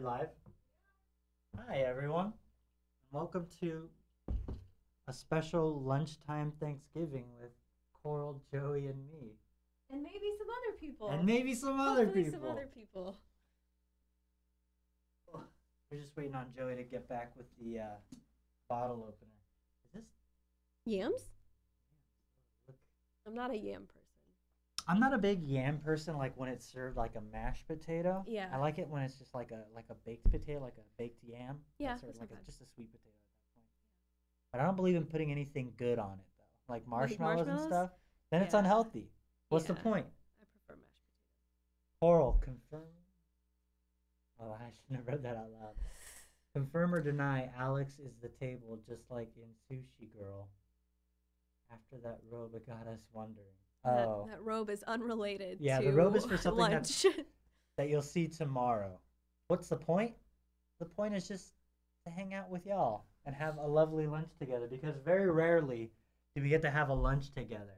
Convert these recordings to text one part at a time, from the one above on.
live? Hi, everyone. Welcome to a special lunchtime Thanksgiving with Coral, Joey, and me. And maybe some other people. And maybe some other Hopefully people. some other people. We're just waiting on Joey to get back with the bottle opener. Is this? Yams? Look. I'm not a yam person. I'm not a big yam person. Like when it's served like a mashed potato. Yeah. I like it when it's just like a baked potato, like a baked yam. Yeah, Sort of that's like not just a sweet potato at that point. But I don't believe in putting anything good on it though, like marshmallows and marshmallows? stuff. Then it's Yeah. unhealthy. What's the Yeah. point? I prefer mashed potato. Coral, confirm. Oh, I shouldn't have read that out loud. Confirm or deny Alex is the table just like in Sushi Girl. After that robe, it got us wondering. Oh. That robe is unrelated Yeah, to the robe is for something lunch. that you'll see tomorrow. What's the point? The point is just to hang out with y'all and have a lovely lunch together because very rarely do we get to have a lunch together.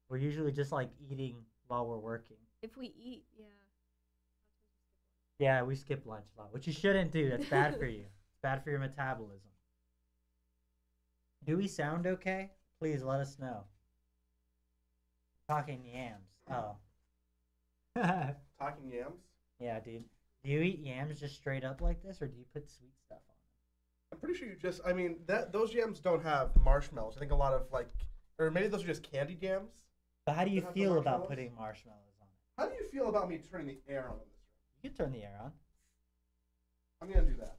We're usually just like eating while we're working. If we eat, yeah. Yeah, we skip lunch a lot, which you shouldn't do. That's bad for you. It's bad for your metabolism. Do we sound okay? Please let us know. Talking yams. Oh. Talking yams? Yeah, dude. Do you eat yams just straight up like this, or do you put sweet stuff on them? I'm pretty sure you just, I mean, those yams don't have marshmallows. I think a lot of like, or maybe those are just candied yams. But how do you Don't have the feel about marshmallows? putting marshmallows on it? How do you feel about me turning the air on in this room? You can turn the air on. I'm going to do that.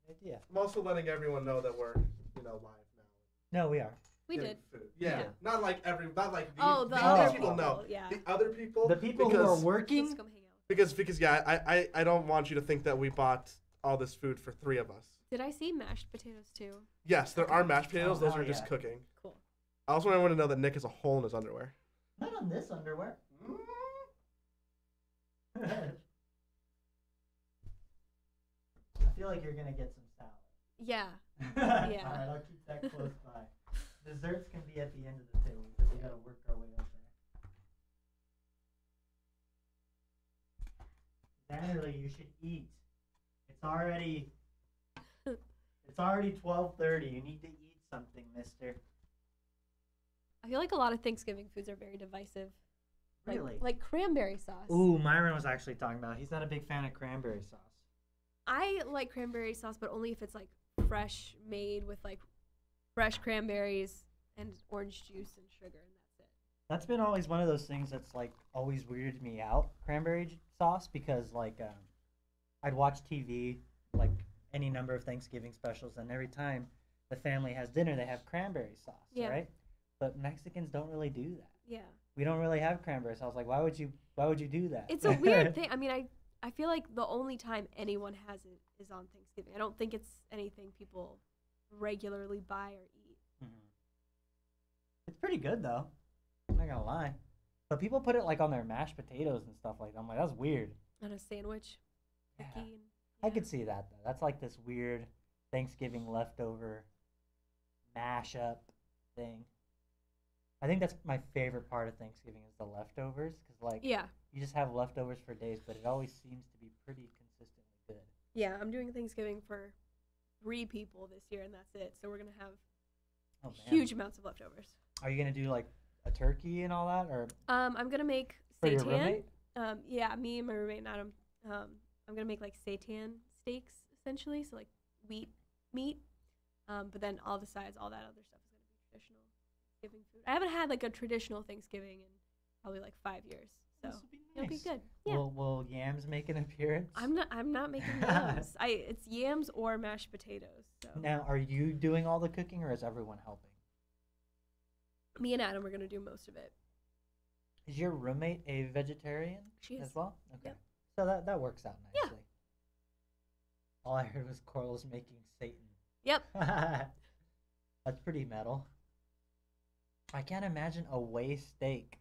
Good idea. I'm also letting everyone know that we're, live now. No, we are. We Getting did. Food. Yeah. Yeah. Not like not like these, Oh, the these other people, no. Yeah. The other people. The people who are because- working. Just come hang out. Because yeah, I don't want you to think that we bought all this food for 3 of us. Did I see mashed potatoes too? Yes, there are mashed potatoes. Oh, Those hell are just yeah. cooking. Cool. I also want everyone to know that Nick has a hole in his underwear. Not on this underwear. I feel like you're gonna get some salad. Yeah. Yeah. All right, I'll keep that close by. Desserts can be at the end of the table because we gotta work our way up there. Generally, you should eat. It's already 12:30. You need to eat something, mister. I feel like a lot of Thanksgiving foods are very divisive. Really? Like cranberry sauce. Ooh, Myron was actually talking about. He's not a big fan of cranberry sauce. I like cranberry sauce, but only if it's like fresh made with like fresh cranberries and orange juice and sugar, and that's it. That's been always one of those things that's like always weirded me out, sauce, because like I'd watch TV like any number of Thanksgiving specials, and every time the family has dinner, they have cranberry sauce, Yeah. right? But Mexicans don't really do that. Yeah. We don't really have cranberry sauce. Like, why would you do that? It's a weird thing. I mean, I feel like the only time anyone has it is on Thanksgiving. I don't think it's anything people regularly buy or eat. Mhm. It's pretty good though. I'm not gonna lie. But people put it like on their mashed potatoes and stuff like that. I'm like, that's weird. On a sandwich. Yeah. Cookie and, I could see that though. That's like this weird Thanksgiving leftover mashup thing. I think that's my favorite part of Thanksgiving is the leftovers, because like Yeah. you just have leftovers for days, but it always seems to be pretty consistently good. Yeah, I'm doing Thanksgiving for 3 people this year, and that's it. So we're going to have Oh man. huge amounts of leftovers. Are you gonna do like a turkey and all that, or I'm going to make for your seitan. roommate? Yeah, me and my roommate, Adam. I'm going to make like seitan steaks, essentially. So like wheat meat. But then all the sides, all that other stuff is going to be traditional Thanksgiving food. I haven't had like a traditional Thanksgiving in probably like 5 years. So This would be it'll be nice. good. Yeah. Will yams make an appearance? I'm not making yams. It's yams or mashed potatoes. So Now, are you doing all the cooking, or is everyone helping? me and Adam are gonna do most of it. Is your roommate a vegetarian She is. as well? Okay. Yep. So that works out Yeah. nicely. All I heard was Coral's making Satan. Yep. That's pretty metal. I can't imagine a whey steak.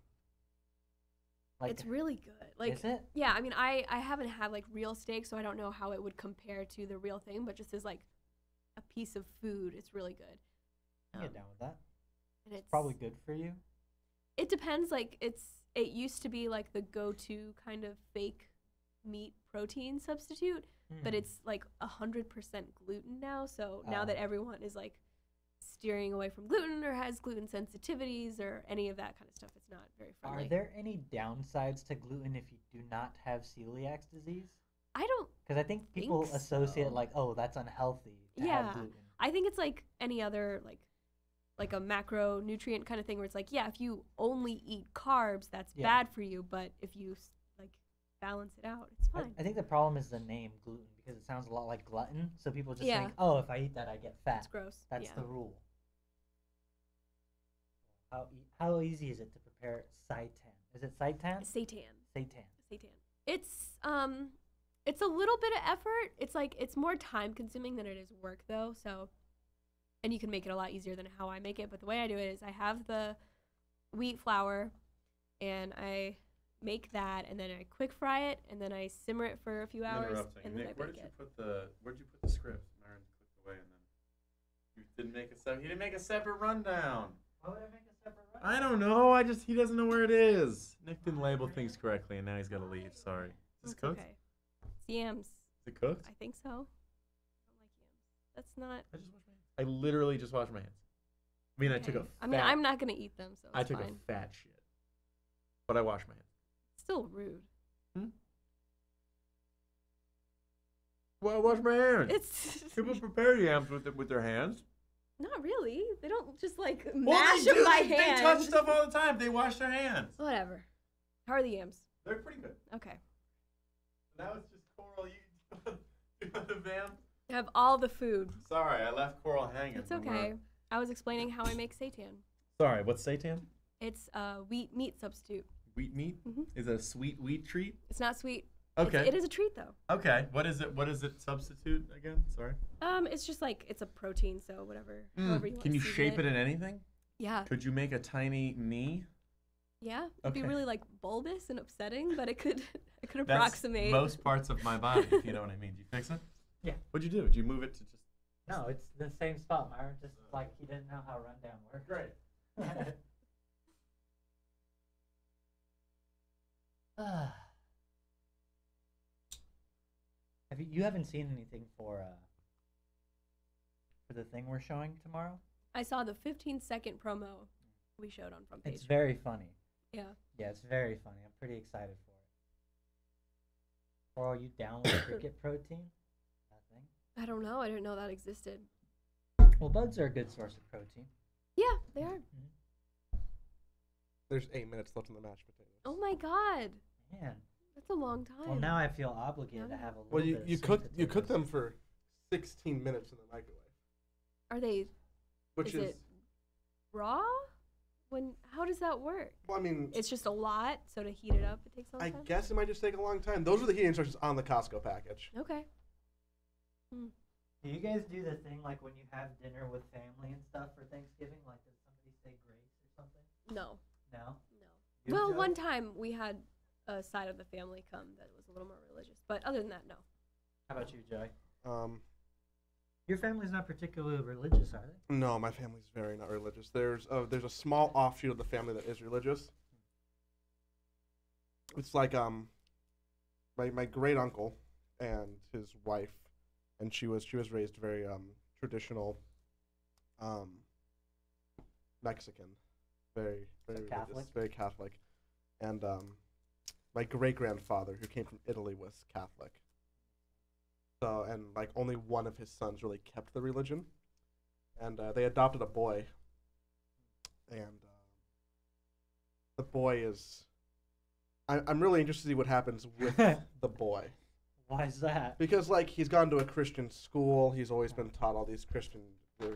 Like, It's really good. Like is it? yeah, I mean I haven't had like real steak, so I don't know how it would compare to the real thing, but just as like a piece of food, it's really good. I can get down with that. And it's Probably good for you. It depends. Like it used to be like the go-to kind of fake meat protein substitute, but it's like 100% gluten now. So now Oh. that everyone is like steering away from gluten or has gluten sensitivities or any of that kind of stuff, it's not very friendly. Are there any downsides to gluten if you do not have celiac disease? I don't. Because I think people Think associate so. like, oh, that's unhealthy to Yeah. have gluten. I think it's like any other like a macronutrient kind of thing where it's like, yeah, if you only eat carbs, that's Yeah. bad for you, but if you like balance it out, it's I, fine. I think the problem is the name gluten because it sounds a lot like glutton. So people just Yeah. think, oh, if I eat that, I get fat. It's gross. That's yeah. the rule. How easy is it to prepare seitan? Is it seitan? Seitan. Seitan. Seitan. It's a little bit of effort. It's like it's more time consuming than it is work though. So, and you can make it a lot easier than how I make it. But the way I do it is I have the wheat flour, and I make that, and then I quick fry it, and then I simmer it for a few I'm hours, interrupting. and then Nick, I where bake did you it. put the script? Myron clicked away, and then you didn't make he didn't make a separate rundown. Why would I make a separate run? I don't know. He doesn't know where it is. Nick didn't label things correctly, and now he's got to leave. Sorry. Is this It's cooked? okay. It's yams. Is it cooked? I think so. I don't like yams. That's not. I just washed my hands. I literally just washed my hands. I mean, I took a. okay. I mean, I'm not gonna eat them, so it's I took fine. a fat shit, but I washed my hands. Still rude. Well, I washed my hands. It's People prepare yams with their hands. not really. They don't just like Well, mash they them do. by They hand. touch stuff all the time. They wash their hands. Whatever. How are the yams? They're pretty good. Okay. Now it's just Coral. You want the vamp? I have all the food. Sorry, I left Coral hanging. It's okay. I was explaining how I make seitan. Sorry, what's seitan? It's a wheat meat substitute. Wheat meat? Mhm. Is it a sweet wheat treat? It's not sweet. Okay. It is a treat though. Okay. What is it? What does it substitute again? Sorry. It's just like it's a protein, so whatever. However you want Can you to season shape it in anything? Yeah. Could you make a tiny me? Yeah. It'd be Okay. really like bulbous and upsetting, but it could That's approximate. most parts of my body, if you know what I mean. Did you fix it? Yeah. What'd you do? Did you move it to just? No, it's the same spot, Myron. Just like he didn't know how rundown works. Great. You haven't seen anything for the thing we're showing tomorrow? I saw the 15-second promo we showed on front page. It's very funny. Yeah. Yeah, it's very funny. I'm pretty excited for it. Or are you down with cricket protein? Nothing. I don't know. I didn't know that existed. Well, bugs are a good source of protein. Yeah, they are. There's 8 minutes left in the mashed potatoes. Oh my god. Man. That's a long time. Well, now I feel obligated to have a little Well, bit you of cook sweet potatoes. them for 16 minutes in the microwave, Are they which is it raw? How does that work? well, I mean, It's just a lot, so to heat it up it takes a long I time. guess it might just take a long time. Those are the heating instructions on the Costco package. Okay. Do you guys do the thing like when you have dinner with family and stuff for Thanksgiving? Like, does somebody say grace or something? No. No? No. You, Well, Joe? one time we had a side of the family come that was a little more religious, but other than that, no. How about you, Joey? Um, Your family's not particularly religious, are they? no, my family's very not religious. There's a small offshoot of the family that is religious. It's like my great uncle and his wife, and she was raised very traditional Mexican, very religious, Catholic? very Catholic, and my great grandfather who came from Italy was Catholic. So, and like only one of his sons really kept the religion, and they adopted a boy, and the boy is. I'm really interested to see what happens with the boy, Why is that? because like he's gone to a Christian school, he's always been taught all these Christian,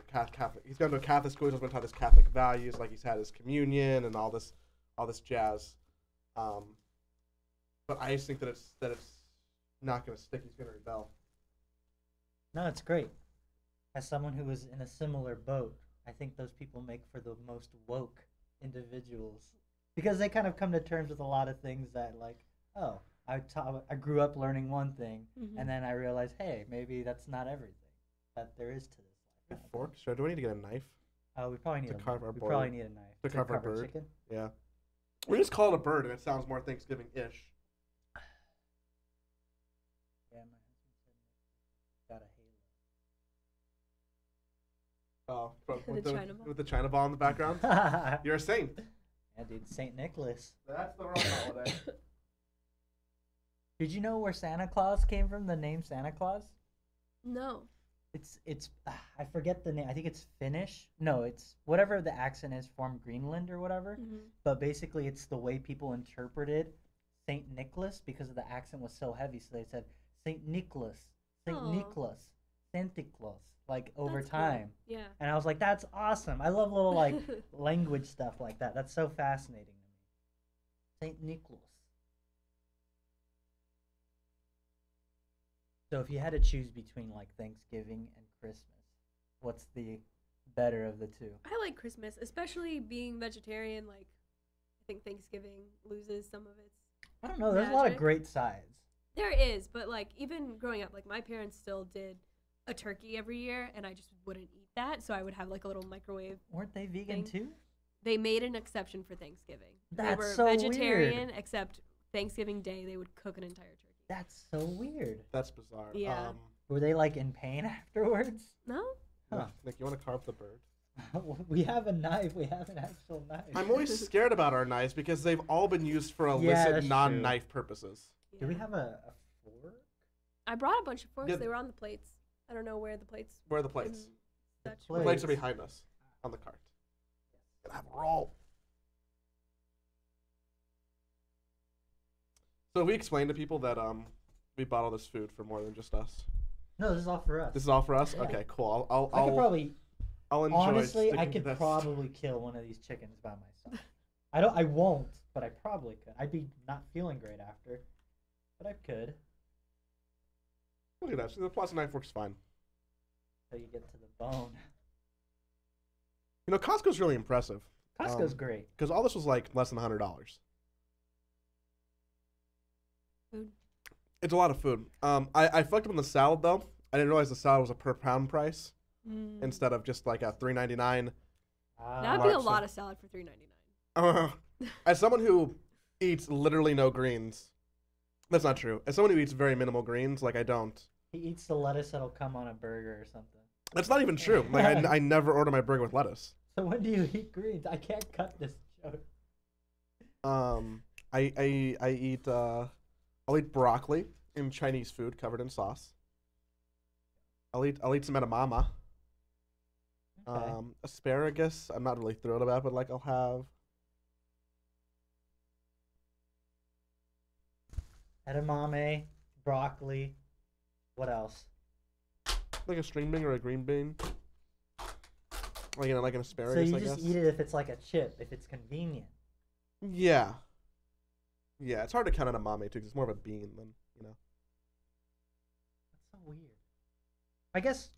Catholic. He's gone to a Catholic school, he's always been taught his Catholic values, like he's had his communion and all this jazz. But I just think that it's not going to stick. He's going to rebel. No, it's great. As someone who was in a similar boat, I think those people make for the most woke individuals because they kind of come to terms with a lot of things that, like, oh, I grew up learning one thing, and then I realized, hey, maybe that's not everything that there is to this life. Forks? Do I need to get a knife? Oh, we probably need To a carve our we bird. probably need a knife To carve our bird. chicken. Yeah. We just call it a bird, and it sounds more Thanksgiving-ish. Yeah, my husband said The China ball. with the China ball in the background. You're a saint. Yeah, dude, Saint Nicholas. That's the wrong holiday. Did you know where Santa Claus came from? The name Santa Claus? No. It's I forget the name. I think it's Finnish. No, it's whatever the accent is from Greenland or whatever. Mm-hmm. But basically, it's the way people interpreted Saint Nicholas because of the accent was so heavy. So they said Saint Nicholas, Saint Aw. Nicholas, Santa Claus, like over That's cool. time. Yeah. And I was like, that's awesome. I love little like language stuff like that. That's so fascinating to me. Saint Nicholas. So if you had to choose between like Thanksgiving and Christmas, what's the better of the two? I like Christmas, especially being vegetarian. Like, I think Thanksgiving loses some of its. I don't know. There's a lot of Magic. great sides. There is, but like even growing up, like my parents still did a turkey every year, and I just wouldn't eat that. So I would have like a little microwave. Weren't they vegan Thing. too? They made an exception for Thanksgiving. They That's were so vegetarian, weird. except Thanksgiving Day they would cook an entire turkey. That's so weird. That's bizarre. Yeah. Were they like in pain afterwards? No? Huh. Nick, you want to carve the bird? We have a knife. We have an actual knife. I'm always scared about our knives because they've all been used for Yeah, illicit, that's non-knife purposes. Do we Yeah. have a fork? I brought a bunch of forks. Yeah. They were on the plates. I don't know where the plates. Where are the plates? and The such The were. plates are Plates. behind us on the cart. Gonna have a roll. So we explained to people that we bought all this food for more than just us. No, this is all for us. This is all for us. Yeah. Okay, cool. I'll I could probably, I'll enjoy. honestly, I sticking to could this. probably kill one of these chickens by myself. I won't, but I probably could. I'd be not feeling great after, but I could. Look at that. So the plastic knife works fine. So you get to the bone. You know, Costco's really impressive. Costco's great. Because all this was like less than $100. Food. It's a lot of food. I fucked up on the salad though. I didn't realize the salad was a per pound price Mm. instead of just like a $3.99. That would be a Mark, lot so- of salad for $3.99. As someone who eats literally no greens, that's not true. As someone who eats very minimal greens, like I don't. He eats the lettuce that'll come on a burger or something. That's not even true. Like I never order my burger with lettuce. So when do you eat greens? I can't cut this joke. I eat I'll eat broccoli in Chinese food covered in sauce. I'll eat some edamame. Okay. Asparagus, I'm not really thrilled about, but like I'll have. Edamame, broccoli. What else? Like a string bean or a green bean. Like like an So asparagus, you I just guess. eat it if it's like a chip, if it's convenient. Yeah. Yeah, it's hard to count edamame too, 'cause it's more of a bean than, you know. That's so weird. I guess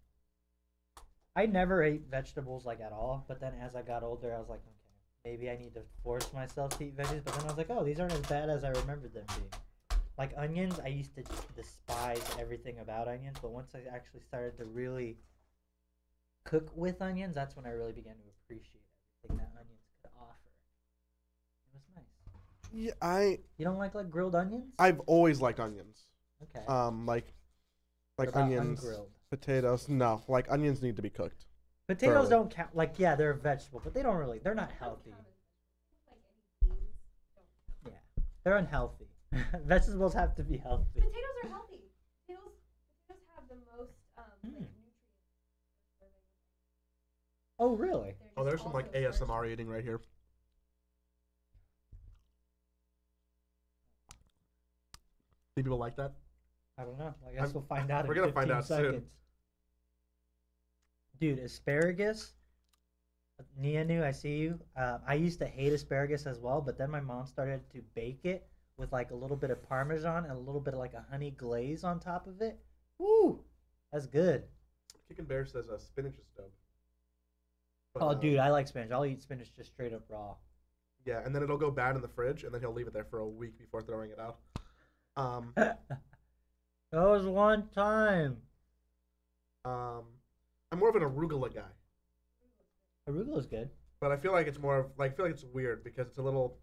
I never ate vegetables like at all, but then as I got older, I was like, okay, maybe I need to force myself to eat veggies. But then I was like, oh, these aren't as bad as I remembered them being. Like onions, I used to despise everything about onions, but once I actually started to really cook with onions, that's when I really began to appreciate everything that onions could offer. It was nice. Yeah, You don't like grilled onions? I've always liked onions. Okay. Like What about onions, ungrilled? potatoes. No, like onions need to be cooked. Potatoes thoroughly. don't count. Like, yeah, they're a vegetable, but they're not healthy. Yeah, they're unhealthy. Vegetables have to be healthy. Potatoes are healthy. Potatoes have the most nutrients. Oh, really? Oh, there's some like ASMR eating right here. Do people like that? I don't know. I guess I'm- we'll find out. we're in gonna find 15 out soon. seconds. Dude, asparagus. Nia knew. I see you. I used to hate asparagus as well, but then my mom started to bake it with like a little bit of Parmesan and a little bit of like a honey glaze on top of it. Woo! That's good. Kickin' Bear says spinach is dope. But, Oh, dude, I like spinach. I'll eat spinach just straight up raw. Yeah, and then it'll go bad in the fridge, and then he'll leave it there for a week before throwing it out. That was one time. I'm more of an arugula guy, Arugula's good. but I feel like it's more of like I feel like it's weird because it's a little.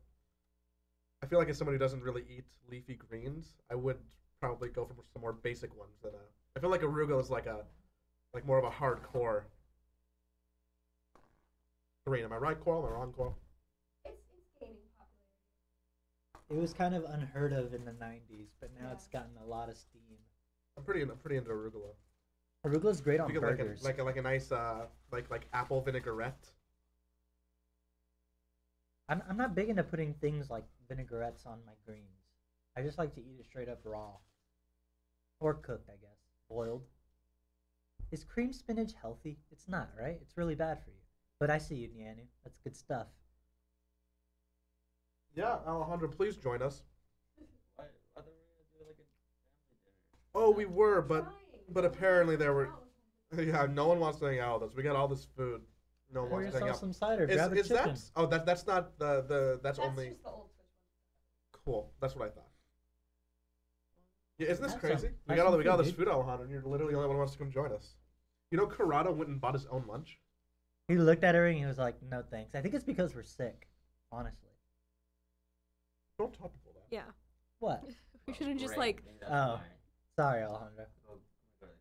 I feel like as someone who doesn't really eat leafy greens, I would probably go for some more basic ones than I feel like arugula is like more of a hardcore Green. Am I right, Coral? Am I wrong, Coral? It's gaining popularity. It was kind of unheard of in the '90s, but now it's gotten a lot of steam. I'm pretty into arugula. Arugula's great on You get burgers. like a nice like apple vinaigrette. I'm not big into putting things like vinaigrettes on my greens. I just like to eat it straight up raw. Or cooked, I guess. Boiled. Is cream spinach healthy? It's not, right? It's really bad for you. But I see you, Nianu. That's good stuff. Yeah, Alejandro, please join us. I thought we were gonna do like a family dinner. Oh, we were, but apparently there were. Yeah, no one wants to hang out with us. We got all this food. No one Pour wants to hang yourself out. some cider. Grab a Is chicken. that? Oh, that's not the that's only. Just the old Switch one. Cool. That's what I thought. Yeah, isn't this Have crazy? some. We Have got all some we got all food, this dude. food, Alejandro, and you're literally the only one who wants to come join us. You know, Corrado went and bought his own lunch. He looked at her and he was like, "No thanks." I think it's because we're sick. Honestly. Don't tell people that. Yeah. What? We shouldn't just Great. like. I think that's Oh. fine. Sorry, Alejandro. Go to the corner.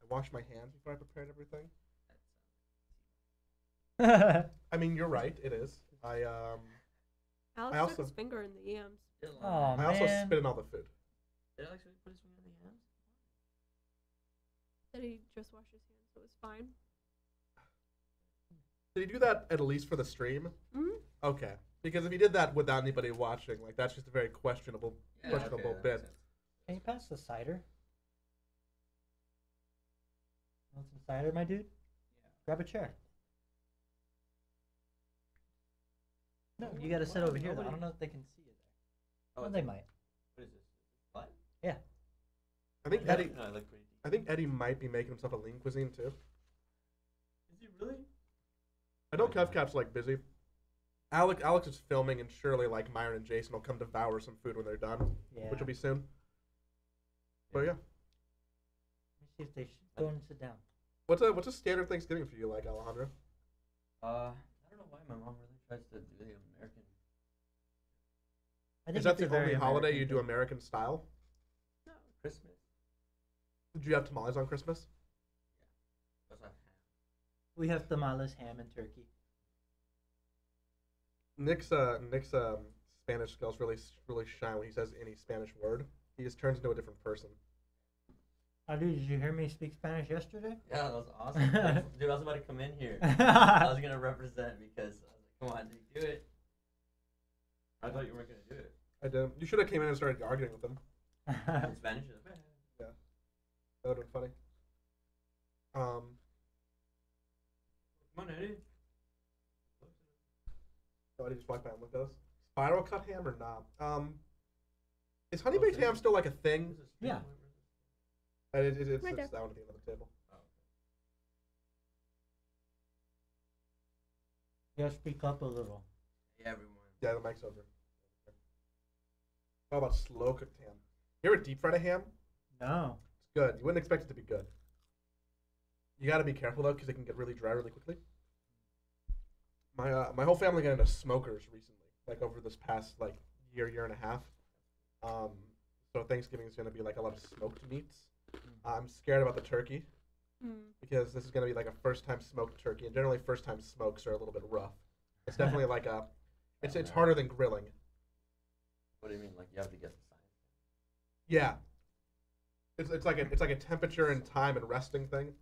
I washed my hands before I prepared everything. Oh I mean, you're right. It is. I Alex I stuck also- his finger in the yams. Oh, I also man. spit in all the food. Did Alex really put his finger in the yams? Said he just washed his hands, so it was fine. Did he do that at least for the stream? Hmm. Okay, because if he did that without anybody watching, like that's just a very questionable Yeah, questionable okay, that bit. makes sense. Can you pass the cider? Want some cider, my dude? Yeah. Grab a chair. No, Oh, you gotta sit why? over here. Though. I Nobody- don't know if they can see you there. Oh, Well, it's they a- might. What is this? What? Yeah. I think Yeah, Eddie. no, I look pretty I think Eddie might be making himself a lean cuisine too. Is he really? I know Kevcap's like busy. Alex is filming, and surely like Myron and Jason will come devour some food when they're done, Yeah. which will be soon. But yeah, Let me see if they should go and sit down. what's a standard Thanksgiving for you, like Alejandro? I don't know why my mom really tries to do the American. I think Is that it's a the very only holiday American you do thing. American style? No, Christmas. Did you have tamales on Christmas? What's that? We have tamales, ham, and turkey. Nick's Spanish skills really shine when he says any Spanish word. He just turns into a different person. Oh, dude, did you hear me speak Spanish yesterday? Yeah, that was awesome. Dude, I was about to come in here. I was gonna represent because I was like, come on, dude, do it. I thought you weren't gonna do it. I didn't. You should have came in and started arguing with him. In Spanish, you're like, Yeah, that would have been funny. come on, Eddie. So I just walked by and looked at us. Spiral cut ham or not? Is honey Oh, baked thank ham you. still like a thing? Yeah. It's Right it's there. down at the end of the table. You gotta speak up a little. Yeah, everyone. Yeah, the mic's over. How about slow cooked ham? You ever deep fried a ham? No. It's good. You wouldn't expect it to be good. You got to be careful though, because it can get really dry really quickly. My whole family got into smokers recently, like over this past like year and a half. So Thanksgiving is going to be like a lot of smoked meats. I'm scared about the turkey because this is going to be like a first time smoked turkey, and generally first time smokes are a little bit rough. It's definitely like a, it's harder than grilling. What do you mean? Like you have to guess the science? Yeah. It's like a temperature and time and resting thing.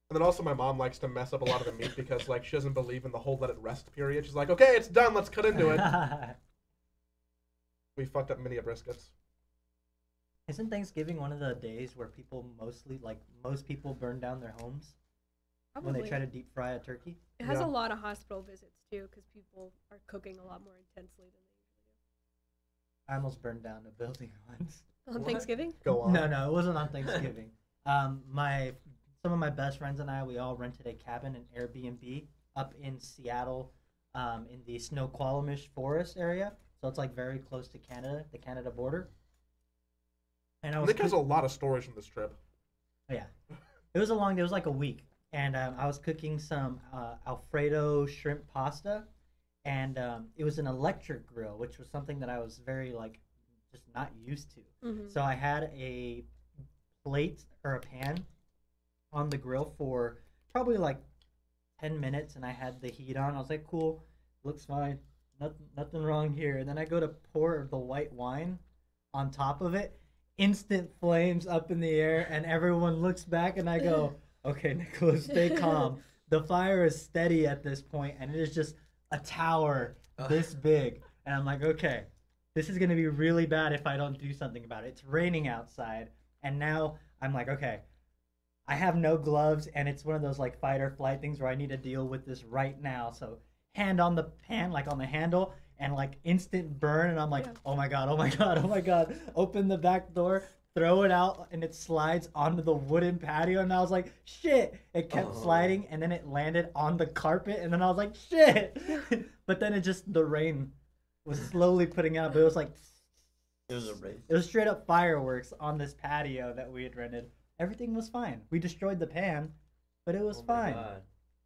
And then also my mom likes to mess up a lot of the meat because like she doesn't believe in the whole let it rest period. She's like, okay, it's done, let's cut into it. We fucked up many a briskets. Isn't Thanksgiving one of the days where people most people burn down their homes when they try to deep fry a turkey? It has Yeah. a lot of hospital visits too, because people are cooking a lot more intensely than they usually I almost burned down a building once. do. On What? Thanksgiving? Go on. No, it wasn't on Thanksgiving. Some of my best friends and I, we all rented a cabin, an Airbnb, up in Seattle, in the Snoqualmie Forest area. So it's like very close to Canada, the Canada border. And I was Nick has a lot of stories from this trip. Oh, yeah. It was like a week. And I was cooking some Alfredo shrimp pasta. And it was an electric grill, which was something that I was very, just not used to. Mm-hmm. So I had a plate or a pan on the grill for probably like 10 minutes, and I had the heat on. I was like, cool, looks fine. Nothing wrong here. And then I go to pour the white wine on top of it. Instant flames up in the air, and everyone looks back, and I go, okay, Nicholas, stay calm. The fire is steady at this point, and it is just a tower this big. And I'm like, okay, this is going to be really bad if I don't do something about it. It's raining outside, and now I'm like, okay, I have no gloves, and it's one of those like fight or flight things where I need to deal with this right now. So hand on the pan, like on the handle, and like instant burn, and I'm like, oh my god, oh my god, oh my god. Open the back door, throw it out, and it slides onto the wooden patio, and I was like, shit. It kept sliding, and then it landed on the carpet, and then I was like, shit. But then the rain was slowly putting out, but it was like, It was a race. it was straight up fireworks on this patio that we had rented. Everything was fine. We destroyed the pan, but it was Oh my fine. God.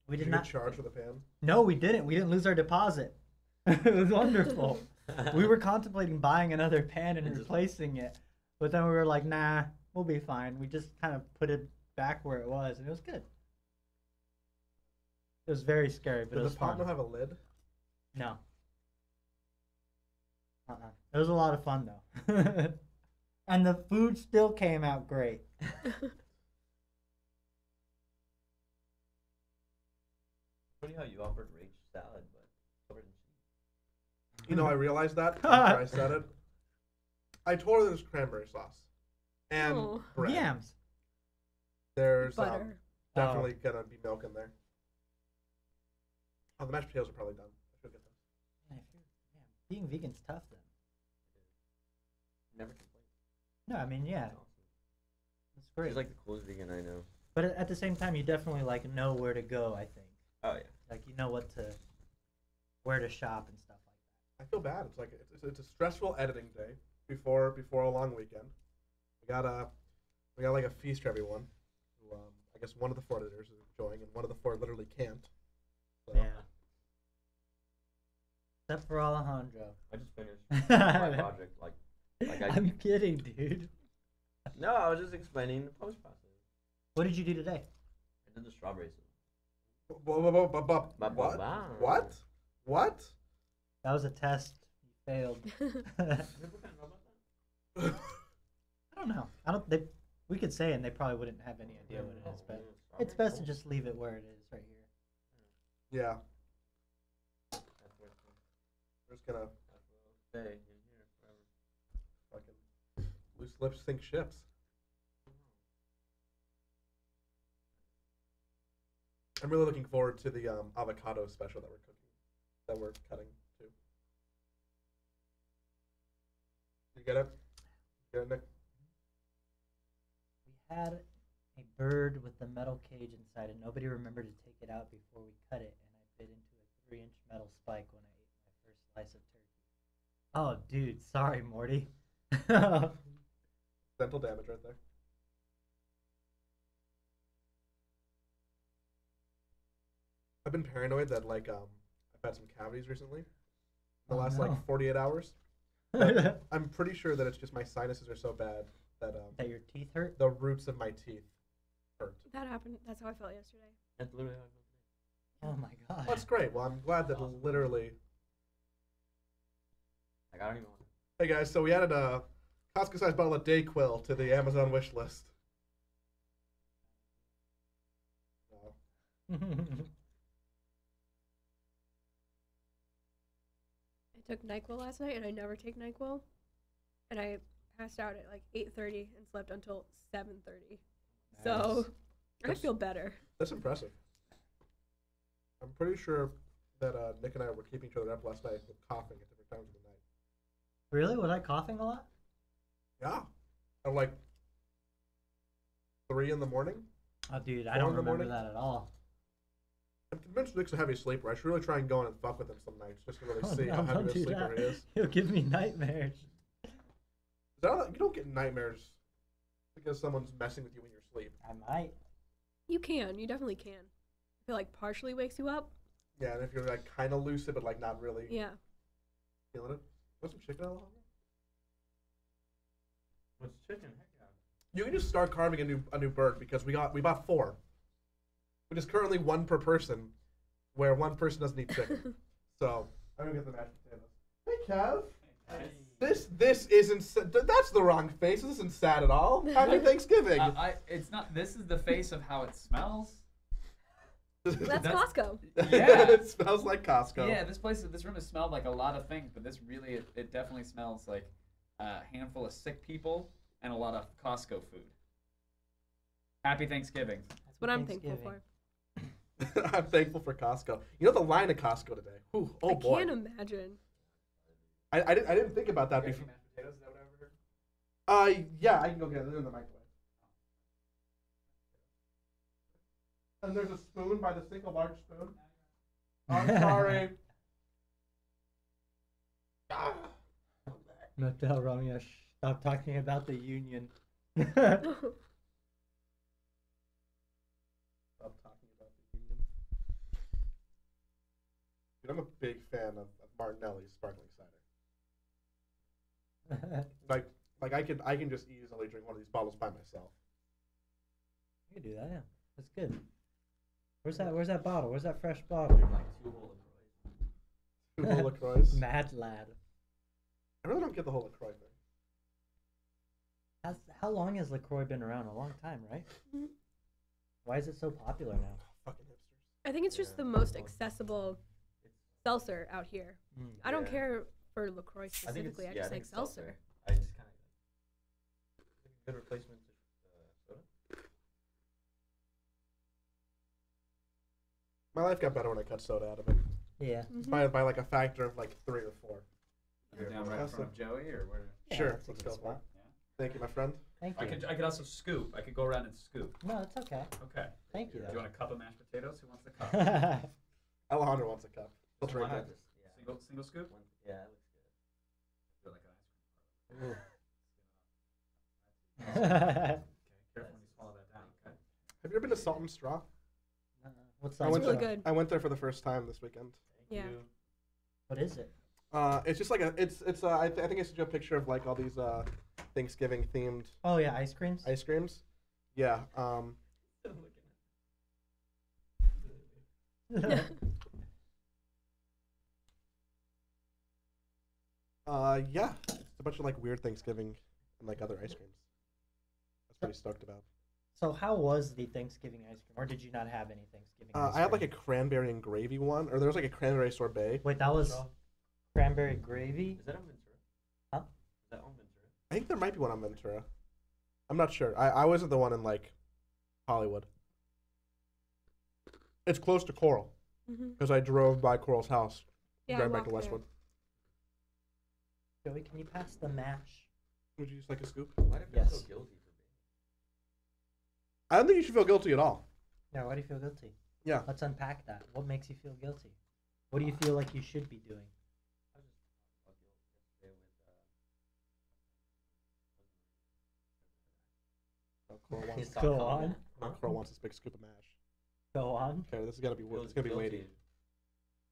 We Did did you not get charged for the pan? No, we didn't. We didn't lose our deposit. It was wonderful. We were contemplating buying another pan and And just- replacing it, but then we were like, nah, we'll be fine. We just kind of put it back where it was, and it was good. It was very scary, but Did it was the pot fun. not have a lid? No. It was a lot of fun though, and the food still came out great. Funny how you offered ranch salad, but covered in cheese. You know, I realized that after I said it. I told her there's cranberry sauce and Oh. bread. Yams. There's Butter. definitely gonna be milk in there. Oh, the mashed potatoes are probably done. I should get those. Man, being vegan's tough then. Never complained. No, I mean, yeah, It's awesome. it's great. She's like the coolest vegan I know. But at the same time, you definitely like know where to go. I think, Oh yeah. like you know where to shop and stuff like I feel bad. It's like it's a stressful editing day before a long weekend. We got like a feast for everyone. Who, I guess one of the 4 editors is enjoying, and one of the 4 literally can't. So, that. Yeah. Except for Alejandro. I just finished my project. Like I'm kidding, dude. No, I was just explaining the post process. What did you do today? I did the strawberries. What? What? What? That was a test. You failed. People kind of know about that. I don't know. We could say it, and they probably wouldn't have any idea what it is, but it's best to just leave it where it is, right here. Yeah. That's what We're just gonna I'll stay in here forever. fucking loose lips sink ships. I'm really looking forward to the avocado special that we're cutting too. You get it? Get it, Nick? We had a bird with the metal cage inside, and nobody remembered to take it out before we cut it, and I bit into a 3-inch metal spike when I ate my first slice of turkey. Oh, dude, sorry, Morty. Dental damage right there. I've been paranoid that like I've had some cavities recently in the Oh, last no. like 48 hours. That I'm pretty sure that it's just my sinuses are so bad that your teeth hurt? the roots of my teeth hurt. That happened. That's how I felt yesterday. That's literally how I feel today. Oh my god. That's great. Well, I'm glad that Awesome. literally. Like I don't even want to. Hey guys, so we added a Costco-sized bottle of Dayquil to the Amazon wish list. I took NyQuil last night, and I never take NyQuil, and I passed out at like 8:30 and slept until 7:30. So I That's- feel better. That's impressive. I'm pretty sure that Nick and I were keeping each other up last night with coughing at different times of the night. Really? Was I coughing a lot? Yeah. At like 3 in the morning. Oh, dude, I 4 don't in the remember morning? that at all. I'm convinced Nick's a heavy sleeper. I should really try and go in and fuck with him some nights just to really Oh, see no, how heavy don't of a do sleeper that. he is. It'll give me nightmares. You don't get nightmares because someone's messing with you in your sleep. I might. You can. You definitely can. I feel like partially wakes you up. Yeah, and if you're like kind of lucid but like not really Yeah. feeling it. Want some chicken, Alejandro? What's chicken? Heck yeah. You can just start carving a new bird because we bought 4, which is currently 1 per person, where 1 person doesn't eat chicken. So I'm gonna get the mashed potatoes. Hey Kev. This isn't. That's the wrong face. This isn't sad at all. Happy Thanksgiving. It's not. This is the face of how it smells. That's Costco. Yeah. It smells like Costco. Yeah, this room has smelled like a lot of things, but this really, it definitely smells like a handful of sick people and a lot of Costco food. Happy Thanksgiving. That's what I'm thankful for. I'm thankful for Costco. You know the line at Costco today. Whew, oh I boy. can't imagine. I didn't think about that before. Mashed potatoes, is that what I overheard? Yeah, I can go get it. They're in the microwave. And there's a spoon by the sink, a large spoon. I'm sorry. No, tell Romeo, stop talking about the union. Stop talking about the union. Dude, I'm a big fan of Martinelli's sparkling cider. Like I can just easily drink one of these bottles by myself. You can do that, yeah. That's good. Where's that bottle? Where's that fresh bottle? Like 2 whole LaCroix. 2 whole LaCroix. Mad lad. I really don't get the whole LaCroix thing. How long has LaCroix been around? A long time, right? Mhm. Why is it so popular now? Fucking hipsters. I think it's just the most accessible seltzer out here. I don't care for LaCroix I think it's specifically. I I just think like it's seltzer. I just kind of good replacement to soda. My life got better when I cut soda out of it. Yeah. Mhm. By like a factor of like 3 or 4. Down right in front of Joey, or where? Yeah, Sure, that's a let's good go for it. spot. Thank you, my friend. Thank I you. could also scoop. I could go around and scoop. No, it's okay. Okay. Thank you, Do you though. want a cup of mashed potatoes? Who wants the cup? Alejandro wants a cup. He'll drink Why it. not just, yeah. Single scoop? Yeah, it looks good. Do it like an ice cream. Okay, careful when you swallow that down. Okay. Have you ever been to Salt and Straw? What's I that? went really there. good. I went there for the first time this weekend. Yeah. What is it? It's just like I think I sent you a picture of like all these Thanksgiving themed Oh yeah, ice creams. ice creams. Yeah. Yeah. It's a bunch of like weird Thanksgiving and like other ice creams. That's pretty stoked about. So how was the Thanksgiving ice cream, or did you not have any Thanksgiving? Ice I had like a cream? cranberry and gravy one, or there was like a cranberry sorbet. Wait, that was Straw? cranberry gravy. Is that on Ventura? Huh? Is that on Ventura? I think there might be one on Ventura. I'm not sure. I wasn't the one in like Hollywood. It's close to Coral Mhm. because I drove by Coral's house, Yeah, I driving back walked to there. Westwood. Joey, can you pass the mash? Would you just like a scoop? Why do I feel Yes. so guilty for being? I don't think you should feel guilty at all. Yeah, why do you feel guilty? Yeah. Let's unpack that. What makes you feel guilty? What do you feel like you should be doing? I was just about guilt yesterday with Oh, Coral wants, Go on. Coral wants this big scoop of mash. Go on. Okay, this is gonna be it's gonna be weighty.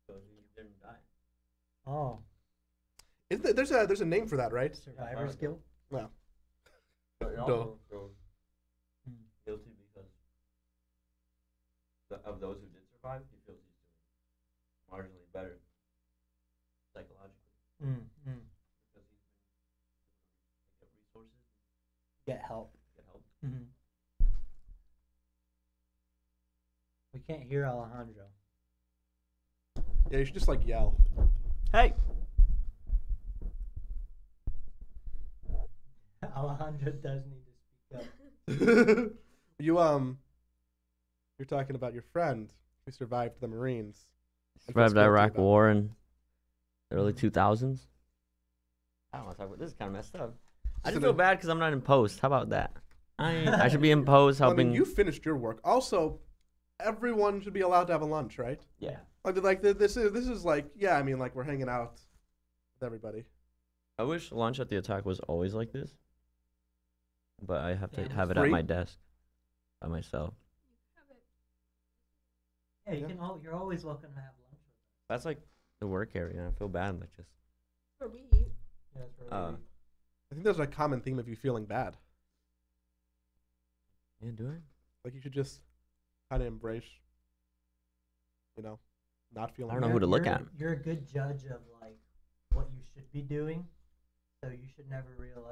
So you didn't die. Oh, Isn't there, there's a name for that, right? survivor's guilt. No. But you're Duh. also feels Hmm. guilty because of those who did survive. He feels he's doing marginally better psychologically Mm, because he's been get resources, Get help. get help. Hmm. We can't hear Alejandro. Yeah, you should just like yell. Hey. Alejandro does need to speak up. You're talking about your friend who survived the Marines. and feels Survived the guilty Iraq about it. War in the early 2000s. I don't want to talk about this. Is kind of messed up. I just Listen, feel bad because I'm not in post. How about that? I should be in post Well, I helping. mean, you finished your work. Also, everyone should be allowed to have a lunch, right? Yeah. This is like, yeah. I mean, like we're hanging out with everybody. I wish lunch at the attack was always like this, but I have to Yeah, have it free? at my desk by myself. Yeah, you Yeah. can. You're always welcome to have lunch with us. That's like the work area. I feel bad, like just. For me. Yeah, that's Uh, I think there's a common theme of you feeling bad. Yeah, do it. Like you should just kind of embrace, not feeling. I don't know who to look You're- at. You're a good judge of like what you should be doing, so you should never feel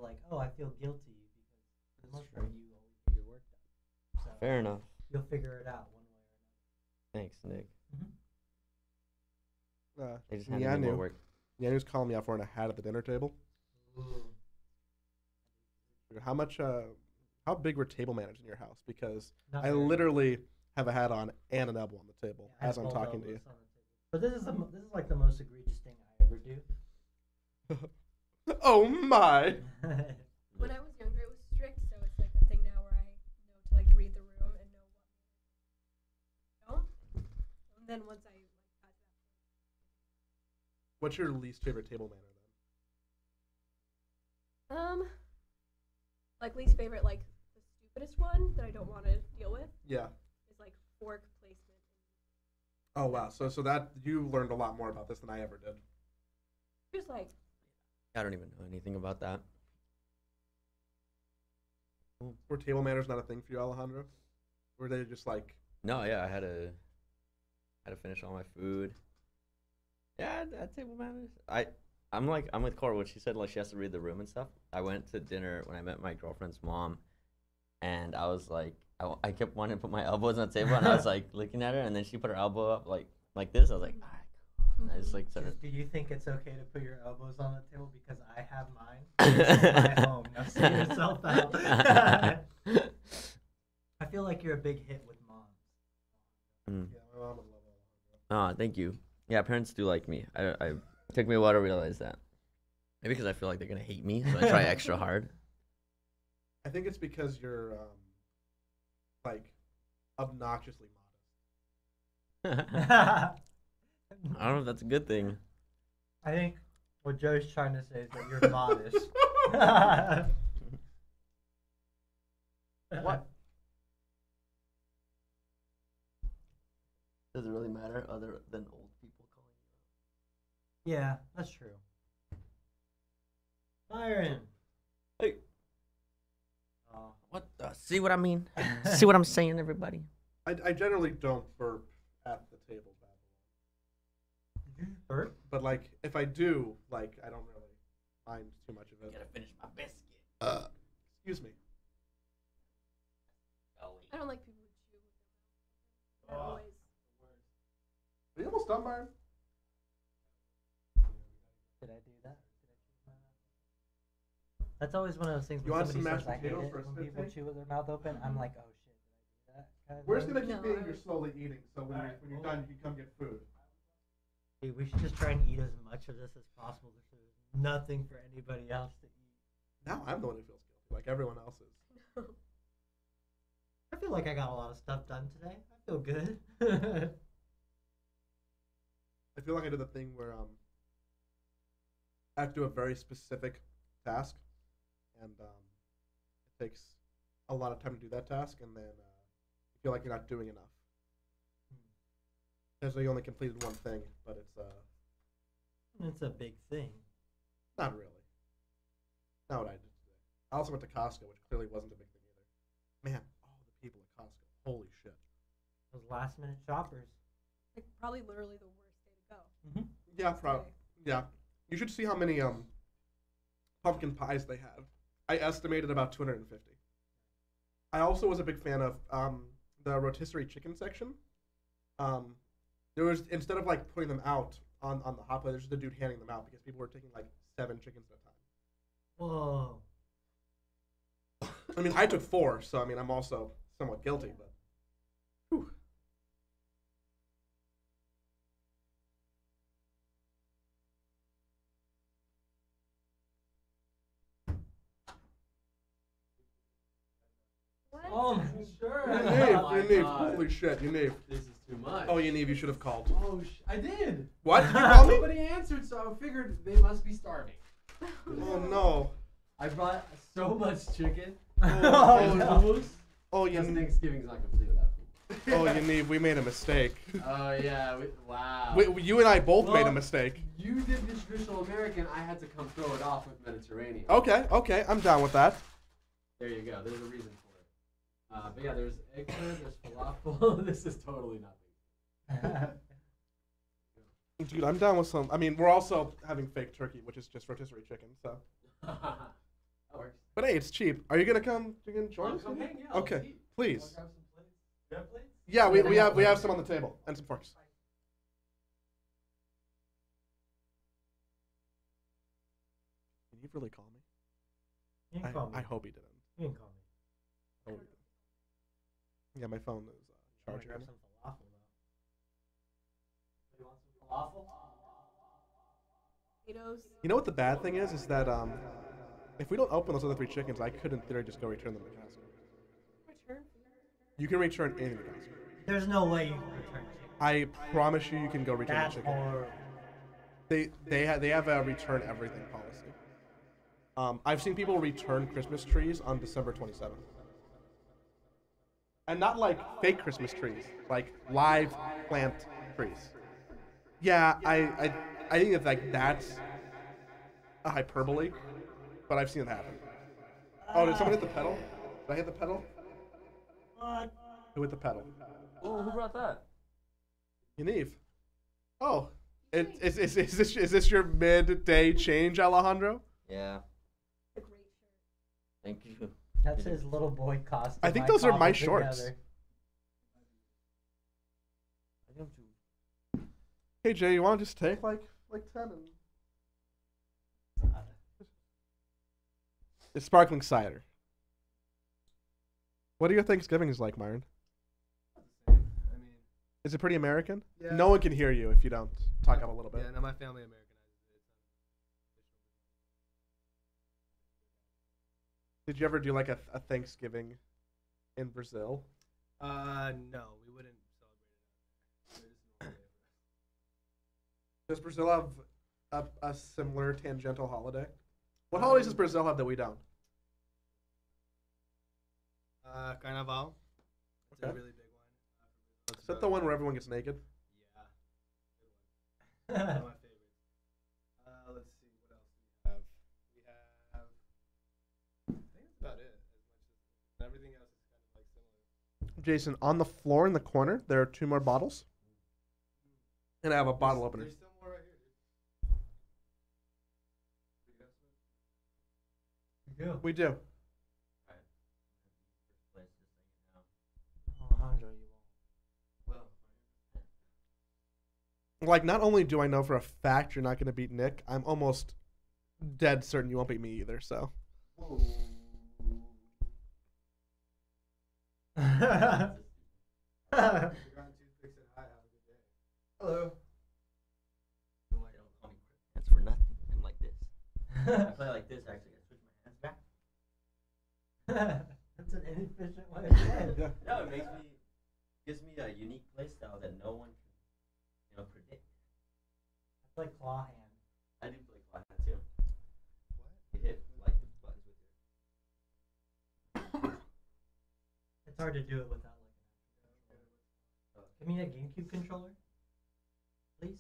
like, oh, I feel guilty because for the most part you always get your work done. So Fair enough. you'll figure it out one way or Thanks, Nick. They just Yeah, handed me more Yanu. work. Yanu was calling me out wearing a hat at the dinner table. another. Ooh. How big were table manners in your house? Because Not I very. literally have a hat on and an elbow on the table Yeah, I as have I'm both talking to you. elbows on the table. But this is like the most egregious thing I ever do. Oh my! When I was younger, it was strict, so it's like a thing now where I know to like read the room and know what don't. And then once I like got to that What's your least favorite table manner then? like least favorite, like the stupidest one that I don't want to deal with Yeah. is like fork placement. Oh wow. So that you learned a lot more about this than I ever did. Just like I don't even know anything about that. Were table manners not a thing for you, Alejandro? Were they just like? No, yeah, I had to finish all my food. Yeah, at table manners. I'm with Cora when she said like she has to read the room and stuff. I went to dinner when I met my girlfriend's mom, and I was like, I kept wanting to put my elbows on the table, and I was like looking at her, and then she put her elbow up like this. I was like, all right, cool. And I just like started. Do you think it's okay to put your elbows on the table because I have mine? This is my home. Now see yourself out. I feel like you're a big hit with moms. Mm. Yeah, my mom would love Alejandro. Oh, thank you. Yeah, parents do like me. I it took me a while to realize that. Maybe because I feel like they're gonna hate me, so I try extra hard. I think it's because you're like obnoxiously modest. I don't know if that's a good thing. I think what Joe's trying to say is that you're modest. What? Does it really matter other than old people calling Yeah, that's true. Byron. Hey. Oh. What the? See what I mean? See what I'm saying, everybody? I generally don't burp at the table, Did you burp? but like if I do, like I don't really mind too much of it. Gotta finish my biscuit. Excuse me. I don't like people who chew with their mouth. Always. Are you almost done, Byron? Did I do that? That's always one of those things You when want somebody some says mashed I hate potatoes it for a when spit people take? chew with their mouth open. I'm like, oh shit, did I do that? Kind of We're just thing. gonna keep No, eating. I You're was- slowly eating, so when you're done, you can come get food. Dude, we should just try and eat as much of this as possible. There's nothing for anybody else to eat. Now I'm the one who feels guilty, like everyone else is. I feel like I got a lot of stuff done today. I feel good. I feel like I did the thing where I have to do a very specific task, and it takes a lot of time to do that task, and then you feel like you're not doing enough. Because you only completed one thing, but It's a big thing. not really. Not what I did today. I also went to Costco, which clearly wasn't a big thing either. Man, all the people at Costco. Holy shit. Those last minute shoppers. Like probably literally the worst day to go. Mm-hmm. Yeah, probably. Yeah. You should see how many pumpkin pies they have. I estimated about 250. I also was a big fan of the rotisserie chicken section. There was, instead of like putting them out on the hot plate, there's just a dude handing them out because people were taking like 7 chickens at a time. Whoa. I mean, I took 4, so I mean, I'm also somewhat guilty, but. Whew. What? Oh, sure. Yaniv, God. holy shit, Yaniv. This is too much. Oh, Yaniv, you should have called. Oh, I did. What? Did you call me? Nobody answered, so I figured they must be starving. Oh no. I brought so much chicken. Oh, no. Oh, Because Yaniv. Thanksgiving's not complete without food. Oh, Yaniv, we made a mistake. Oh yeah, wow. You and I both made a Well, mistake. You did the traditional American. I had to come throw it off with Mediterranean. Okay, I'm down with that. There you go. There's a reason for it. But yeah, there's eggplant, there's falafel. This is totally nothing. Dude, I'm down with some. I mean, we're also having fake turkey, which is just rotisserie chicken. So, That works. but hey, it's cheap. Are you gonna come? You gonna join us? Come hang, yeah, let's Okay, eat. please. Wanna grab some plates? You have plates? Yeah, we have some on the table and some forks. Can you really call me? You can call me. I hope he didn't. You can call me. I hope he didn't. Yeah, my phone is I wanna charging. grab some falafel though. You want some falafel? Potatoes. You know what the bad thing is? Is that if we don't open those other 3 chickens, I could in theory just go return them to Costco. Return food. You can return anything to Costco. There's no way you can return chicken. I promise you can go return That's the chicken. horrible. They have a return everything policy. I've seen people return Christmas trees on December 27th. And not like fake Christmas trees, like live plant trees. Yeah, I think that like that's a hyperbole, but I've seen it happen. Oh, did someone hit the pedal? Did I hit the pedal? What? Who hit the pedal? Oh, who brought that? Yaniv. Oh, is this your midday change, Alejandro? Yeah. A great shirt. Thank you. That's his little boy costume. I think those are my cobbled shorts. together. I have to. Hey Jay, you want to just take like 10 and it's sparkling cider. What are your Thanksgivings like, Myron? I mean, Is it pretty American? Yeah. No one can hear you if you don't talk up a little bit. yeah, no, my family Americanizes Did you ever do like a Thanksgiving in Brazil? it. No, we wouldn't celebrate it out there. Does Brazil have a similar tangential holiday? What holidays does Brazil have that we don't? Carnaval. It's Okay. a really big one. Is that the one where everyone gets naked? Yeah. Good one. One of my favorites. Let's see, what else do we have? We have. I think that's about it. As much as everything else is kind of like similar. Jason, on the floor in the corner, there are 2 more bottles. And I have a bottle opener. There's still more right here, dude. We do. Alejandro, you won't. Well, Like, not only do I know for a fact you're not going to beat Nick, I'm almost dead certain you won't beat me either, so. Hello. That's for nothing. I'm like this. I play like this actually. I switch my hands back. That's an inefficient way of playing. Yeah. No, it gives me a unique play style that no one can, predict. I play claw hand. I do play claw hand too. You hit like the buttons with your. It's hard to do it without like an actual controller. Give me a GameCube controller, please.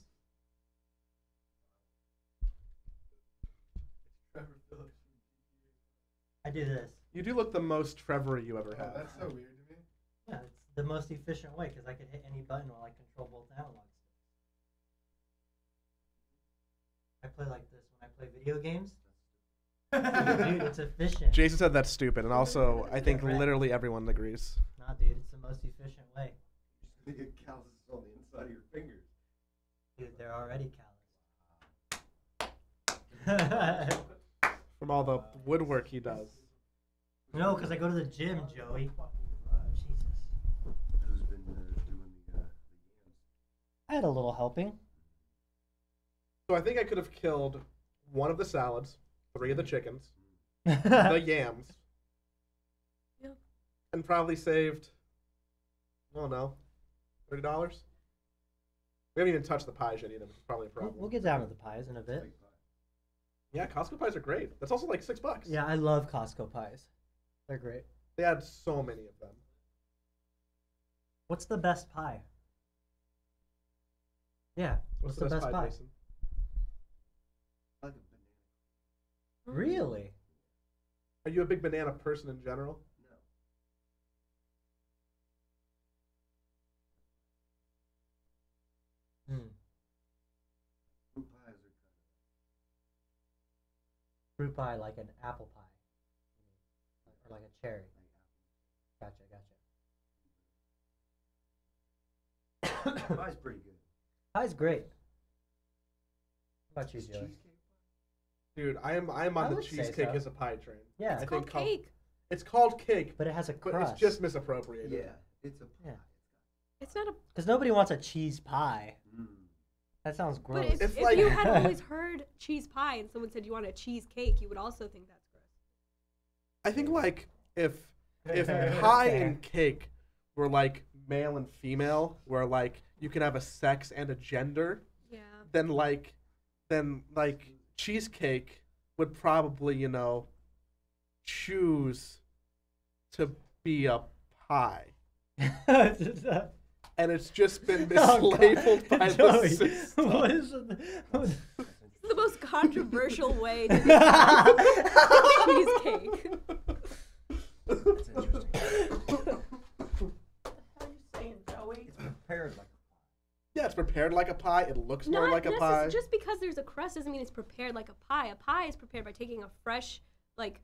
Trevor Phillips. I do this. You do look the most Trevor you ever Oh, have. that's so weird to me. Yeah, it's the most efficient way because I can hit any button while I control both analog sticks. I play like this when I play video games. Dude, it's efficient. Jason said that's stupid, and also I think Correct. literally everyone agrees. Nah, dude, it's the most efficient way. You get calluses on the inside of your fingers. Dude, they're already callous. From all the woodwork he does. No, because I go to the gym, Joey. Jesus. Who's been doing the yams? I had a little helping. So I think I could have killed one of the salads, 3 of the chickens, I the yams, Yep. and probably saved, I don't know, $30? We haven't even touched the pies yet either, which is probably a problem. We'll get down to the pies in a bit. Yeah, Costco pies are great. That's also like $6. Yeah, I love Costco pies. They're great. They had so many of them. What's the best pie? Yeah, what's the best pie? Jason? I like a banana. Really? Are you a big banana person in general? No. fruit pie like an apple pie, or like a cherry. Gotcha. Pie's pretty good. Pie's great. How about you, Is Joey? cheesecake Dude, I'm I on the would say cheesecake so. as a pie train. Yeah, It's I called think com- cake. It's called cake, but it has a but crust. it's just misappropriated. Yeah, it's a pie. Yeah. It's not a. Because nobody wants a cheese pie. Mm. That sounds But gross. if, It's if like- you had always heard cheese pie and someone said you want a cheesecake, you would also think that's gross. I think like if Fair. pie and cake were like male and female, where like you can have a sex and a gender, Yeah. then cheesecake would probably, choose to be a pie. And it's just been Oh, God. mislabeled by the Joey, system. what is it? It's the most controversial way to describe cheesecake. That's interesting. How are you saying, Joey? It's prepared like Yeah, it's prepared like a pie. It looks more like a pie. Just because there's a crust doesn't mean it's prepared like a pie. A pie is prepared by taking a fresh, like,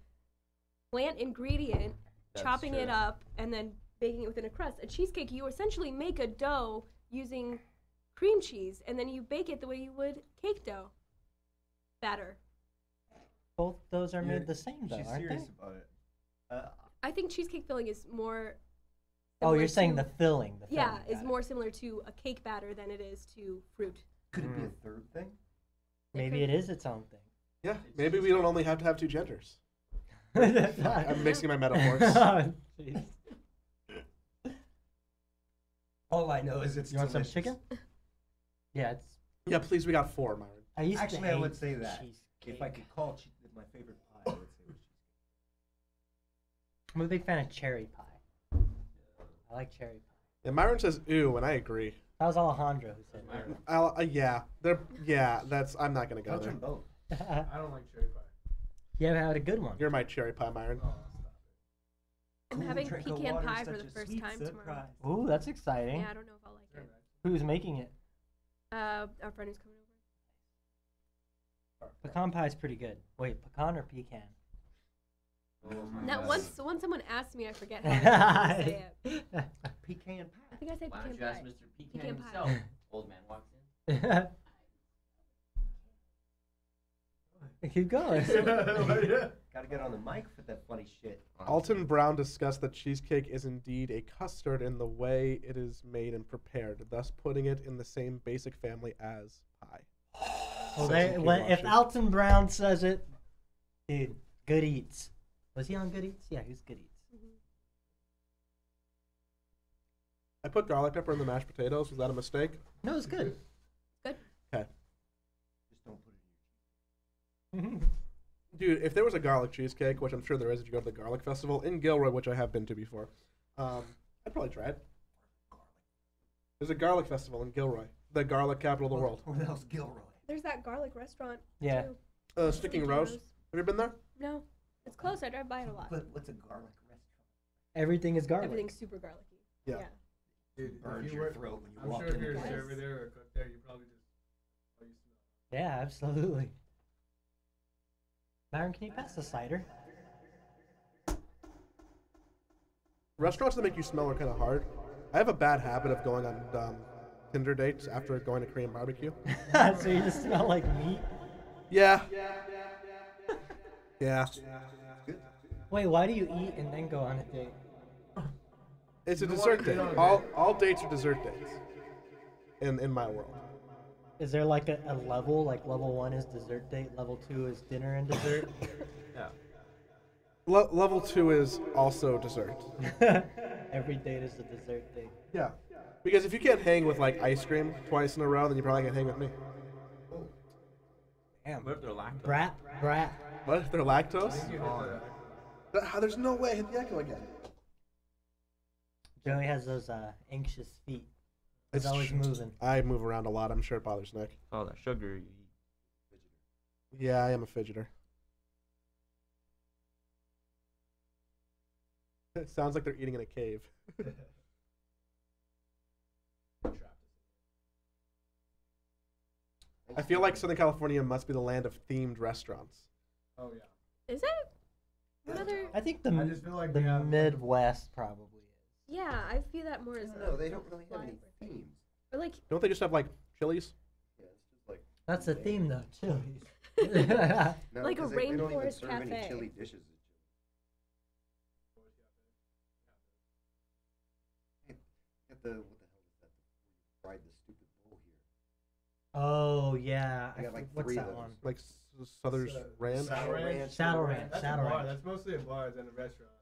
plant ingredient, That's chopping it true. up, and then baking it within a crust. A cheesecake, you essentially make a dough using cream cheese, and then you bake it the way you would cake dough. Batter. Both those are You're- made the same, though, She's aren't serious they? about it. I think cheesecake filling is more. Oh, similar you're saying to- the filling. The Yeah, filling, is got it. more similar to a cake batter than it is to fruit. Could it be a third thing? Maybe it is its own thing. Yeah, maybe we don't only have to have two genders. I'm I'm mixing my metaphors. Oh, jeez. All I know is it's You want some delicious. chicken? Yeah, it's. Yeah, please, we got 4, Myron. I used Actually, to I hate would say that. cheesecake. If I could call my favorite pie, I would say it was cheesecake. I'm a big fan of cherry pie. I like cherry pie. Yeah, Myron says ooh, and I agree. That was Alejandro who said Yeah, that's. I'm not gonna go Touch there. them both. that. I don't like cherry pie. You haven't had a good one. You're my cherry pie, Myron. Oh, stop it. I'm Cool having drink of pecan water, pie for such the a first sweet time tomorrow. surprise. Ooh, that's exciting. Yeah, I don't know if I'll like Very it. nice. Who's making it? Our friend who's coming over. Pecan pie is pretty good. Wait, pecan or pecan? Oh my Now, God. once someone asked me, I forget how to say it. Pecan I think I said Why don't pecan you ask pie. Mr. Pecan Pecan pie. himself? Old man walks in. Keep going. Gotta get on the mic for that funny shit. Alton Brown discussed that cheesecake is indeed a custard in the way it is made and prepared, thus putting it in the same basic family as pie. Well, Says in if Washington. Alton Brown says it, dude, Good Eats. Was he on Good Eats? Yeah, he was Good Eats. I put garlic pepper in the mashed potatoes. Was that a mistake? No, it was good. Okay. Just don't put it in Dude, if there was a garlic cheesecake, which I'm sure there is if you go to the Garlic Festival in Gilroy, which I have been to before, I'd probably try it. There's a garlic festival in Gilroy, the garlic capital of the world. Where the hell's Gilroy? There's that garlic restaurant. Yeah. Too. Sticking Rose. Have you been there? No, it's close. I drive by it a lot. But what's a garlic restaurant? Everything is garlic. Everything's super garlicky. Yeah. Dude, Burns if you your were, throat when you I'm walk sure in if the you're a place. server there or a cook there, you probably just oh, you smell. Yeah, absolutely. Myron, can you pass the cider? Restaurants that make you smell are kind of hard. I have a bad habit of going on Tinder dates after going to Korean barbecue. So you just smell like meat? Yeah. Yeah. Wait, why do you eat and then go on a date? It's a You don't dessert wanna date. eat on a All dates are dessert dates. In my world. Is there like a level? Like level 1 is dessert date, level 2 is dinner and dessert? Yeah. Level 2 is also dessert. Every date is a dessert date. Yeah. Because if you can't hang with like ice cream twice in a row, then you probably can't hang with me. Damn. What if they're lactose? Brat. What if they're lactose? You hit that. There's no way I hit the echo again. Joey has those anxious feet. He's It's always tr- moving. I move around a lot. I'm sure it bothers Nick. Oh, that sugar you eat. Yeah, I am a fidgeter. It sounds like they're eating in a cave. I feel like Southern California must be the land of themed restaurants. Oh yeah. Is it? What other? I think the I just feel like the we have, like- Midwest probably is. Yeah, I view that more as. No, they don't really have any fly birthday. themes. Or like, Don't they just have like chilies? Yeah, it's just like. That's the theme though, chilies. No, Like a 'cause they don't even rainforest serve any cafe. chili dishes. At the what the hell is that? Where you fried the stupid bull here. Oh yeah, I got like what's 3 of that those. one? Like Southern Ranch? Saddle Ranch. Saddle Ranch. That's Saddle a bar. Ranch. That's mostly a bar than a restaurant.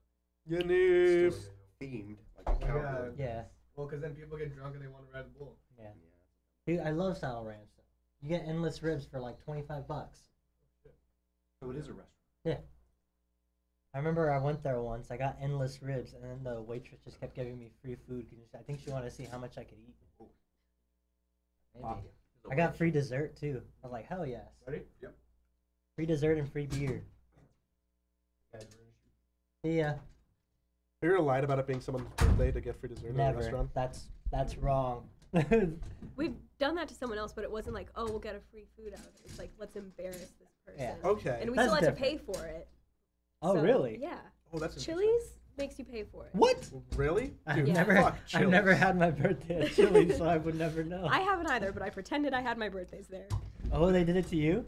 Yaniv. Still themed, like a cowboy. Yeah, Well, because then people get drunk and they want to ride the bull. yeah. Yeah. Dude, I love Saddle Ranch. Though. You get endless ribs for like $25. So it is a restaurant. I remember I went there once. I got endless ribs, and then the waitress just kept giving me free food. 'Cause I think she wanted to see how much I could eat. Maybe. I got free dessert too. I was like, hell yes. Ready? Yep. Free dessert and free beer. See ya. Have you ever lied about it being someone's birthday to get free dessert at a Never. restaurant? That's wrong. we've done that to someone else, but it wasn't like, oh, we'll get a free food out of it. It's like, let's embarrass this person. Yeah. Okay. And we That's still had to different. pay for it. Oh So, really? Yeah. Oh, that's interesting. Chili's makes you pay for it. What? Really? I've Dude, Yeah. never, fuck I've never Chili's. had my birthday at Chili's, so I would never know. I haven't either, but I pretended I had my birthdays there. Oh, they did it to you?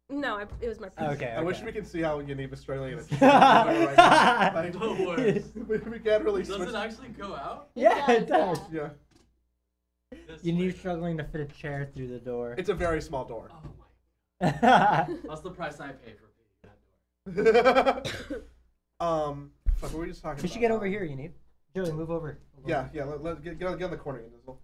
No, it was my friend. Okay. I wish we could see how Yaniv is struggling in a Yeah. like, The worst. we can't really Does switch. it actually go out? Yeah, it does. Yeah. This You way. need struggling to fit a chair through the door. It's a very small door. Oh my. That's the price I pay for paying that door. Fuck, what were we just talking We about? should get over here, you need. Joey, move over. Yeah, yeah. Get on the corner, Yanizel.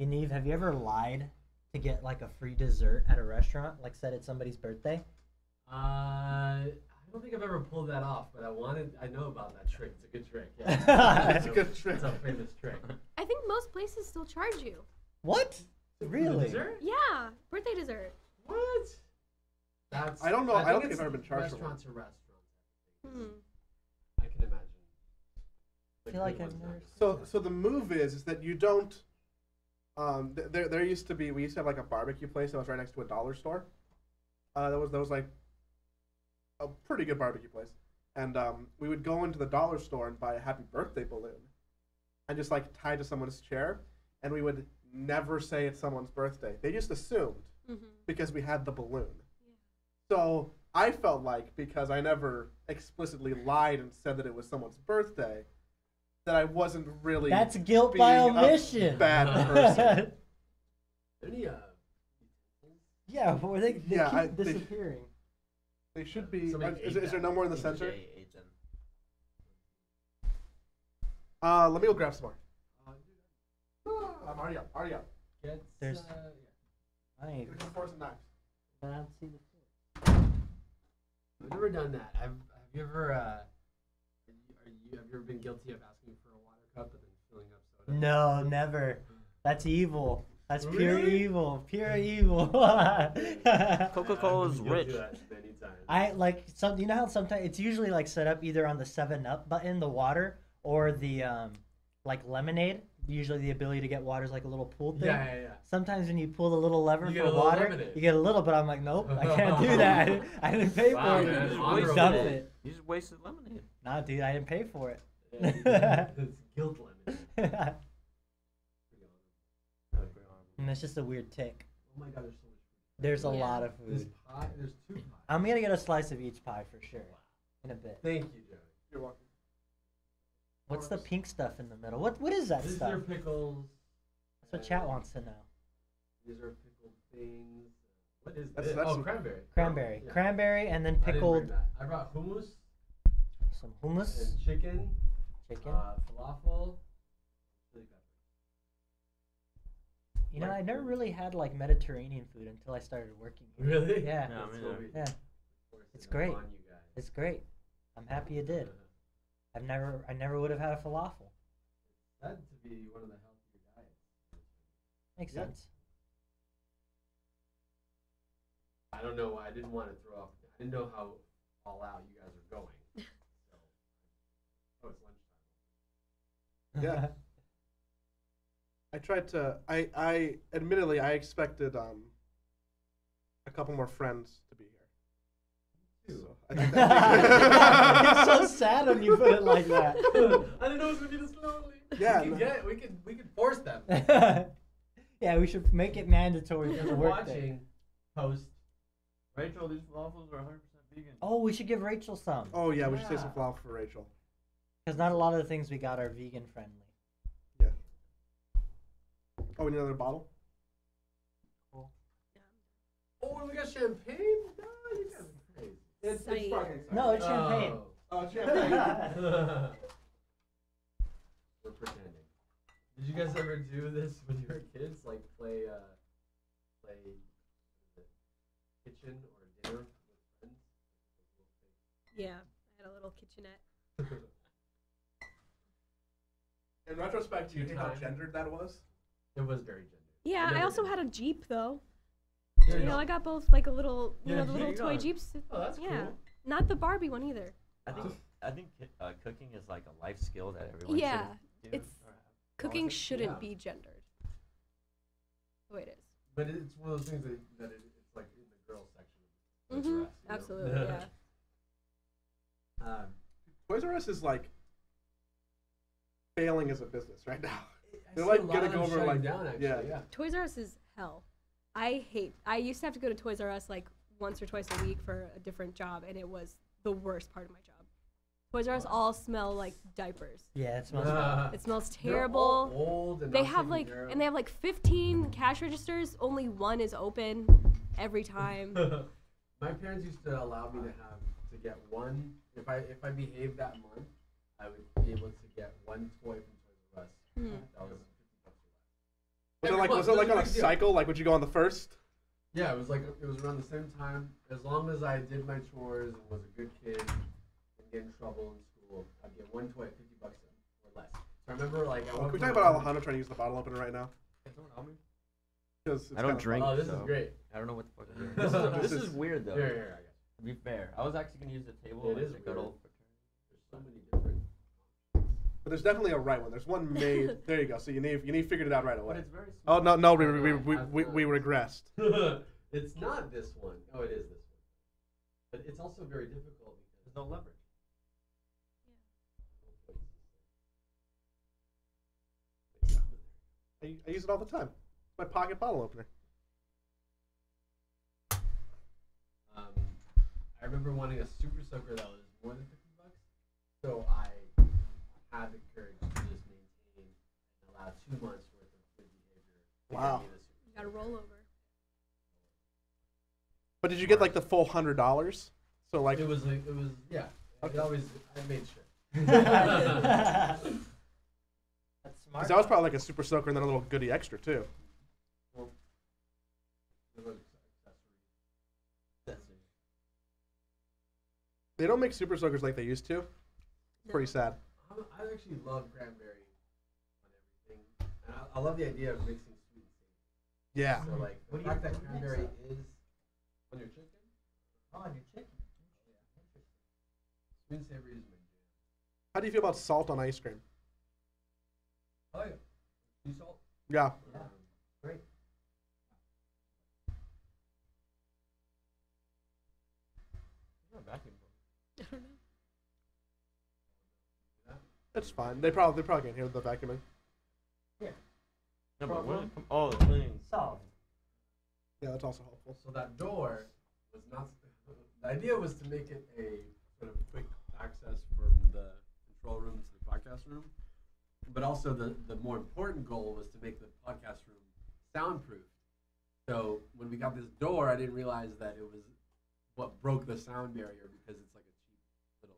Yaniv, have you ever lied to get like a free dessert at a restaurant? Like said it's somebody's birthday? I don't think I've ever pulled that off, but I know about that trick. It's a good trick. Yeah. It's a good trick. It's a famous trick. I think most places still charge you. What? Really? Dessert? Yeah, birthday dessert. What? That's. I don't know. I don't think it's I've ever been charged for one. restaurant to restaurant. Hmm. I can imagine. I feel like good I've ones never not. So the move is that you don't. There used to be, we used to have like a barbecue place that was right next to a dollar store. That was like a pretty good barbecue place, and we would go into the dollar store and buy a happy birthday balloon, and just like tie to someone's chair, and we would never say it's someone's birthday. They just assumed Mm-hmm. because we had the balloon. So I felt like because I never explicitly lied and said that it was someone's birthday, that I wasn't really. That's guilt by being a omission. bad person. Any Yeah, well, they Yeah, keep they- disappearing. They should be. Somebody Is ate there that. no more in the I think center? Jay ate them. Let me go grab some more. I'm already up. Already up. There's- I Give me some forks and knives. don't see the I've never done that. Have you ever? Have you ever been guilty of asking for a water cup and then filling up soda? No, never. That's evil. That's pure Really? evil. Pure evil. Coca-Cola is I've been guilty rich. of that many times. I like some. You know how sometimes it's usually like set up either on the 7-Up button, the water, or the like lemonade. Usually the ability to get water is like a little pool thing. Yeah. Sometimes when you pull the little lever You get for a little water, lemonade. you get a little. But I'm like, nope, I can't do that. I didn't pay Wow, for man, it. honorable. Dump it. You just wasted lemonade. Nah, dude, I didn't pay for it. It's guilt lemon. And it's just a weird tick. Oh my god, there's so much food. There's a Yeah. lot of There's food. pie. There's 2 pies. I'm gonna get a slice of each pie for sure in a bit. Thank you, Joey. You're welcome. What's the pink stuff in the middle? What is that These stuff? are pickles. That's what chat wants to know. These are pickled things. What is That's- this? that's Oh, some- cranberry. Cranberry, Yeah. cranberry, and then I didn't bring pickled that. I brought hummus some hummus, and chicken, chicken. falafel, chili pepper. You know, I never really had like Mediterranean food until I started working here. Really? Yeah. No, That's me what neither. we- Yeah, of course, It's you know, great. on you guys. it's great. I'm happy you did. I never would have had a falafel. Said to be one of the healthier diets. Makes Yeah. sense. I don't know why I didn't want to throw off. I didn't know how all out you guys are going. So, oh, it's lunchtime. Yeah. I tried to. I admittedly, I expected a couple more friends to be here. So I think It's so sad when you put it like that. I didn't know it was gonna be this lonely. Yeah, We could force them. Yeah, we should make it mandatory for the You're work day. watching post. Rachel, these falafels are 100% vegan. Oh, we should give Rachel some. Oh yeah, we should say some flour for Rachel. Because not a lot of the things we got are vegan friendly. Yeah. Oh, we need another bottle. Oh, we got champagne. No, you guys are crazy. It's Cider. sparkling cider. No, it's champagne. Oh, champagne. We're pretending. Did you guys ever do this when you were kids? Like play kitchen or dinner with friends? Yeah, I had a little kitchenette. In retrospect, do you Two hate how times. gendered that was? It was very gendered. Yeah, never I also did. had a Jeep though. Yeah, You know, I got both like a little, Yeah, the little Jeep. toy Jeeps. Oh, that's yeah, cool. not the Barbie one either. I think cooking is like a life skill that everyone Yeah, should do. it's or have. cooking it? shouldn't Yeah. be gendered. The way it is. But it's one of those things that it's like in the girls section. of Toys Mhm. R Us, you know? Absolutely, yeah. Toys R Us is like failing as a business right now. I They're see like a lot gonna of go them over, shutting like- down actually. yeah. Yeah. Toys R Us is hell. I used to have to go to Toys R Us like once or twice a week for a different job, and it was the worst part of my job. Toys R Us all smell like diapers. Yeah, it smells It smells They're all terrible. old and They not have taken like, care of. and they have like 15 cash registers. Only one is open every time. My parents used to allow me to get one. If I behaved that month, I would be able to get one toy from Toys R Us. Hmm. That was $50 less. Was it Every like month, was it like a on a big deal. cycle? Like would you go on the first? Yeah, it was around the same time. As long as I did my chores and was a good kid, didn't get in trouble in school, I'd get one toy at $50 or less. So I remember like I Can went we for talk my- about Alejandro trying to use the bottle opener right now? Can someone help me? Because I don't drink. Oh, this is so great. I don't know what the fuck I'm doing. This This is- is weird though. Here, I got you. To be fair, I was actually gonna use the table. It like is the good weird. old There's so many different. But there's definitely a right one. There's one made. There you go. So you need figured it out right But away. it's very Oh small. no, we No, regressed. It's not this one. Oh, it is this one. But it's also very difficult because There's no leverage. I use it all the time. It's my pocket bottle opener. I remember wanting a super soaker that was more than $50, so I had the courage to just maintain and allow 2 months worth of good behavior. to Wow. get me the super You got to roll over. But did you get like the full $100? So like It was yeah. Okay. It always I made sure. That's smart. 'cause that was probably like a super soaker and then a little goodie extra too. They don't make super soakers like they used to. Pretty sad. I actually love cranberry on everything, and I love the idea of mixing sweet and savory. Yeah. So like the What do fact you that mix cranberry up? is on your chicken, Oh, and your chicken. sweet and savory is my jam. How do you feel about salt on ice cream? Oh yeah, sea salt. Yeah. Yeah. Great. Not vacuum. I don't know. It's fine. They probably can't hear the vacuuming. No, but Problem? oh, the cleaning. Solved. Yeah, that's also helpful. So that door was not. The idea was to make it a sort of quick access from the control room to the podcast room, but also the more important goal was to make the podcast room soundproof. So when we got this door, I didn't realize that it was what broke the sound barrier because it's like a cheap little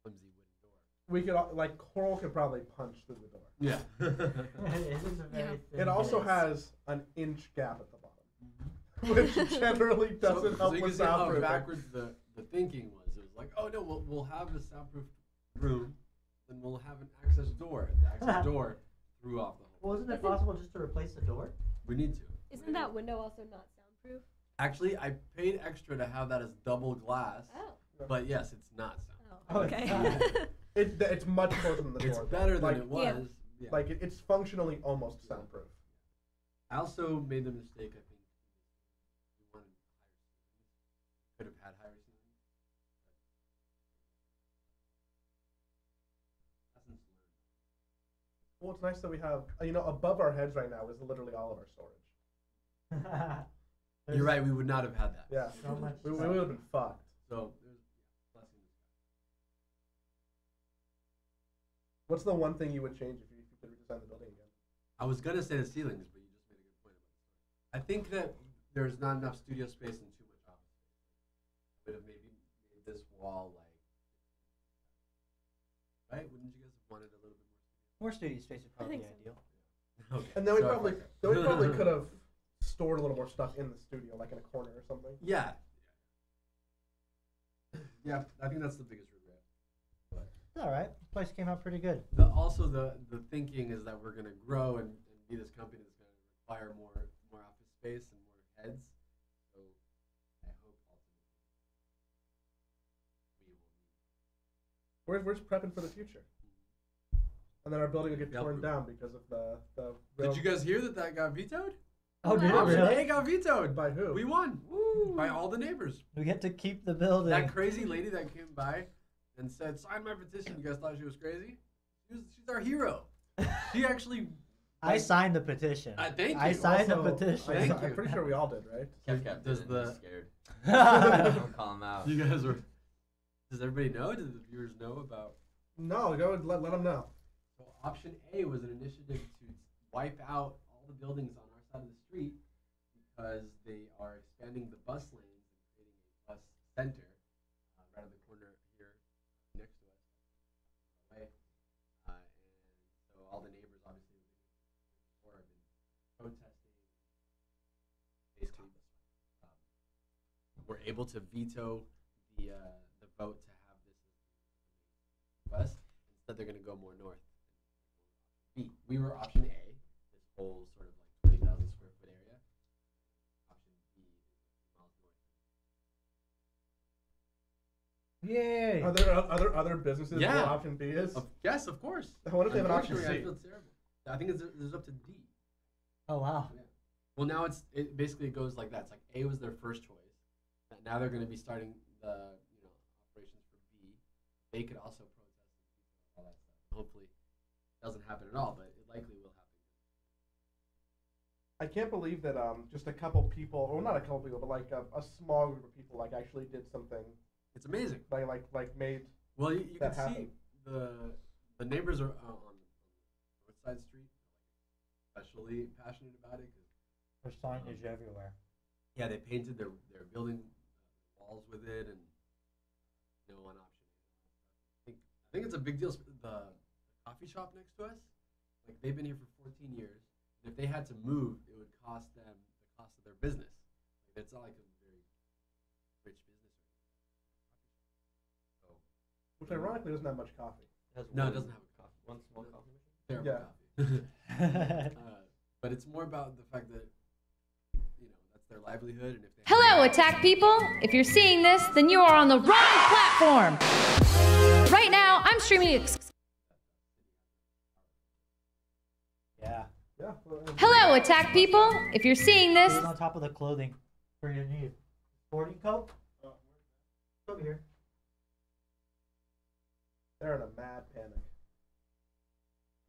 flimsy wooden door. We could like Coral could probably punch through the door. Yeah. It is a very thin It also place. has an inch gap at the bottom, which generally doesn't help you with can see how soundproofing. backwards the thinking was. It was like, oh no, we'll have a soundproof room, then we'll have an access door. The access door threw off the whole. Well, isn't it possible just to replace the door? We need to. Isn't that window also not soundproof? Actually, I paid extra to have that as double glass, Oh. but yes, it's not soundproof. Oh, Oh, it's okay. not. It's much closer than the It's door. better than Like, it was Yeah. Like it's functionally almost soundproof. I also made the mistake. I think we wanted higher ceilings. Could have had higher ceilings. Lessons learned. Well, it's nice that we have, above our heads right now is literally all of our storage. You're right. We would not have had that. Yeah. So much We stuff. would have been fucked. So there's blessing in disguise. What's the one thing you would change if you could redesign the building again? I was gonna say the ceilings, but you just made a good point about the story. I think that there's not enough studio space and too much office space. Would have maybe made this wall right? Wouldn't you guys have wanted a little bit more? More studio space would probably be think so. ideal. Okay. And then we sorry. probably could have stored a little more stuff in the studio, like in a corner or something. Yeah. Yeah, I think that's the biggest regret. But It's all right. This place came out pretty good. also the thinking is that we're gonna grow and be this company that's gonna require more office space and more heads. So I hope ultimately we will need. We're just prepping for the future. And then our building will get Yep. torn down because of the Did you guys hear that got vetoed? Oh, did it Option really? A got vetoed. by who? We won. Woo! By all the neighbors. We get to keep the building. That crazy lady that came by and said, "Sign my petition." You guys thought she was crazy? She's our hero. She actually. I signed the petition. Thank you. I signed Also, the petition. Thank I'm you. pretty sure we all did, right? Kev Does didn't, the- he's scared. Don't call him out. You guys were. Does everybody know? Do the viewers know about? No, go and let them know. So option A was an initiative to wipe out all the buildings on our side of the street because they are expanding the bus lanes and creating a bus center right on the corner here next to us. Away. And so all the neighbors obviously before have been protesting. Basically, were able to veto the vote to have this as west. Instead, they're going to go more north. B. We were option A, this whole sort of like 20,000 square foot area. Option B is miles north. Yay! Are there other businesses Yeah. where option B is? Yes, of course. I wonder if they have an option Unfortunately, C. I feel terrible. I think there's up to D. Oh wow. Yeah. Well, now it basically goes like that. It's like A was their first choice. Now they're going to be starting the operations for B. They could also protest and all that stuff. Hopefully, it doesn't happen at all, but it likely will happen. I can't believe that just a couple people, or not a couple people, but like a small group of people like actually did something It's amazing. like made. Well, you That can see happened. the neighbors are on North Side Street, especially passionate about it because There's signage everywhere. yeah, they painted their building walls with it and no one option. I think it's a big deal. The coffee shop next to us, like they've been here for 14 years, and if they had to move, it would cost them the cost of their business. Like, it's not like a very rich business. So Which ironically doesn't have much coffee. no, it doesn't have a coffee. One small coffee machine. Terrible Yeah. coffee. But it's more about the fact that that's their livelihood, and if they Hello, attack people! If you're seeing this, then you are on the wrong platform! Right now, I'm streaming. Yeah. Yeah. Hello, attack people! If you're seeing this, Put it on top of the clothing for your need. Sporting coat? Over here. They're in a mad panic.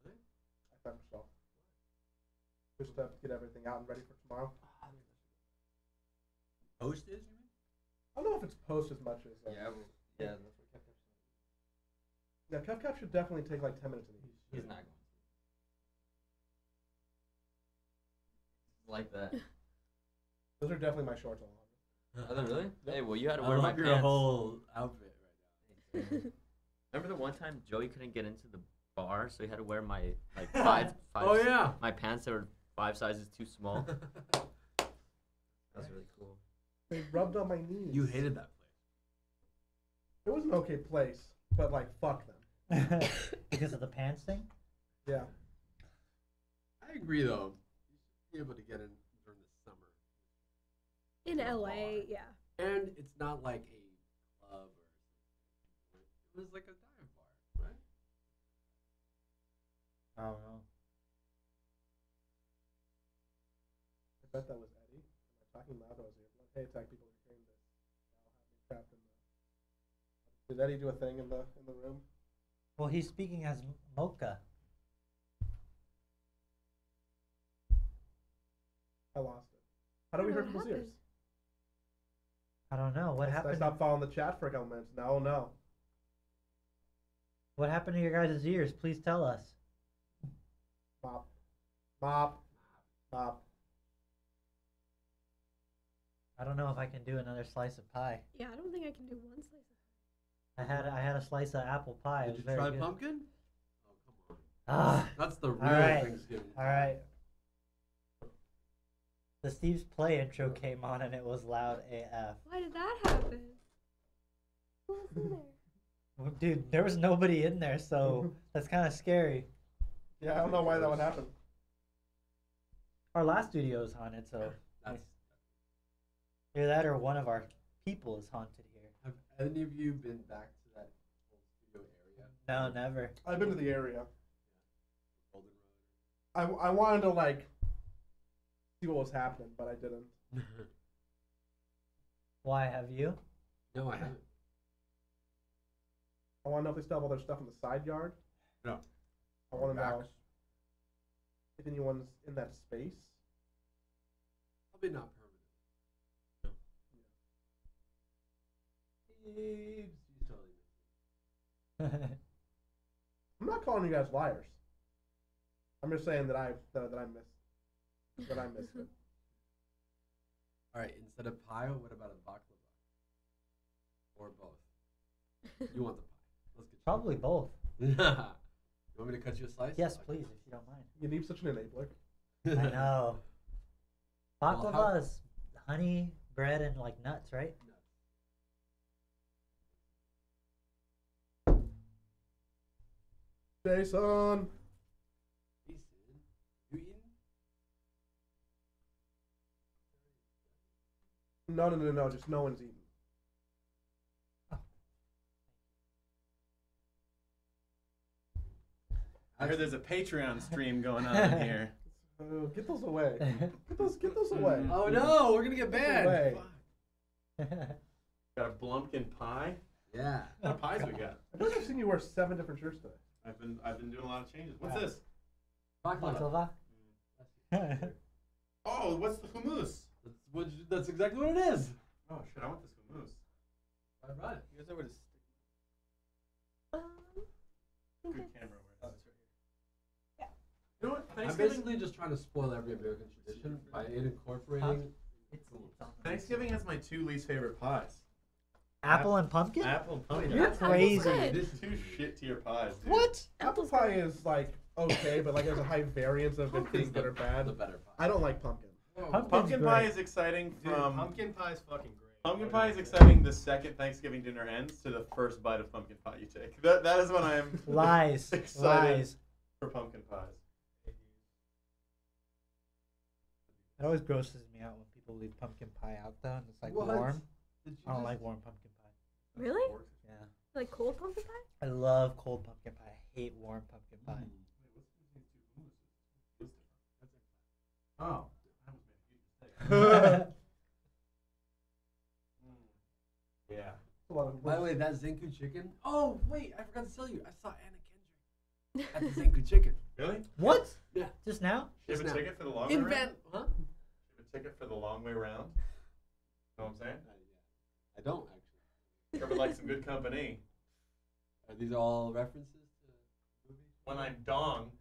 I thought so. Just to get everything out and ready for tomorrow. post is, you mean? I don't know if it's post as much as. Yeah, that's what Kev kept saying. Yeah, CapCap should definitely take like 10 minutes in each. He's not going to. Like that. Those are definitely my shorts on. Are they really? Hey, well, you had to I wear my love your pants. whole outfit right Remember the one time Joey couldn't get into the bar, so he had to wear my like five. Oh, yeah. My pants that were 5 sizes too small. now. That's really cool. They rubbed on my knees. You hated that place. It was an okay place, but like fuck them. Because of the pants thing? Yeah. I agree, though. You should be able to get in during the summer. In LA, yeah. And it's not like a club or something. It was like a dive bar, right? I don't know. I bet that was Eddie. Am I talking loud? Or was it? Hey, attack people who hearing this. I'll have me trapped in the. Did Eddie do a thing in the room? Well, he's speaking as Mocha. I lost it. How do we hear What people's ears? happened? I don't know. What I happened? stopped following the chat for a couple minutes. No. What happened to your guys' ears? Please tell us. Mop. Mop. Mop. I don't know if I can do another slice of pie. Yeah, I don't think I can do one slice of I had a slice of apple pie. It Did was you very try good. pumpkin? Oh, come on. Ah, That's the real right. Thanksgiving. all right. The Steve's Play intro came on and it was loud AF. Why did that happen? Who was in there? Well, dude, there was nobody in there, so that's kind of scary. Yeah, I don't know why that would happen. Our last studio is haunted, so That's, either that or one of our people is haunted here. have any of you been back to that old studio area? No, never. I've been to the area. Golden Road. I wanted to like see what was happening, but I didn't. Why have you? No, I haven't. I want to know if they still have all their stuff in the side yard. No. I want to know Back. if anyone's in that space. Probably not permanent. Steve's. You totally missed I'm not calling you guys liars. I'm just saying that I missed it. All right, instead of pie, what about a baklava? Or both? You want the pie? Let's get Probably both. you want me to cut you a slice? Yes, Okay. please, if you don't mind. You need such an enabler. I know. Well, Baklava how- is honey, bread, and like nuts, right? Jason. Jason, you eating? No. Just no one's eating. I heard there's a Patreon stream going on in here. Get those away. Get those away. Oh no, we're gonna get banned. away. Fuck. Got a blumpkin pie. Yeah. What pies we got? I feel like I've seen you wear 7 different shirts today. I've been doing a lot of changes. What's Yeah. this? Baklava. Baklava? Oh, what's the hummus? That's exactly what it is. Oh shit, I want this hummus. I brought it. You guys know where to stick? Okay. Good camera. Where it's right here. You know what? I'm Thanksgiving. basically just trying to spoil every American tradition by incorporating. Thanksgiving has my 2 least favorite pies. Apple and pumpkin? Apple and pumpkin. You're That's crazy. good. This 2 shit tier pies. Dude. What? Apple pie is like okay, but like there's a high variance of Pumpkin's things that are the bad. better pie. I don't like pumpkin. Pumpkin's Pumpkin pie great. is exciting Dude, from pumpkin pie is fucking great. pumpkin pie is exciting the second Thanksgiving dinner ends to the first bite of pumpkin pie you take. That is when I am Lies. excited Lies. for pumpkin pies. It always grosses me out when people leave pumpkin pie out though and it's like What? warm. Did you I don't just- like warm pumpkin pie. Really? Yeah. Like cold pumpkin pie? I love cold pumpkin pie. I hate warm pumpkin pie. Oh. Yeah. A lot of By the way, that Zenku chicken. Oh wait, I forgot to tell you. I saw Anna Kendrick at the Zenku chicken. Really? What? Yeah. Just now? You have a Just now. ticket for the long way In round? Van, huh? You have a ticket for the long way round? Know what I'm saying? I don't actually. I would like some good company. Are these all references to movies? When I'm dong.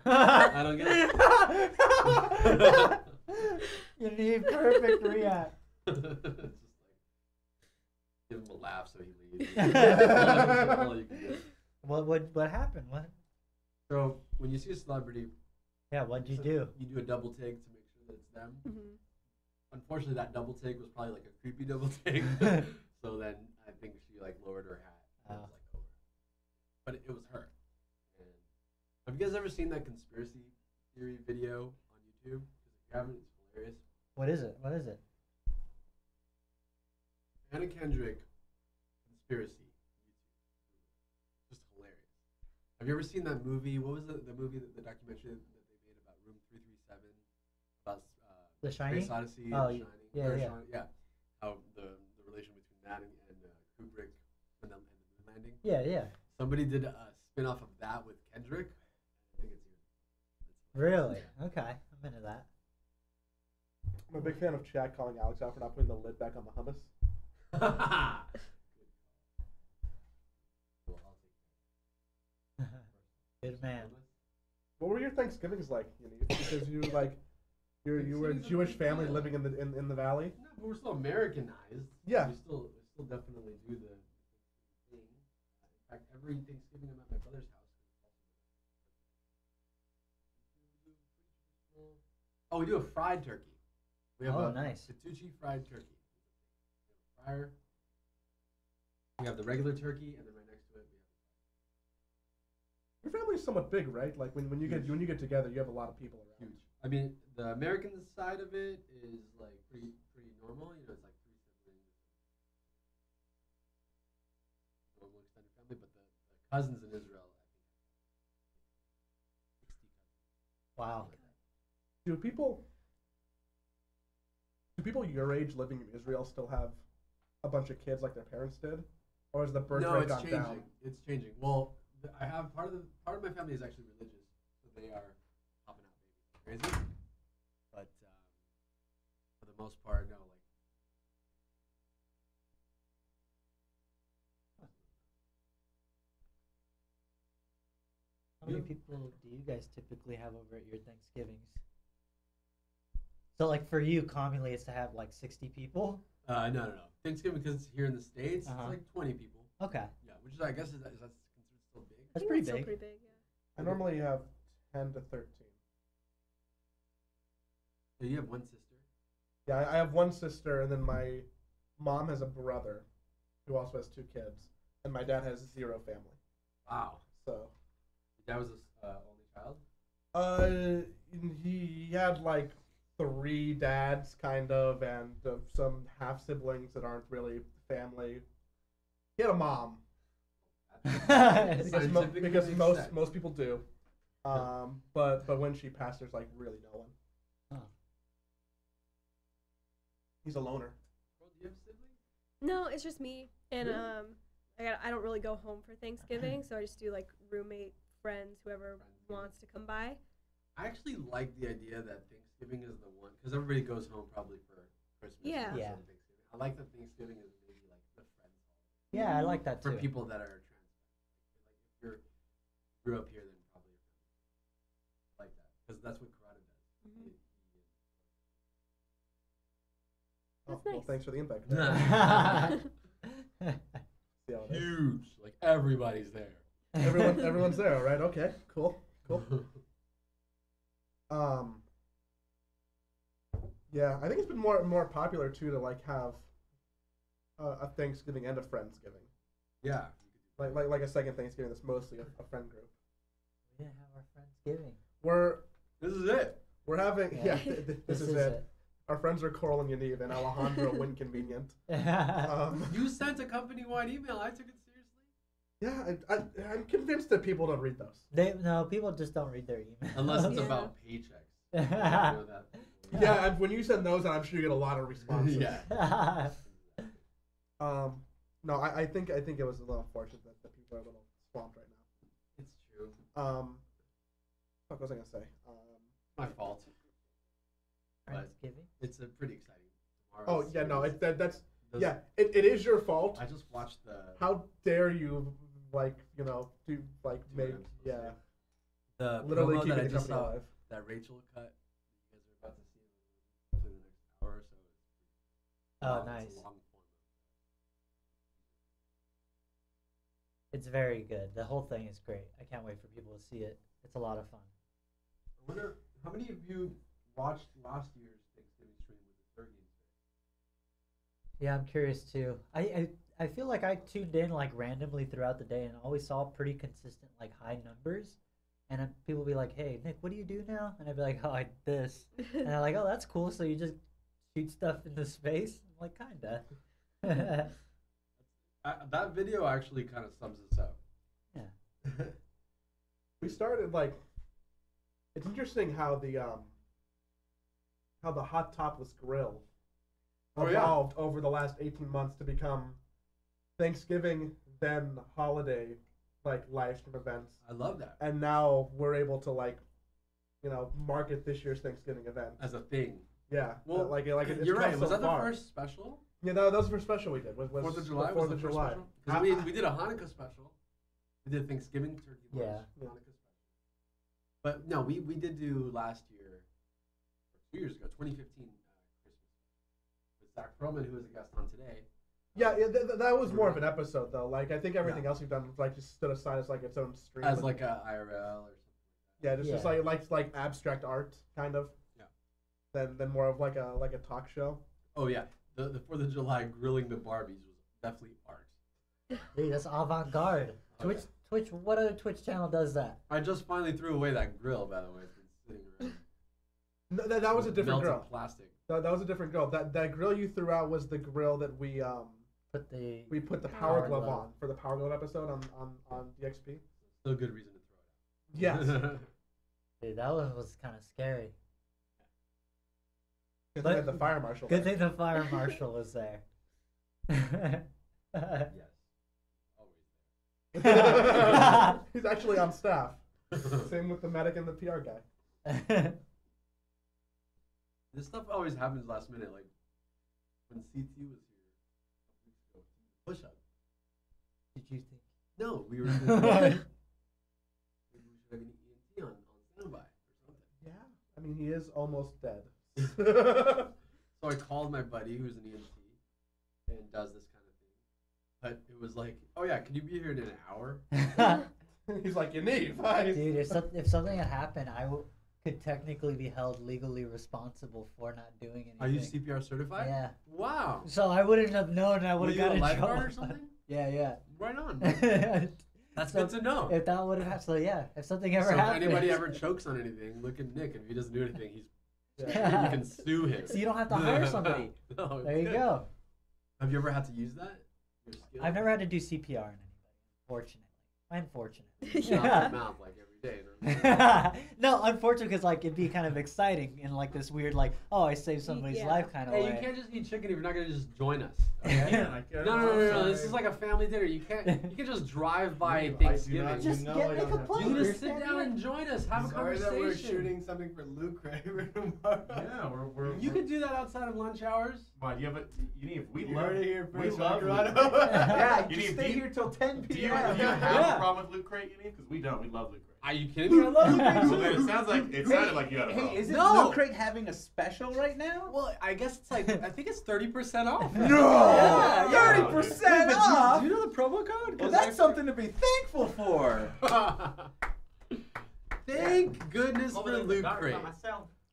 I don't get it. You need perfect react. Just like give him a laugh so he leaves. That's all you can do. What happened? What? So when you see a celebrity, Yeah, what'd you so do? You do a double take to make sure that it's them. Mm-hmm. Unfortunately, that double take was probably like a creepy double take. So then I think she like lowered her hat. And it was like over. But it was her. And have you guys ever seen that conspiracy theory video on YouTube? Because if you haven't, it's hilarious. What is it? What is it? Anna Kendrick conspiracy. Just hilarious. Have you ever seen that movie? What was the movie, the documentary that they made about Room 337? About The Shining? Space Odyssey Oh, and The Shining. yeah, Or yeah. Yeah. How the relation between that and Kubrick and the moon landing. Yeah, yeah. Somebody did a spin-off of that with Kendrick. I think it's Really? Okay, I'm into that. I'm a big fan of Chad calling Alex out for not putting the lid back on the hummus. Good man. What were your Thanksgivings like? Because you like, you were a Jewish family living in the valley. No, but we're still Americanized. Yeah. We still definitely do the thing. In fact, every Thanksgiving I'm at my brother's house. Oh, we do a fried turkey. We have a nice. fettuccine fried turkey. We have a fryer. We have the regular turkey, and then right next to it, we have. Your family's somewhat big, right? Like when you get together, you have a lot of people around. Huge. I mean, the American side of it is like pretty normal. You know, it's like 3 siblings, normal extended family. But the cousins in Israel, I think, 60 cousins. Wow. Do people your age living in Israel still have a bunch of kids like their parents did, or is the birth No, rate it's gone changing. down? It's changing. Well, I have part of my family is actually religious, so they are popping out babies crazy. But for the most part, no. Like, How many people do you guys typically have over at your Thanksgivings? So, like for you, commonly, it's to have like 60 people. no. Thanksgiving, because it's here in the States, Uh-huh. it's like 20 people. Okay, Yeah, which is, I guess, is that considered still big? that's I think pretty still big. pretty big, yeah. I normally have 10 to 13. So you have one sister. Yeah, I have one sister, and then my mom has a brother who also has 2 kids, and my dad has 0 family. Wow. So, That was his only child. he had like 3 dads, kind of, and some half siblings that aren't really family. He had a mom because, Scientifically because makes most sense. most people do. But when she passed, there's like really no one. Oh. He's a loner. Well, do you have siblings? No, it's just me, and Really? I don't really go home for Thanksgiving, so I just do like roommate, friends, whoever wants to come by. I actually like the idea that Thanksgiving is the one, because everybody goes home probably for Christmas. Yeah. and Yeah. Thanksgiving. I like that Thanksgiving is maybe like the friends holiday Yeah, I like that for too. people that are transplant. Like if you grew up here, then probably your family like that, because that's what karate does. Mhm. Oh, That's well, nice. thanks for the invite. See how it is. Huge, like everybody's there. Everyone's there, all right? Okay, cool. Yeah, I think it's been more popular too to like have a Thanksgiving and a Friendsgiving, Yeah. like a second Thanksgiving that's mostly a friend group. We didn't have our Friendsgiving. This is it. We're having this is is it. Our friends are Coral and Yaniv and Alejandro Winconvenient. You sent a company-wide email. I took it seriously. Yeah, I'm convinced that people don't read those. No, people just don't read their emails. Unless it's Yeah. about paychecks. I know that. Yeah, when you send those, I'm sure you get a lot of responses. Yeah. No, I think it was a little unfortunate that people are a little swamped right now. It's true. What was I gonna say? My fault. But Friendsgiving. it's a pretty exciting. Oh Tomorrow's yeah, no, series. that's Those- yeah, it is your fault. I just watched the. How dare you, like make Do what I'm yeah, supposed to. The literally promo that I keeping the just company saw, alive. that Rachel cut, you guys are about to see in hopefully the next hour or so. Oh, It's a nice. long form. It's very good. The whole thing is great. I can't wait for people to see it. It's a lot of fun. I wonder how many of you watched last year's Thanksgiving stream with the Serbians? Yeah, I'm curious too. I feel like I tuned in like randomly throughout the day and always saw pretty consistent like high numbers. And then people be like, "Hey, Nick, what do you do now?" And I'd be like, "Oh, I this." And they're like, "Oh, that's cool. So you just shoot stuff into space?" I'm like, kinda. That video actually kind of sums this up. Yeah. We started like. It's interesting how the hot topless grill evolved over the last 18 months to become Thanksgiving, then holiday, like live stream events. I love that. And now we're able to like, market this year's Thanksgiving event As a thing. Yeah. Well, it's you're come right. Was so that far. the first special? Yeah, no, that was the first special we did. Was 4th of July? the Was 4th the of first July. special? Because we did a Hanukkah special. We did Thanksgiving turkey lunch. Yeah. Hanukkah special. But no, we did do last year, or 2 years ago, 2015 Christmas with Zach Perlman, who is a guest on today. Yeah, that was more of an episode though. Like I think everything else we've done like just stood aside as like its own stream. As like a IRL or something. Yeah, just like abstract art kind of. Yeah. Than more of like a talk show. Oh yeah, the 4th of July grilling the Barbies was definitely art. Dude, that's avant-garde. Twitch. What other Twitch channel does that? I just finally threw away that grill, by the way. It's been sitting around. No, that was a different Melted grill. plastic. That was a different grill. That grill you threw out was the grill that we put the Power Glove on for the Power Glove episode on DXP. Still a good reason to throw it out. Yes. Dude, that one was kind of scary. Good thing the fire marshal. Good thing the fire marshal was there. Yes. He's actually on staff. Same with the medic and the PR guy. This stuff always happens last minute. Like when CT was here, push up. Did you think? No, we were. Maybe we should have an ENT on standby or something. Yeah, I mean he is almost dead. So I called my buddy who's an ENT and does this kind of thing. But it was like, oh yeah, can you be here in an hour? He's like, you need. Dude, if something had happened, could technically be held legally responsible for not doing anything. Are you CPR certified? Yeah. Wow. So I wouldn't have known. I would have got a in lifeguard trouble. or something? Yeah. Right on. That's So good to know. If that would have happened, so yeah, if something ever So happened, if anybody ever chokes on anything, look at Nick. If he doesn't do anything, you Yeah. can sue him. So you don't have to hire somebody. No, There you good. go. Have you ever had to use that? Your skill? I've never had to do CPR on anybody, unfortunately. Mouth to mouth like every day. No, unfortunately, because like it'd be kind of exciting in like this weird like, oh, I saved somebody's life kind of Hey, way. you can't just eat chicken if you're not gonna just join us. Yeah, No. This is like a family dinner. You can't just drive by Thanksgiving. Just make a plate. You You're just sit down and join us. Have a Sorry conversation. that we're shooting something for Luke right tomorrow. Yeah, we're You could do that outside of lunch hours. Come on, you have a, you need. We You love. heard it here We first, love. Colorado. Luke. Yeah, You just need- stay do you- here till 10 Do you p.m. have Yeah. a problem with Loot Crate? You need? Because we don't. We love Loot Crate. Are you kidding me? I love Luke Crate So then too. it sounds like it sounded like you had a problem. Hey, is it No. Loot Crate having a special right now? Well, I guess it's like I think it's 30% off. No! Yeah, 30% off? Do you know the promo code? Well, that's something to be thankful for. Thank goodness for Loot Crate.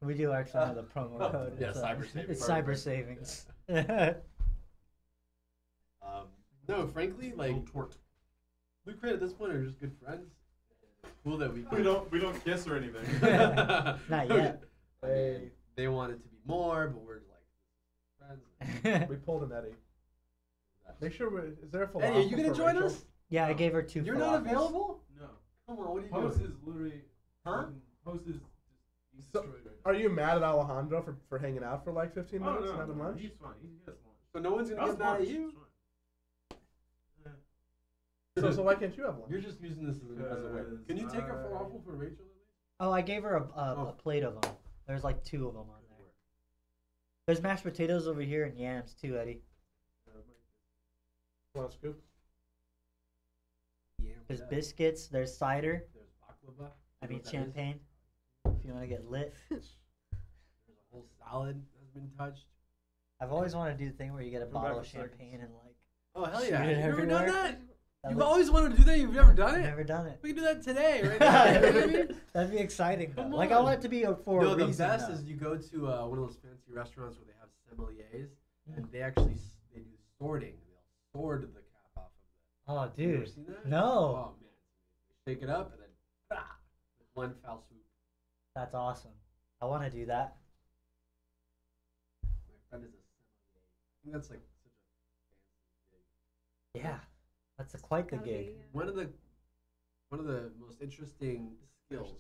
We do actually have the promo code. Yeah, It's, cyber savings. It's cyber savings. No, frankly, like Loot Crate at this point are just good friends. Cool that we We don't kiss or anything. Not yet. Hey, They want it to be more, but we're like friends. we pulled an Eddie. Make sure is there a falafel? Eddie, are you gonna for join Rachel? us? Yeah, I gave her 2 You're not falafels. available? No. Come on, what are you Post doing? is literally. Huh? Post is he's So- destroyed right Are you mad at Alejandro for hanging out for like 15 now. minutes and having lunch? He's fine. He gets lunch. So no one's gonna get mad at you? So why can't you have lunch? You're just using this as a way. Can you take a falafel for Rachel at least? Oh, I gave her a plate of them. There's like 2 of them on there. There's mashed potatoes over here and yams too, Eddie. Want a scoop? Yeah. There's biscuits. There's cider. There's baklava. I You know mean what that is? champagne. If you want to get lit. There's a whole salad that's been touched. I've always wanted to do the thing where you get a Come bottle back of in a second. champagne and like. Oh hell Shoot yeah! it You've never done everywhere. that? That You've looks- always wanted to do that. You've never done I've it. never done it. We can do that today, right now. You know what I mean? That'd be exciting though. Come Like I on. want it to be for No, a the reason. best though. is you go to one of those fancy restaurants where they have sommeliers, and they actually they do sorting. They'll sort the cap off of Oh, the. You ever dude. seen that? No. Oh man, shake it up and then with one foul swoop. That's awesome. I want to do that. My friend is a sommelier. I think that's like such a fancy gig. Yeah, that's quite the Gotta be, gig. yeah. One of the one of the most interesting skills.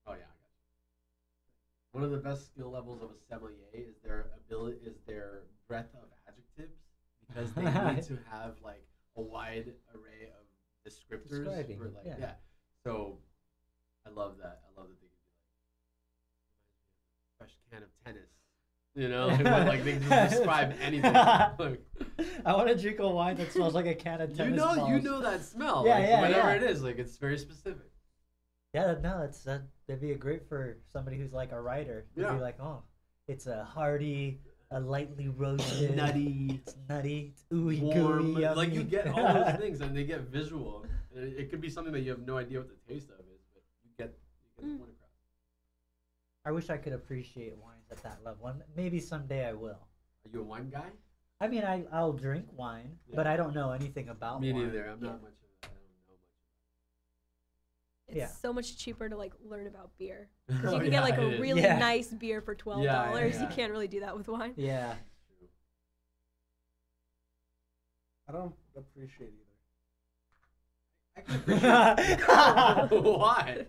Oh yeah, I got you. One of the best skill levels of a sommelier is their breadth of adjectives, because they need to have like a wide array of descriptors. Describing, For, like, yeah. So I love that. I love that they can be like fresh can of tennis. You know, like they can describe anything. Like, I want to drink a wine that smells like a can of tennis balls. you know that smell. Yeah, like, yeah, whatever yeah. it is, like it's very specific. Yeah, no, that'd be great for somebody who's like a writer. They'd Yeah. be like, oh, it's a hearty, a lightly roasted, Nutty, it's nutty, it's ooey warm. gooey, Like you yummy. get all those things, and they get visual. And it could be something that you have no idea what the taste of is, but you get the point across. I wish I could appreciate wines at that level, and maybe someday I will. Are you a wine guy? I mean, I'll drink wine, Yeah. but I don't know anything about Me wine. neither. I'm not much of that. I don't know much. It's Yeah. so much cheaper to like learn about beer. Oh, Because you can get like yeah, a it is. really Yeah. nice beer for $12. yeah. You can't really do that with wine. Yeah. I don't appreciate either. I can appreciate why.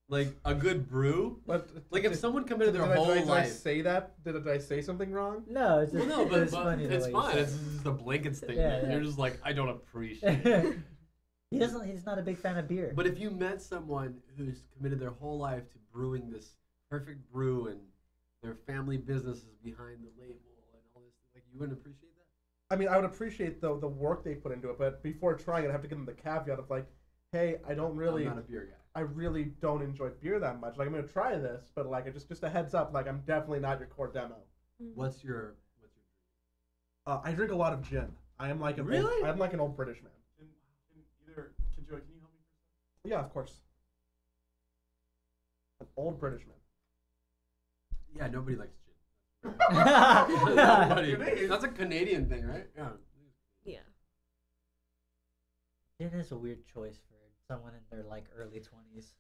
Like a good brew. But Like if someone committed their whole did I life. say that? Did I say something wrong? No, it's Well, just, no, but, it's but funny. the it's way you fine. said It's just a blanket statement. Yeah. You're just like, I don't appreciate it. he doesn't. He's not a big fan of beer. But if you met someone who's committed their whole life to brewing this perfect brew and their family business is behind the label and all this, like you wouldn't appreciate that? I mean, I would appreciate the work they put into it, but before trying it, I have to give them the caveat of like, hey, I don't really, I'm not a beer guy. I really don't enjoy beer that much. Like, I'm gonna try this, but like, just a heads up, like, I'm definitely not your core demo. What's your I drink a lot of gin. I am like Really? I'm like an old British man. Can you help me for a second? Yeah, of course. An old British man. Yeah, nobody likes gin. Yeah. Nobody. That's a Canadian thing, right? Yeah. Yeah. Gin is a weird choice for someone in their like early 20s.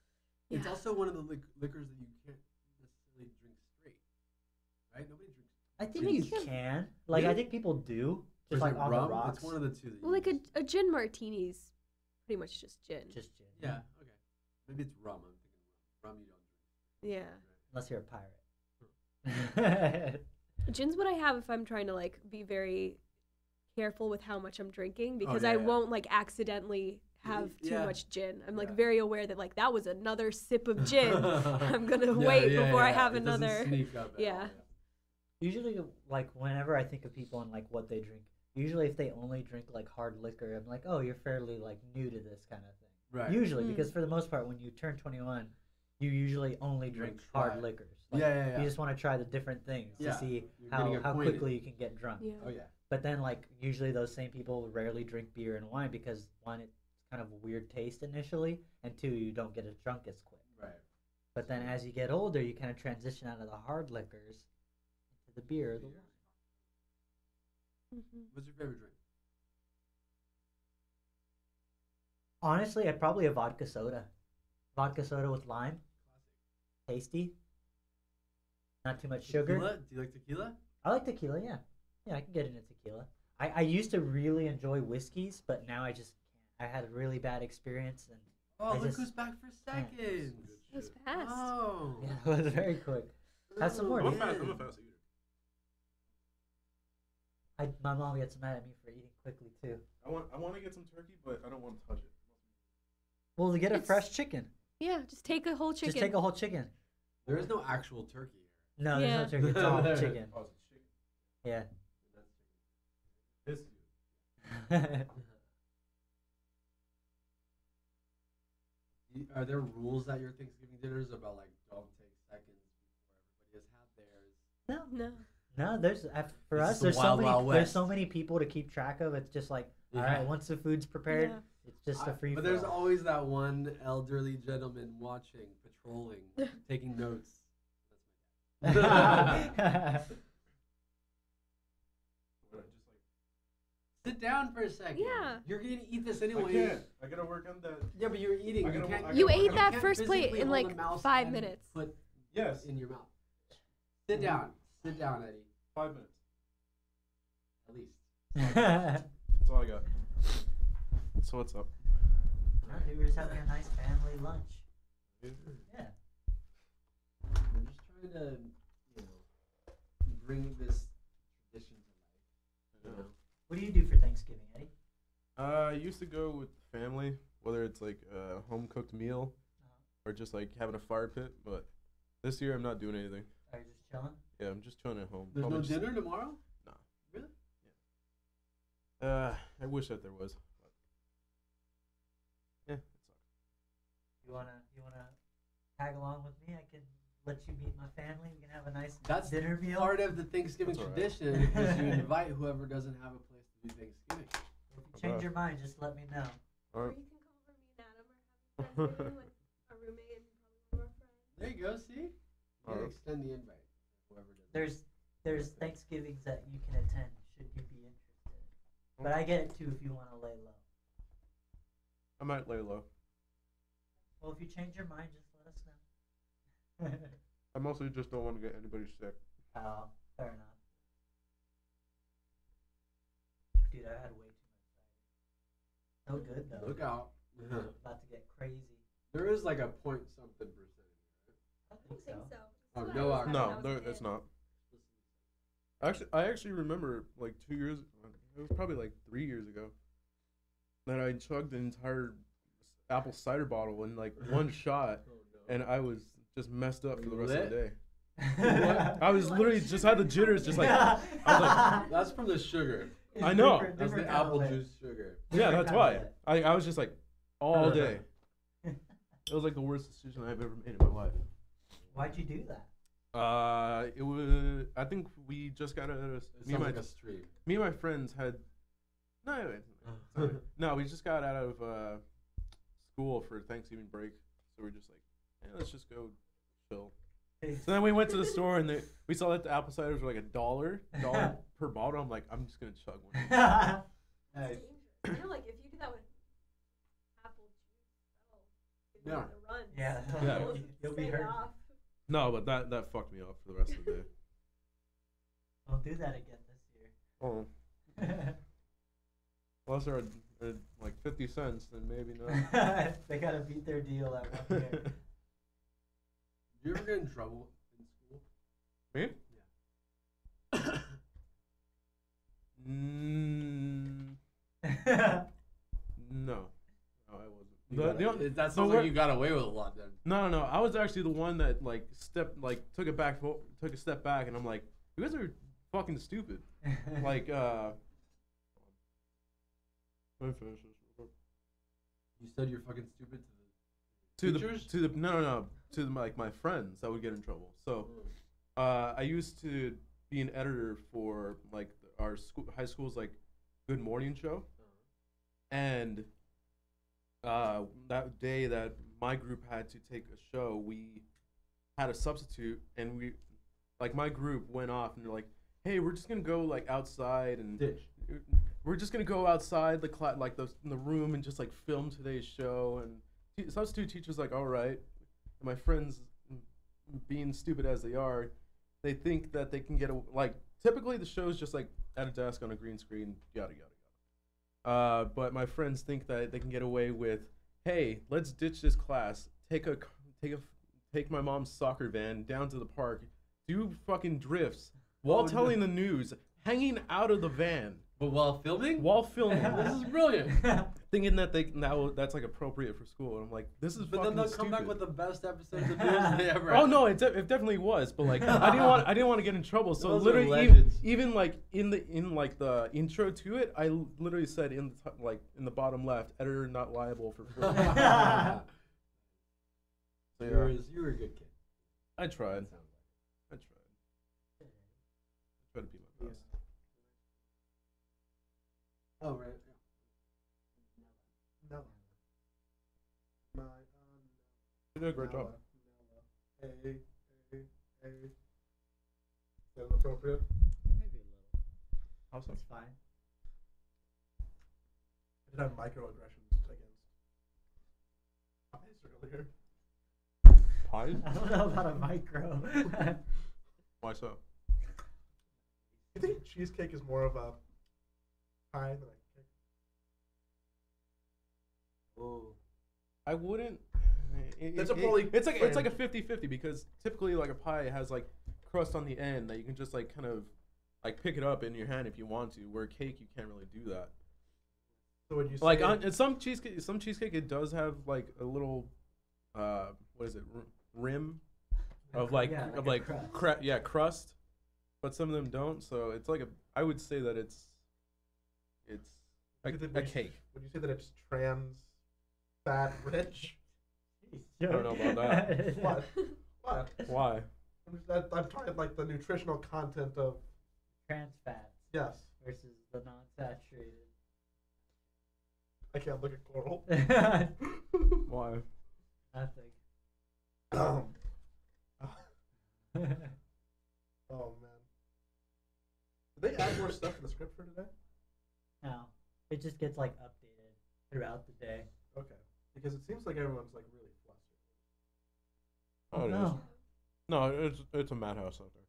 It's Yeah. also one of the liquors that you can't necessarily drink straight, right? Nobody drinks. I think mean, you you can- can. Like, I Really? think people do. Or Just is like it on rum? the rocks. It's one of the two. That Well, like use. a gin martini's pretty much just gin. Just gin. Yeah. Okay. Maybe it's rum. I'm thinking rum. Rum you don't drink. Yeah. Unless you're a pirate. Gin's what I have if I'm trying to like be very careful with how much I'm drinking because yeah, I yeah. won't like accidentally have too Yeah. much gin. I'm like Yeah. very aware that like that was another sip of gin. I'm gonna wait before I have It doesn't another. sneak up at Yeah. all, Usually, like, whenever I think of people and like what they drink, usually if they only drink like hard liquor, I'm like, oh, you're fairly like new to this kind of thing. Right. Usually, Mm. because for the most part, when you turn 21, you usually only drink try. hard liquors. Like, Yeah. You just want to try the different things Yeah. to see You're how getting how acquainted. quickly you can get drunk. Yeah. Oh yeah. But then, like, usually those same people rarely drink beer and wine because one, it's kind of a weird taste initially, and two, you don't get as drunk as quick. Right. But then as you get older, you kind of transition out of the hard liquors into the beer or the wine. Mhm. What's your favorite drink? Honestly, I'd probably a vodka soda. Vodka soda with lime. Tasty. Not too much sugar. Tequila? Do you like tequila? I like tequila, yeah. Yeah, I can get into tequila. I used to really enjoy whiskeys, but now I just can't. I had a really bad experience, and Oh, I look just who's back for can't. seconds. It was fast. Oh. yeah, it was very quick. Have some more. Oh, dude. yeah. I'm a fast eater. My mom gets mad at me for eating quickly too. I want to get some turkey, but I don't want to touch it. Well, to get a It's- fresh chicken. Yeah, just take a whole chicken. Just take a whole chicken. There is no actual turkey here. No, Yeah. there's no turkey. It's all There. chicken. Oh, it's chicken. Yeah. This Are there rules at your Thanksgiving dinners about like don't take seconds before everybody has had theirs? No, No. no. There's for This us. is There's the so Wild many. Wild There's West. so many people to keep track of. It's just like, all Yeah. right, once the food's prepared, Yeah. it's just a free. But there's always that one elderly gentleman watching, patrolling, taking notes. That's my dad. Sit down for a second. Yeah. You're gonna eat this I anyway. can't. I gotta work on that. Yeah, but you're eating. I You gotta- can't. I You gotta ate work that on- can't first plate physically in hold like a mouse 5 and minutes. Put Yes. in your mouth. Sit down. Sit down, Eddie. 5 minutes. At least. That's all I got. So what's up? No, dude, we're just having a nice family lunch. Yeah. We're just trying to, bring this tradition to life. What do you do for Thanksgiving, Eddie? I used to go with family, whether it's like a home cooked meal or just like having a fire pit. But this year I'm not doing anything. Are you just chilling? Yeah, I'm just chilling at home. There's Probably no just- dinner tomorrow? Nah. Really? I wish that there was. But yeah, it sucks. You wanna tag along with me? I can let you meet my family. We can have a nice That's dinner meal. part of the Thanksgiving That's all right. tradition is you invite whoever doesn't have a place to do Thanksgiving. If you change your mind, just let me know. Or you can come over, me and Adam are having Thanksgiving with our roommate and probably one of our friends. There you go, see? You can extend the invite. Whoever does There's Thanksgivings that you can attend should you be interested. But I get it too if you want to lay low. I might lay low. Well, if you change your mind, just let us know. I mostly just don't want to get anybody sick. Oh, fair enough. Dude, I had way too much cider. So good though. Look out. About to get crazy. There is like a point something percent. I I don't think so. Oh, This is no what I was alcohol. having No, when I was a there, it's kid. not. I actually remember like 2 years. It was probably like 3 years ago that I chugged an entire apple cider bottle in like one shot, and I was just messed up for the rest of the day. I was literally just had the jitters, just like I was That's from the sugar. I know. Different- That's the different apple kind of juice sugar. yeah, different that's kind why. of lit. I was just like all day. It was like the worst decision I've ever made in my life. Why'd you do that? It was. I think we just got out of It me and sounds my like a stream. me and my friends had no, we just got out of school for Thanksgiving break, so we're just like, hey, let's just go chill. So then we went to the store and we saw that the apple ciders were like $1 per bottle. I'm like, I'm just gonna chug one. Nice. Dangerous. I know, like, if you do that with apple juice, that'll give you Yeah. the run. Yeah, Yeah. You'll be Set it hurt. off. No, but that fucked me up for the rest of the day. I'll do that again this Oh, year. unless they're like 50 cents, then maybe not. They gotta beat their deal that 1 year. Did you ever get in trouble in school? Me? Yeah. No, I wasn't. You The- got the a- on- that the sounds wor- like you got away with a lot then. No. I was actually the one that took a step back, and I'm like, you guys are fucking stupid. Like, let me finish this real quick. You said you're fucking stupid To teachers? the no to like my friends that would get in trouble. So, I used to be an editor for like our high school's like Good Morning show, and that day that my group had to take a show, we had a substitute, and we like my group went off and they're like, hey, we're just gonna go like outside and Ditch. we're just gonna go outside in the room and just like film today's show. And substitute teachers like, all right. And my friends, being stupid as they are, they think that they can get typically the show's just like at a desk on a green screen, yada yada yada. But my friends think that they can get away with, hey, let's ditch this class, take my mom's soccer van down to the park, do fucking drifts while telling the news, hanging out of the van. But while filming? While filming. This is brilliant. Thinking that that's like appropriate for school. And I'm like, this is But fucking then they'll come back stupid. with the best episodes of news they ever Oh had. no, it definitely was, but like I didn't want to get in trouble. So Those are literally, legends. even like in the intro to it, I literally said in the bottom left, editor not liable for. So, You yeah, were a good kid. I tried. Sounds like. I tried to be my best. Oh right. No. My You did a great job. Hey. Is that appropriate? Maybe a little. How's that? That's fine. I did have microaggressions against pies earlier. Pies? I don't know about a micro. Why so? You think cheesecake is more of a pie than a cake? Ooh, I wouldn't. That's a fully it's like a framed- 50-50 because typically like a pie has like crust on the end that you can just like kind of like pick it up in your hand if you want to. Where a cake you can't really do that. So would you say Like on some cheesecake it does have like a little what is it rim of like Yeah, of like like a crust. crust, but some of them don't. So it's like I would say that it's a cake. Would you say that it's trans fat rich? I don't know about that. What? What? Why? I'm trying like the nutritional content of Trans fats yes. versus the non-saturated. I can't look at Coral. Why? Nothing. Oh man. Did they add more stuff to the script for today? No, it just gets like updated throughout the day. Okay. Because it seems like everyone's like really flustered. Oh, it is. No. No, it's a madhouse out there.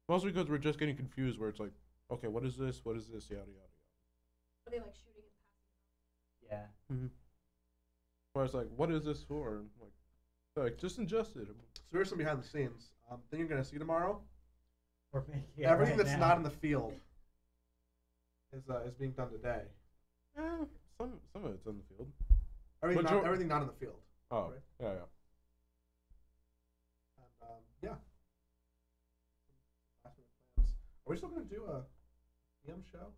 Mostly because we're just getting confused. Where it's like, okay, what is this? What is this? Yada yada Are they like shooting and Yeah. yada. Mm-hmm. Where it's like, what is this for? And like just ingest it. So here's some behind the scenes. Thing you're gonna see tomorrow. We're making it Everything right that's now. not in the field is being done today. Some of it's in the field. Everything not in the field. Oh, Right. yeah. And yeah. Last minute plans. Are we still gonna do a PM show?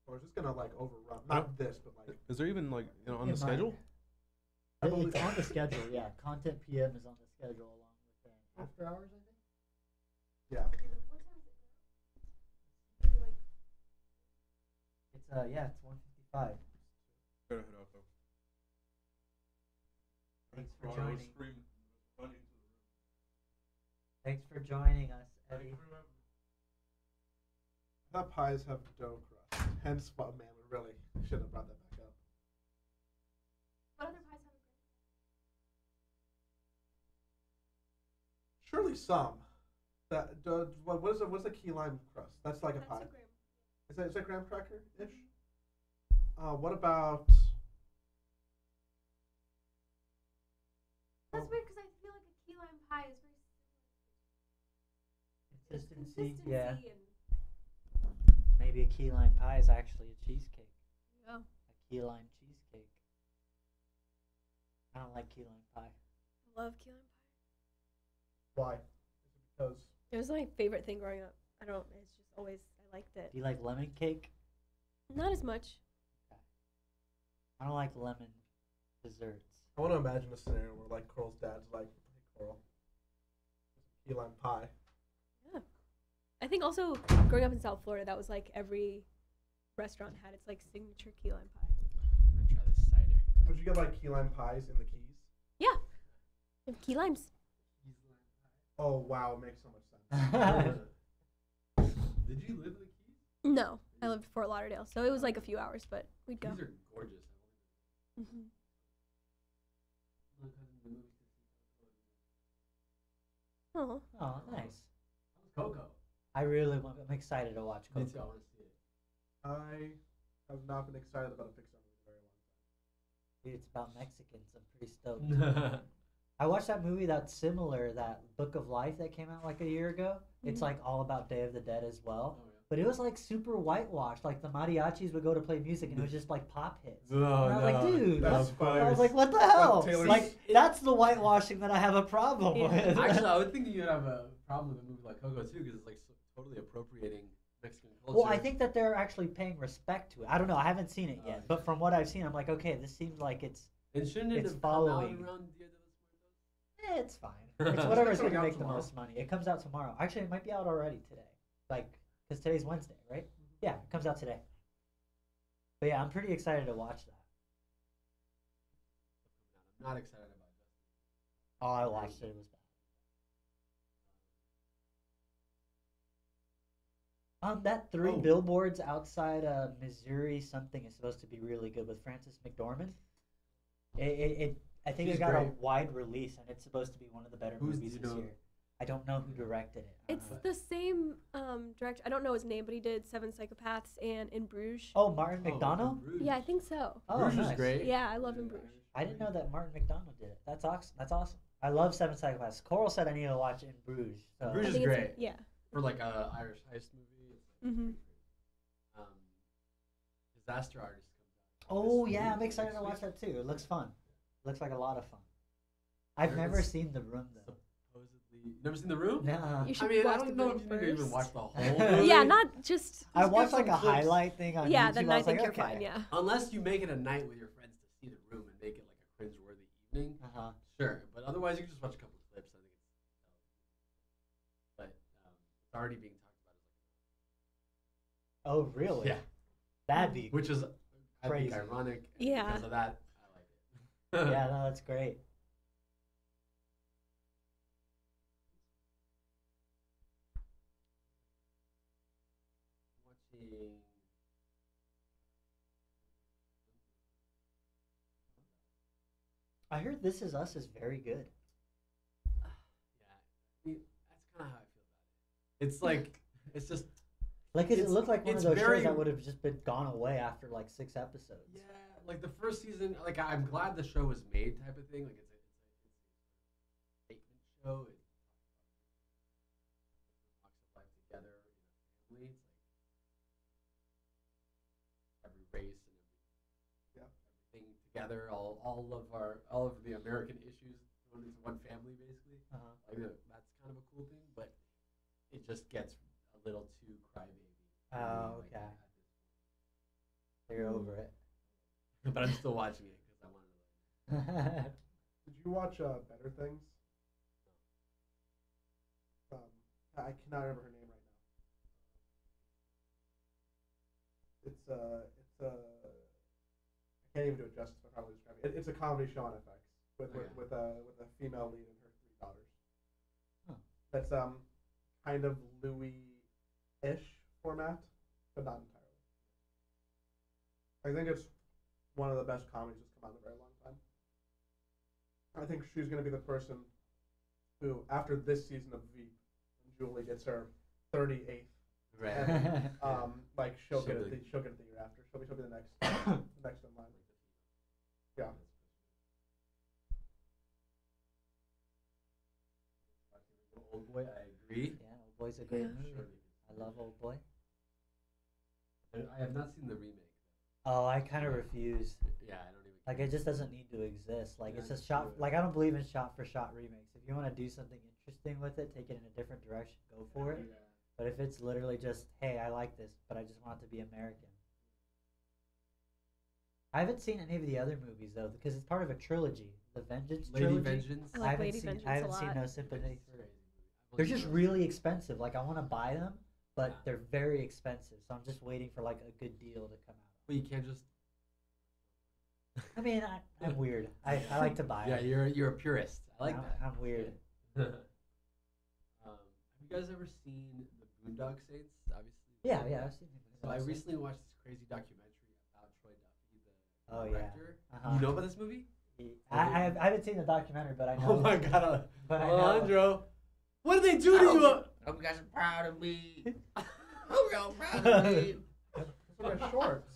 Or is this gonna like overrun? Not this, but like Is there even like on the It schedule? might. It's on the schedule, yeah. Content PM is on the schedule along with after hours, I think. yeah. It's it's 1:55. Gotta head out though. Thanks for joining. Thanks for joining us, Eddie. I thought pies have dough crust. Hence, what man, we really should have brought that back up. What other pies have Surely some. What's a key lime crust? That's like a pie. Is that graham cracker ish? What about? That's weird because I feel like a key lime pie is very Consistency, yeah. and Maybe a key lime pie is actually a cheesecake. oh, A key lime cheesecake. I don't like key lime pie. I love key lime pie. Why? Is it because It was my favorite thing growing up. I don't. It's just always I liked it. Do you like lemon cake? Not as much. I don't like lemon desserts. I want to imagine a scenario where like Coral's dad's like, "Hey Coral, key lime pie." Yeah. I think also growing up in South Florida, that was like every restaurant had its like signature key lime pie. I'm gonna try this cider. Would you get like key lime pies in the Keys? Yeah. They have key limes. Oh wow, it makes so much sense. Did you live in the Keys? No, I lived in Fort Lauderdale, so it was like a few hours, but we'd go. Keys are gorgeous. Hmm. Oh, Oh, nice. Coco. I'm excited to watch Me too. I Coco. want to see it. I have not been excited about a Pixar movie in a very long time. Dude, it's about Mexicans. I'm pretty stoked. I watched that movie that's similar, that Book of Life that came out like a year ago. It's like all about Day of the Dead as well. Oh, yeah. But it was like super whitewashed. Like the mariachis would go to play music and it was just like pop hits. Oh, And I was like, dude, That's I was like, what the hell? Taylor Like, Swift- that's the whitewashing that I have a problem Yeah. with. Actually, I would think you'd have a problem with a movie like Coco too, because it's like totally appropriating Mexican culture. Well, I think that they're actually paying respect to it. I don't know. I haven't seen it yet. But from what I've seen, I'm like, okay, this seems like it's And shouldn't it it's have following. come out around Dia de los Muertos? it's fine. It's whatever's coming going to out make the tomorrow. most money. It comes out tomorrow. Actually, it might be out already today. Like, because today's Wednesday, right? Yeah, it comes out today. But yeah, I'm pretty excited to watch that. I'm not excited about that. Oh, I watched it. It was bad. That three Oh. billboards outside Missouri something is supposed to be really good with Frances McDormand. I think She's it got a great. wide release and it's supposed to be one of the better Who's movies do you this know? year. I don't know who directed it. I don't It's know. the same director. I don't know his name, but he did Seven Psychopaths and In Bruges. Oh, Martin McDonough? Yeah, I think so. Oh, Bruges is nice. great. Yeah, I love In Bruges. I didn't know that Martin McDonough did it. That's awesome. That's awesome. I love Seven Psychopaths. Coral said I need to watch In Bruges. So. Bruges I is think it's great. yeah. For like a Irish heist movie. Mm-hmm. Disaster Artist comes out. Oh this yeah, week, I'm excited to next watch week. that too. It looks fun. Looks like a lot of fun. I've There never is seen The Room though. Supposedly, you never seen The Room? No. You should I mean, I watch don't The know Room if you need to even first. watch the whole movie. Yeah, not just. I Just watched get like a some clips. highlight thing on Yeah, YouTube. then I I was think like, you're okay. fine. Yeah. Unless you make it a night with your friends to see The Room and make it like a cringe-worthy evening. Uh-huh. Sure, but otherwise you can just watch a couple of clips. I think it's, but it's already being talked about. Oh really? Yeah, That'd be. which is I think Crazy. ironic. and Yeah. Because of that, I like it. Yeah, no, that's great. Watching. I heard This Is Us is very good. Yeah, I mean, that's kind of how I feel about it. It's like it's just Like it It's- looked like one of it's those very- shows that would have just been gone away after like 6 episodes. yeah, like the first season. Like I'm glad the show was made, type of thing. Like it's a statement show. It talks of life together in a family. It's like every race and everything together. All of the American issues thrown into one family, basically. Uh-huh. Like that's kind of a cool thing, but it just gets a little too crybaby. Oh, like, okay. at this point. You're over it. But I'm still watching it because I wanted to. Did you watch Better Things? I cannot remember her name right now. It's I can't even do it justice. I probably describe it. It's a comedy show on FX with a female lead and her 3 daughters. Huh. That's kind of Louis-ish format, but not entirely. I think it's one of the best comedies that's come out in a very long time. I think she's going to be the person who, after this season of Veep, when Julie gets her 38th, Right. like she'll get She'll it. be- She'll get it the year after. She'll be the next, the next in line. Yeah. Old Boy, I agree. Yeah, Old Boy's a great Yeah. movie. Surely. I love Old Boy. I have not seen the remake. Oh, I kind of refuse. Yeah, I don't even. Like it just doesn't need to exist. Like Yeah, it's a it's shot. true. Like I don't believe in shot for shot remakes. If you want to do something interesting with it, take it in a different direction. Go for it. Yeah. But if it's literally just, hey, I like this, but I just want it to be American. I haven't seen any of the other movies though, because it's part of a trilogy, the Vengeance Lady trilogy. Vengeance. I like haven't Lady seen. Vengeance I haven't a seen lot. No Sympathy for. Crazy. They're just really expensive. Like I want to buy them, but they're very expensive. So I'm just waiting for like a good deal to come out. But you can't just. I mean, I'm weird. I like to buy Yeah, them. you're a purist. I like that. I'm weird. Have you guys ever seen the Boondock Saints? Obviously. Yeah, I've seen it. So I recently watched this crazy documentary about Troy Duffy, the Oh, yeah. director. Uh-huh. You know about this movie? I haven't seen the documentary, but I know. Oh my god, But I know. Alejandro. What did they do to you? I hope you guys are proud of me. hope y'all proud of me. Those are my shorts.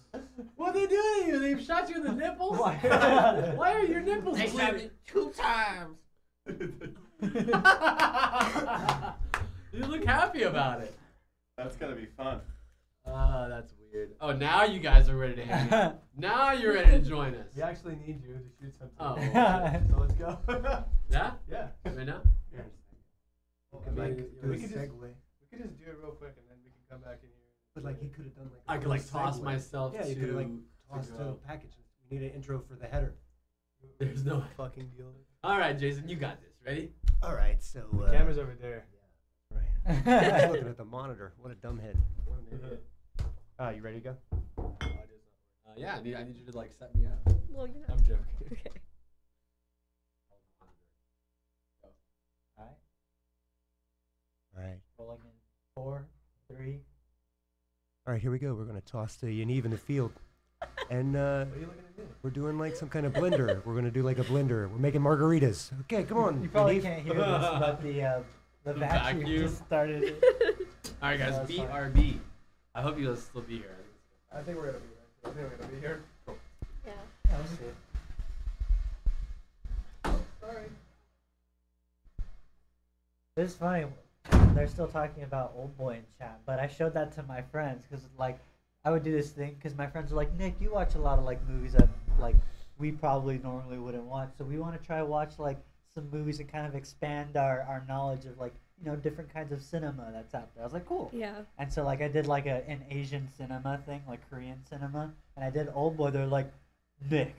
What did they do to you? They shot you in the nipples? Why? Why are your nipples They shot me bleeding? 2 times. You look happy about it. That's gonna be fun. That's weird. Oh, now you guys are ready to hang out. Now you're ready to join us. We actually need you to shoot something. Oh, So let's go. yeah? Yeah. Right now? Yeah. I mean, we it could was- just do it real quick and then we can come back in here. But like he could have done like. I could like toss myself Yeah, you to. could like to toss to go. a package. We need an intro for the header. There's no. Fucking deal. All right, Jason, you got this. Ready? All right, so. The camera's over there. Right. I was looking at the monitor. What a dumbhead. What an idiot. You ready to go? Yeah, I need you to like set me up. Well, you're not. I'm joking. Okay. All right. All right. Rolling in 4, 3. All right, here we go. We're going to toss to Yaniv in the field. And What are you looking at me? we're doing like some kind of blender. We're going to do like a blender. We're making margaritas. Okay, come on. You probably Yaniv. can't hear this, but the The The vacuum vacuum. just started. It. All right, guys. That was fun. BRB. I hope you'll still be here. I think we're gonna be here. I think we're gonna be here. Yeah. Yeah, we'll see. Sorry. It's funny. They're still talking about Old Boy in chat, but I showed that to my friends because, like, I would do this thing because my friends are like, Nick, you watch a lot of like movies that like we probably normally wouldn't watch, so we want to try watch like some movies and kind of expand our knowledge of like different kinds of cinema that's out there. I was like, cool. Yeah. And so like I did like an Asian cinema thing, like Korean cinema, and I did Old Boy. They're like, Nick,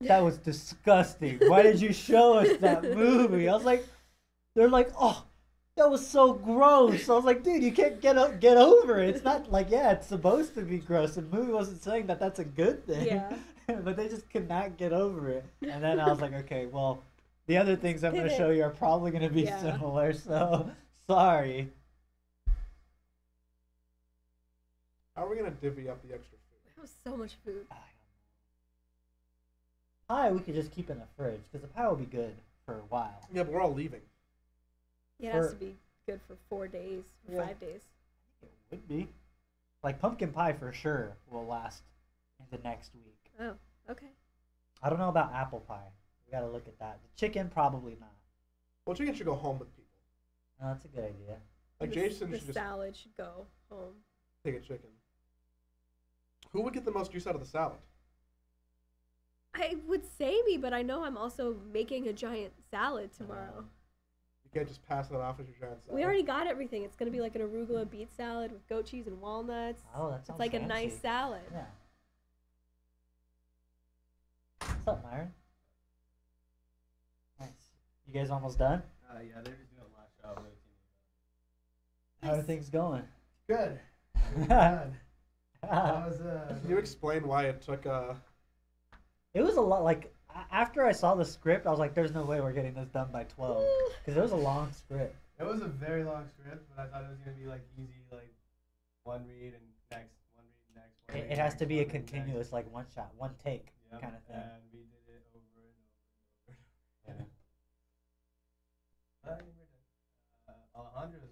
that was disgusting. Why did you show us that movie? I was like, they're like, oh, that was so gross. I was like, dude, you can't get over it. It's not like, yeah, it's supposed to be gross. The movie wasn't saying that that's a good thing. Yeah. But they just could not get over it. And then I was like, okay, well, the other things I'm going to show you are probably going to be similar. So, sorry. How are we gonna divvy up the extra food? That was so much food. Pie we could just keep in the fridge because the pie will be good for a while. Yeah, but we're all leaving. Yeah, it has to be good for 4 days, Yeah. 5 days. It would be. Like pumpkin pie for sure will last into next week. Oh, okay. I don't know about apple pie. We gotta look at that. The chicken probably not. Well, chicken should go home with people. No, that's a good idea. Like The Jason the should just salad should go home. take a chicken. Who would get the most juice out of the salad? I would say me, but I know I'm also making a giant salad tomorrow. You can't just pass that off as your giant salad. We already got everything. It's gonna be like an arugula beet salad with goat cheese and walnuts. Oh, that It's sounds like fancy. a nice salad. Yeah. What's up, Myron? Nice. You guys almost done? Yeah, they're just doing last shot. How are things going? Good. Good. That was Can you explain why it took It was a lot. Like after I saw the script, I was like, "There's no way we're getting this done by 12," because it was a long script. It was a very long script, but I thought it was gonna be like easy, like one read and next, one read next. One read It has next, to be a one read next. continuous, like one shot, one take Yep, kind of thing. And we did it over and over. Yeah. Alejandro's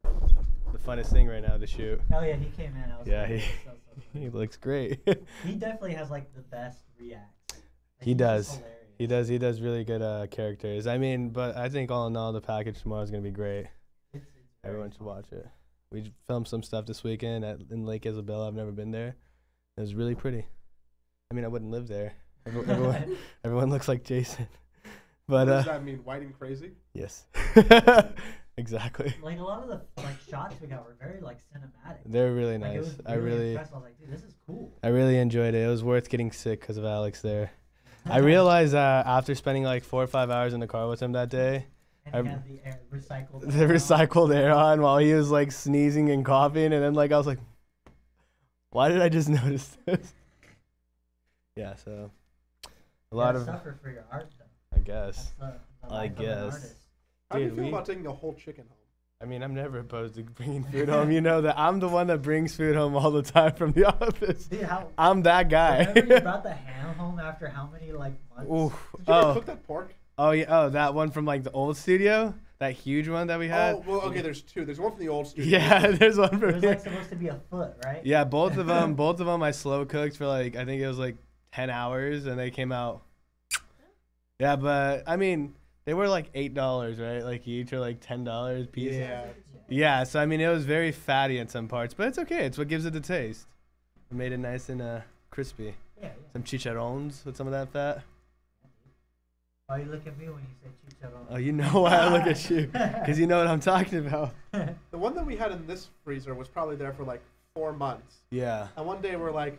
was the funnest thing right now to shoot. Oh yeah, he came in. I was Yeah, like, he so funny. he looks great. He definitely has like the best reacts. Like, He he's does. just hilarious. He does really good characters. I mean, but I think all in all, the package tomorrow is gonna be great. It's Everyone should watch it. We filmed some stuff this weekend in Lake Isabella. I've never been there. It was really pretty. I mean, I wouldn't live there. Everyone looks like Jason. But what does that mean? White and crazy? yes, exactly. Like a lot of the like shots we got were very like cinematic. They're really Like, it nice. was I really, impressed. I was like, dude, this is cool. I really enjoyed it. It was worth getting sick because of Alex there. I realized after spending like 4 or 5 hours in the car with him that day, And he had the air, recycled. the recycled air on while he was like sneezing and coughing, and then like I was like, why did I just notice this? Yeah, so a lot of, suffer for your art, though. I guess. That's the I life of an guess. artist. How do you Dude, feel we- about taking a whole chicken home? I mean, I'm never opposed to bringing food home. You know that I'm the one that brings food home all the time from the office. Dude, how? I'm that guy. Remember you brought the ham home after how many like months? Oof. Did you ever Oh, cook that pork? oh yeah. Oh, that one from like the old studio, that huge one that we had. Oh, well, okay, there's two. There's one from the old studio. Yeah, there's one It from was here. like supposed to be a foot, right? Yeah, both of them. Both of them I slow cooked for like I think it was like 10 hours, and they came out. Yeah, but I mean, they were like $8, right? Like each, or like $10 piece. Yeah. Yeah, so I mean, it was very fatty in some parts, but it's okay. It's what gives it the taste. It made it nice and crispy. Yeah. Some chicharrones with some of that fat. Oh, you look at me when you say chicharron. Oh, you know why I look at you, because you know what I'm talking about. The one that we had in this freezer was probably there for like 4 months. Yeah. And one day we're like,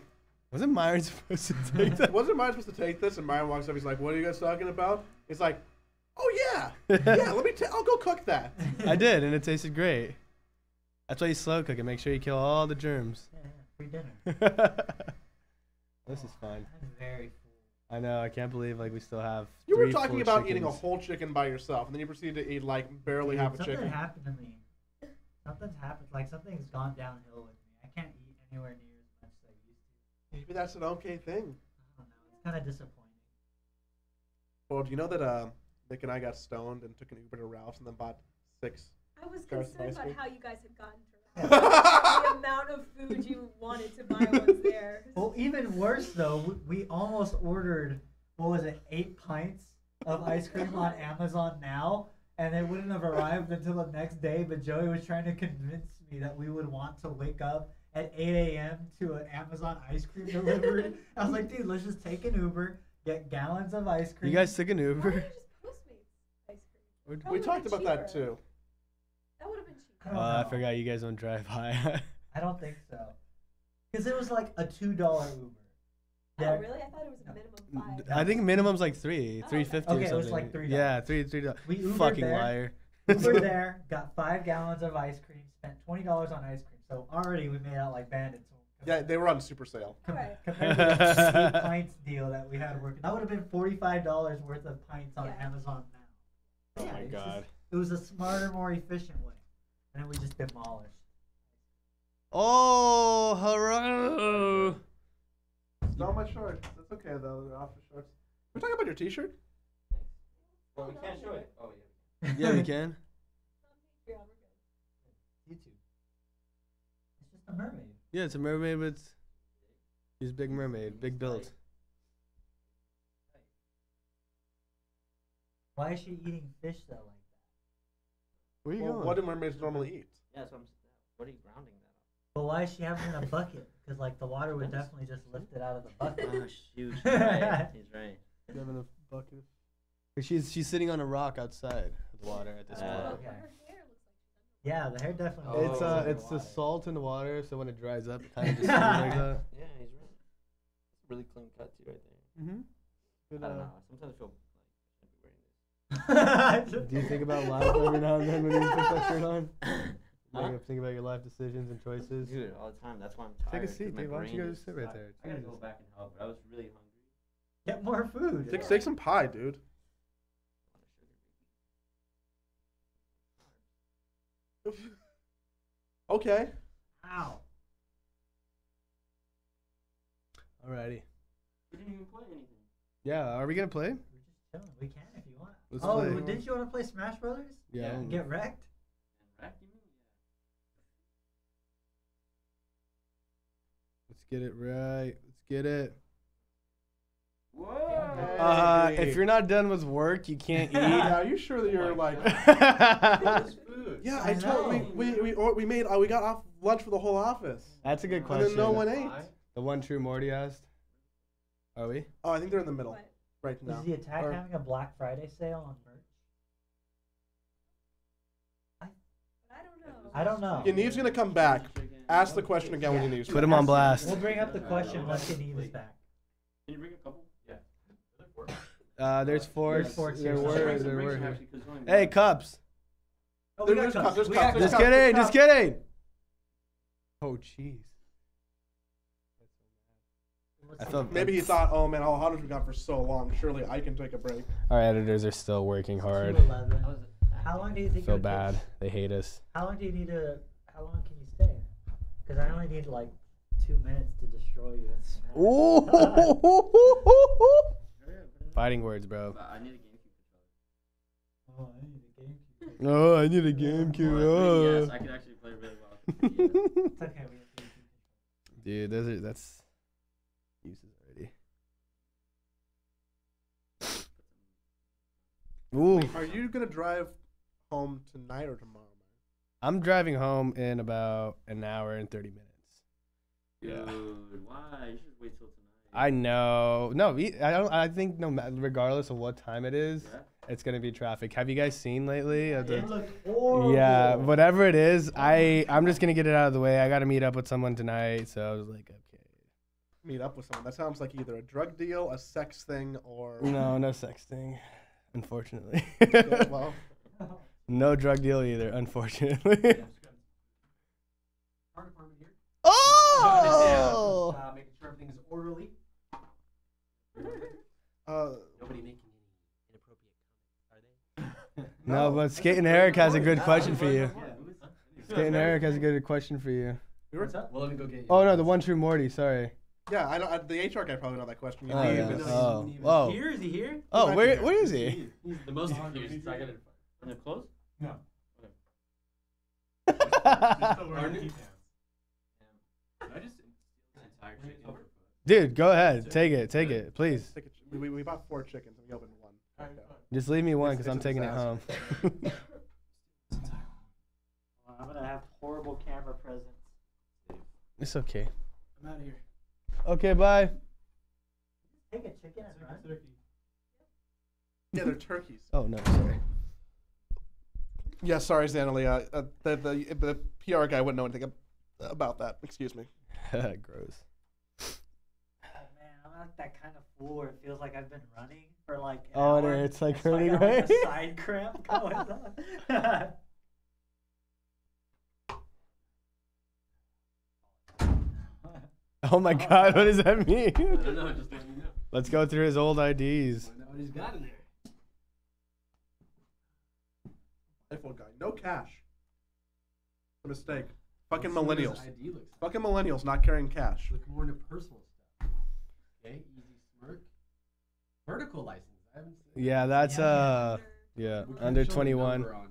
Wasn't Myron supposed to take that? wasn't Myron supposed to take this? And Myron walks up. He's like, "What are you guys talking about?" He's like, "Oh yeah, yeah. I'll go cook that." I did, and it tasted great. That's why you slow cook it. Make sure you kill all the germs. Yeah, free dinner. This is fun. I'm very full. I know. I can't believe like we still have. You were 3 talking full about eating a chickens. whole chicken by yourself, and then you proceeded to eat like barely Dude, half a something chicken. happened to me. Something's happened. Like something's gone downhill with me. I can't eat anywhere near as much as I used to. Maybe that's an okay thing. I don't know. It's kind of disappointing. Well, do you know that Nick and I got stoned and took an Uber to Ralph's and then bought 6 I was Jars of concerned ice about cream? how you guys had gotten to the amount of food you wanted to buy was there. Well, even worse though, we almost ordered, what was it, 8 pints of ice cream on Amazon now, and it wouldn't have arrived until the next day. But Joey was trying to convince me that we would want to wake up at 8 a.m. to an Amazon ice cream delivery. I was like, dude, let's just take an Uber, get gallons of ice cream. You guys took an Why don't Uber? you just Postmates ice cream? That We would've talked been about that cheaper. too. That would have been cheaper. I don't I know. forgot you guys don't drive high. I don't think so. Because it was like a $2 Uber. Oh, There- really? I thought it was a minimum 5. I think minimum's like $3, Oh, $3.50 okay. or something. It was like $3. Yeah, $3. We Ubered Fucking there. liar. Uber there, got 5 gallons of ice cream, spent $20 on ice cream. So already we made out like bandits. Yeah, they were on super sale. Alright. Compared to the 8 pints deal that we had working, that would have been $45 worth of pints on Yeah. Amazon now. Oh Yeah, my it's God. just- it was a smarter, more efficient way. And then we just demolished. Oh, hello. Not my shorts. That's okay though. They're office shorts. We're talking about your T-shirt. Well, we can't show it. Oh yeah. Yeah, we can. YouTube. It's just a mermaid. Yeah, it's a mermaid, but she's a big mermaid, big build. Why is she eating fish though like that? Where you Well, going? what do mermaids normally eat? Yeah, so what are you grounding that But why is she having it in a bucket? Because like the water would definitely just lift it out of the bucket. on? Oh shoot, he's right. He's right. You having a bucket? She's sitting on a rock outside the water at this point. Okay. Yeah, the hair definitely. Oh, It's the water. salt in the water, so when it dries up, it kind of just stays like that. Yeah, he's right. It's a really clean cut too, right there. Mm-hmm. I don't know. Sometimes I feel like I shouldn't be wearing this. Do you think about life every now and then when you put that shirt on? Huh? Think about your life decisions and choices. Dude, all the time. That's why I'm Take tired. a 'cause seat, my dude. Why don't you brain go is sit right tired. there? I gotta go Jesus. back and help, but I was really hungry. Get more food. Take some pie, dude. Okay. Ow. Alrighty. We didn't even play anything. Yeah, are we gonna play? We're just chilling. We can if you want. Let's oh, play. didn't you want to play Smash Brothers? Yeah. Yeah. Get wrecked? And rack, you mean? Let's get it right. Let's get it. Whoa! If you're not done with work, you can't eat. Yeah, are you sure that you're like? This food. Yeah, I I told know. we made we got off lunch for the whole office. That's a good And question. then no one ate. The one true Morty asked. Are we? Oh, I think they're in the middle What? right now. Is the attack Or- having a Black Friday sale on merch? I don't know. I don't know. Yeah, Neve's gonna come back. Ask the question again when Yeah. you Neve's Put him on blast. We'll bring up the question once Neve is back. Can you bring a couple? Yeah. There's forks. There's forks There here. were. Bring There some were. actually, 'cause there's only Hey, one. cups. Oh, we got There's cups. cups, there's We cups, got there's Just cups. kidding. Just kidding. Oh, jeez. I thought Maybe he thought, oh man, how hot have we got for so long? Surely I can take a break. our editors are still working hard. 2:11. How was it? How long do you think? Feel it'll take- bad. They hate us. How long do you need to? How long can you stay? Because I only need like 2 minutes to destroy you. in Smash. Ooh. Hurry up, put it in. Fighting words, bro. I need a GameCube controller. Oh, I need a GameCube. Oh, I need a GameCube. Yes, I could actually play really well. It's okay. We have GameCube. Dude, that's uses already. Ooh, Are you gonna drive home tonight or tomorrow? I'm driving home in about an hour and 30 minutes. Dude, why? You should wait till tonight. I know. No, I don't. I think regardless of what time it is, Yeah? it's gonna be traffic. Have you guys seen lately? It looked horrible. Yeah, whatever it is, I'm just gonna get it out of the way. I gotta meet up with someone tonight, so I was like, okay. Meet up with someone. That sounds like either a drug deal, a sex thing, or No sexting, unfortunately. Yeah, well, No drug deal either, unfortunately. Car department here. Oh! Making sure everything is orderly. Nobody making any inappropriate comments, are they? No, but Skating Eric has a good question for you. Yeah. Skating Eric has a good question for you. we were, Well, let me go get you. Oh no, the one true Morty. Sorry. yeah, I know the HR guy probably know that question. Oh, You yeah. even know- Oh. Is Whoa. he here? Is he here? Oh, might where be is he? He's the most confused. So I gotta. Are they closed? No. Still wearing pee pants. I just entire chicken. Dude, go ahead. Take it, please. Take a we bought 4 chickens and we opened 1. Alright, Okay. fine. Just leave me one It's- because I'm it's a taking it home. Well, I'm gonna have horrible camera presence. It's okay. I'm out of here. Okay, bye. Take a chicken and run. Turkey. Yeah, they're turkeys. Oh no, sorry. Yeah, sorry, Xanalia. The PR guy wouldn't know anything about that. Excuse me. Gross. Oh man, I'm not that kind of fool where it feels like I've been running for like an Oh, hour. it's like so I hurting, got, like, right? a side cramp going on. Oh my God, what does that mean? I don't know, just letting you know. Let's go through his old IDs. Find out what he's got in there. iPhone guy, no cash. A mistake. Fucking Let's see what his millennials. ID looks like. Fucking millennials not carrying cash. Look more into personal stuff. Okay, easy smirk. Vertical license. I haven't seen Yeah, that's Yeah. yeah, We can't under show the 21. number on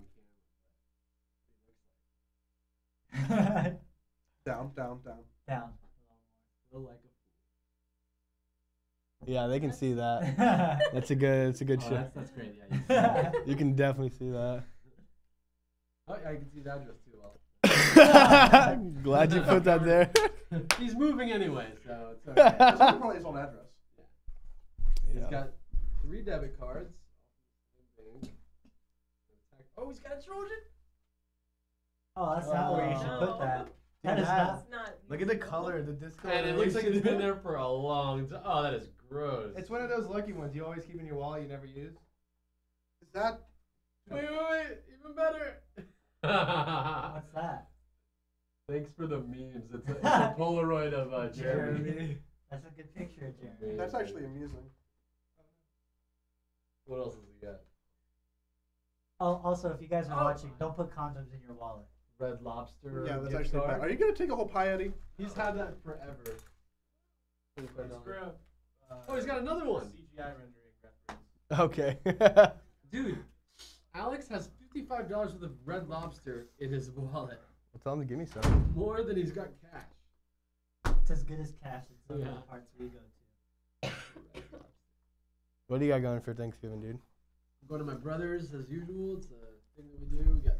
Down. Down. Feel like a Yeah, they can see that. That's That's a good oh, shot. that's great. Yeah, you can see that. You can definitely see that. Oh, yeah, I can see the address too. Well, Glad you put that there. he's moving anyway, so it's okay. That's probably his old address. He's Yeah. got 3 debit cards. Oh, he's got a Trojan. Oh, that's not where you should put that. That is Yeah. not. It's not. Look at the color, the disco. And it looks like it's been there for a long time. Oh, that is gross. It's one of those lucky ones you always keep in your wallet you never use. Is that? Wait, even better. What's that? Thanks for the memes. It's a Polaroid of Jeremy. That's a good picture, Jeremy. That's actually amusing. What else has he got? Oh, also, if you guys are watching, don't put condoms in your wallet. Red Lobster. Yeah, that's gift actually card. bad. Are you gonna take a whole pie, Eddie? He's had that forever. Oh, he's got another one. CGI rendering reference. Okay. Dude, Alex has $55 worth of Red Lobster in his wallet. Well, tell him to give me some. More than he's got cash. It's as good as cash in some of Yeah. the parts we go to. What do you got going for Thanksgiving, dude? I'm going to my brother's as usual. It's a thing that we do. We got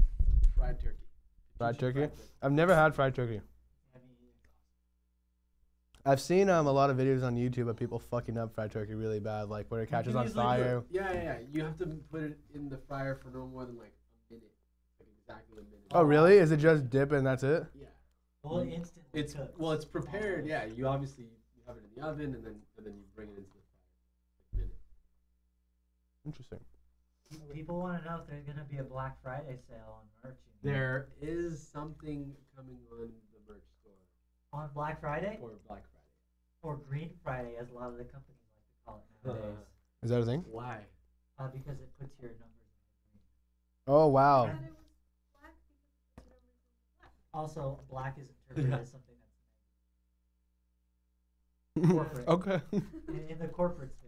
fried turkey. Fried Chicken turkey? I've never had fried turkey. I mean, I've seen a lot of videos on YouTube of people fucking up fried turkey really bad, like where it You catches can on easily fire. put- yeah. You have to put it in the fryer for no more than like a minute. Like exactly a minute. Oh, really? Is it just dip and that's it? Yeah. well, it instantly It's cooks. well, it's prepared. Yeah, you obviously you have it in the oven and then you bring it into the fryer. Like a minute. Interesting. People want to know if there's gonna be a Black Friday sale on merch. There is something coming on the merch store On Black Friday for Black Friday. or Green Friday, as a lot of the companies like to call it nowadays, Is that a thing? Why? because it puts your numbers in Oh, wow. Thought it was black because the numbers in black. Also, black is interpreted as something that's Corporate. Okay. in the corporate space.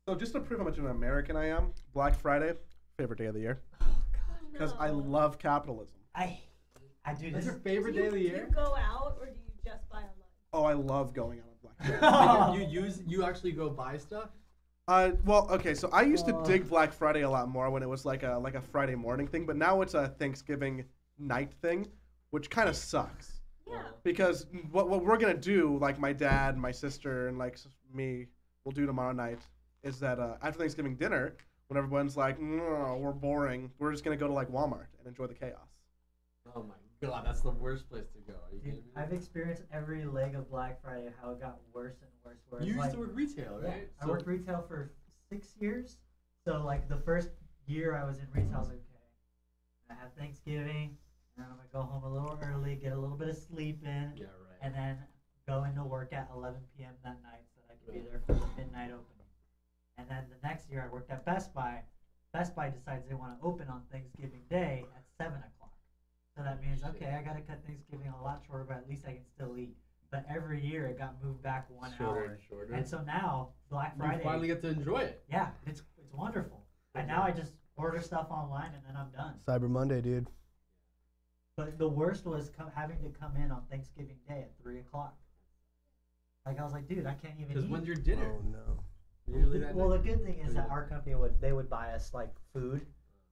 So just to prove how much of an American I am, Black Friday, favorite day of the year, because I No. love capitalism. I do That's this. your favorite Do day of the you year? go out or do you just buy online? Oh, I love going out on Black Friday. You actually go buy stuff? Well, okay, so I used to dig Black Friday a lot more when it was like a Friday morning thing, but now it's a Thanksgiving night thing, which kind of sucks. Yeah. Because what we're gonna do, like my dad, my sister, and like me, will do tomorrow night, is that after Thanksgiving dinner, when everyone's like, no, we're boring, we're just gonna go to like Walmart and enjoy the chaos. Oh my god, that's the worst place to go. Are you Dude, kidding me? I've experienced every leg of Black Friday how it got worse and worse. Where You it's used like, to work retail, yeah, right? I worked retail for 6 years. So like the first year I was in retail, I was like, okay, I have Thanksgiving, and then I'm gonna go home a little early, get a little bit of sleep in, Yeah, right. and then go into work at 11 p.m. that night so that I could be there for the midnight opening. And then the next year I worked at Best Buy. Best Buy decides they want to open on Thanksgiving Day at 7 o'clock. So that means, okay, I got to cut Thanksgiving a lot shorter, but at least I can still eat. But every year it got moved back 1 hour. and shorter. And so now, Black You Friday, finally get to enjoy it. yeah, it's wonderful. And now I just order stuff online and then I'm done. Cyber Monday, dude. But the worst was having to come in on Thanksgiving Day at 3 o'clock. Like, I was like, dude, I can't even Because eat. when's your dinner? Oh no. Usually that Well, night. the good thing is that our company would buy us like food,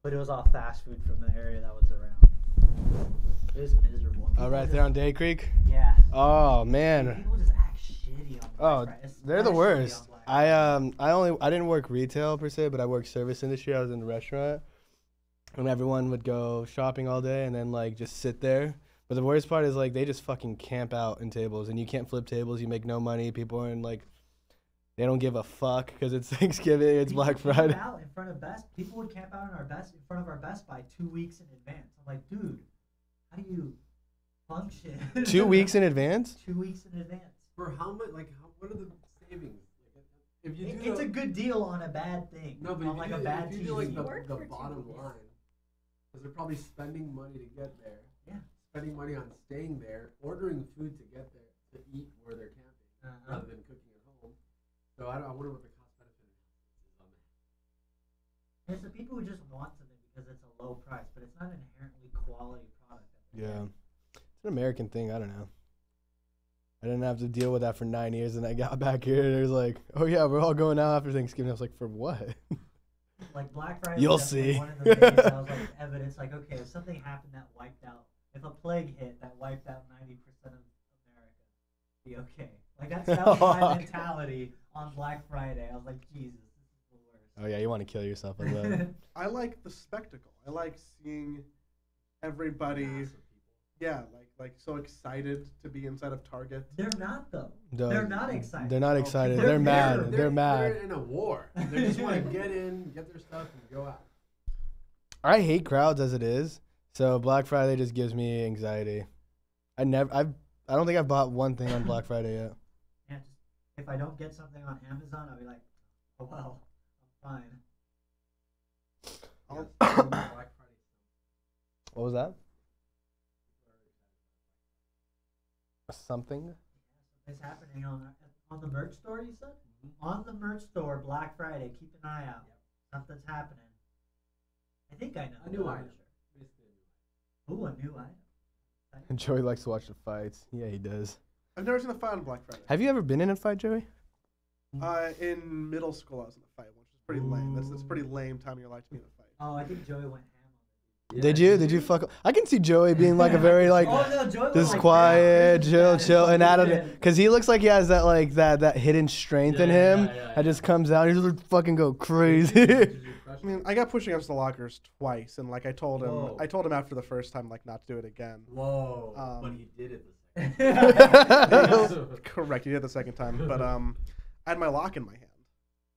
but it was all fast food from the area that was around. It was miserable. Oh, right there on Day Creek. Yeah. Oh man. People just act shitty on Black Oh, Friday, they're the especially worst. on Black I didn't work retail per se, but I worked service industry. I was in the restaurant, and everyone would go shopping all day and then like just sit there. But the worst part is like they just fucking camp out in tables, and you can't flip tables. You make no money. People are in like, they don't give a fuck because it's Thanksgiving. It's People Black camp Friday. out in front of People would camp out in front of our Best Buy 2 weeks in advance. I'm like, dude, how do you function? 2 weeks in advance. 2 weeks in advance. For how much? Like, what are the savings? Like, if you do It's a good deal on a bad thing. No, but on like a bad if you do like TV. Work the for 2 bottom weeks. line, because they're probably spending money to get there. Yeah. Spending money on staying there, ordering food to get there, to eat where they're camping, rather than cooking at home. So I wonder what the cost benefit is on that. It's the people who just want something because it's a low price, but it's not an inherently quality product. Yeah, it's an American thing. I don't know. I didn't have to deal with that for 9 years, and I got back here, and it was like, oh yeah, we're all going out after Thanksgiving. I was like, for what? Like Black Friday. You'll was definitely see. One of the days that was like evidence, like, okay, if something happened that wiped out, if a plague hit that wiped out 90% of America, be okay. Like that was my mentality on Black Friday. I was like, Jesus, this is the worst. Oh yeah, you want to kill yourself like that. I like the spectacle. I like seeing everybody. Yeah, like so excited to be inside of Target. They're not though. No, They're not excited. They're not excited. They're They're mad. there. They're mad. They're in a war. They just want to get in, get their stuff, and go out. I hate crowds as it is, so Black Friday just gives me anxiety. I don't think I've bought one thing on Black Friday yet. Yeah, just, if I don't get something on Amazon, I'll be like, oh well, I'm fine. Black Friday. What was that? Something? It's happening on the merch store, you said? On the merch store, Black Friday. Keep an eye out. Something's happening. I think I know. A new but I'm item. not sure. Ooh, a new item. And Joey likes to watch the fights. Yeah, he does. I've never seen a fight on Black Friday. Have you ever been in a fight, Joey? In middle school, I was in a fight, which is pretty lame. That's a pretty lame time in your life to be in a fight. Oh, I think Joey went ham on Did you? Did you fuck? I can see Joey being like a very like Oh, no, Joey was just like, quiet, yeah, chill, and Adam, yeah. because he looks like he has that like that hidden strength in him that just comes out. He just fucking go crazy. I mean, I got pushed against the lockers twice, and like I told him Whoa. after the first time like not to do it again. Whoa. But he did it the second Correct, you did it the second time, but I had my lock in my hand.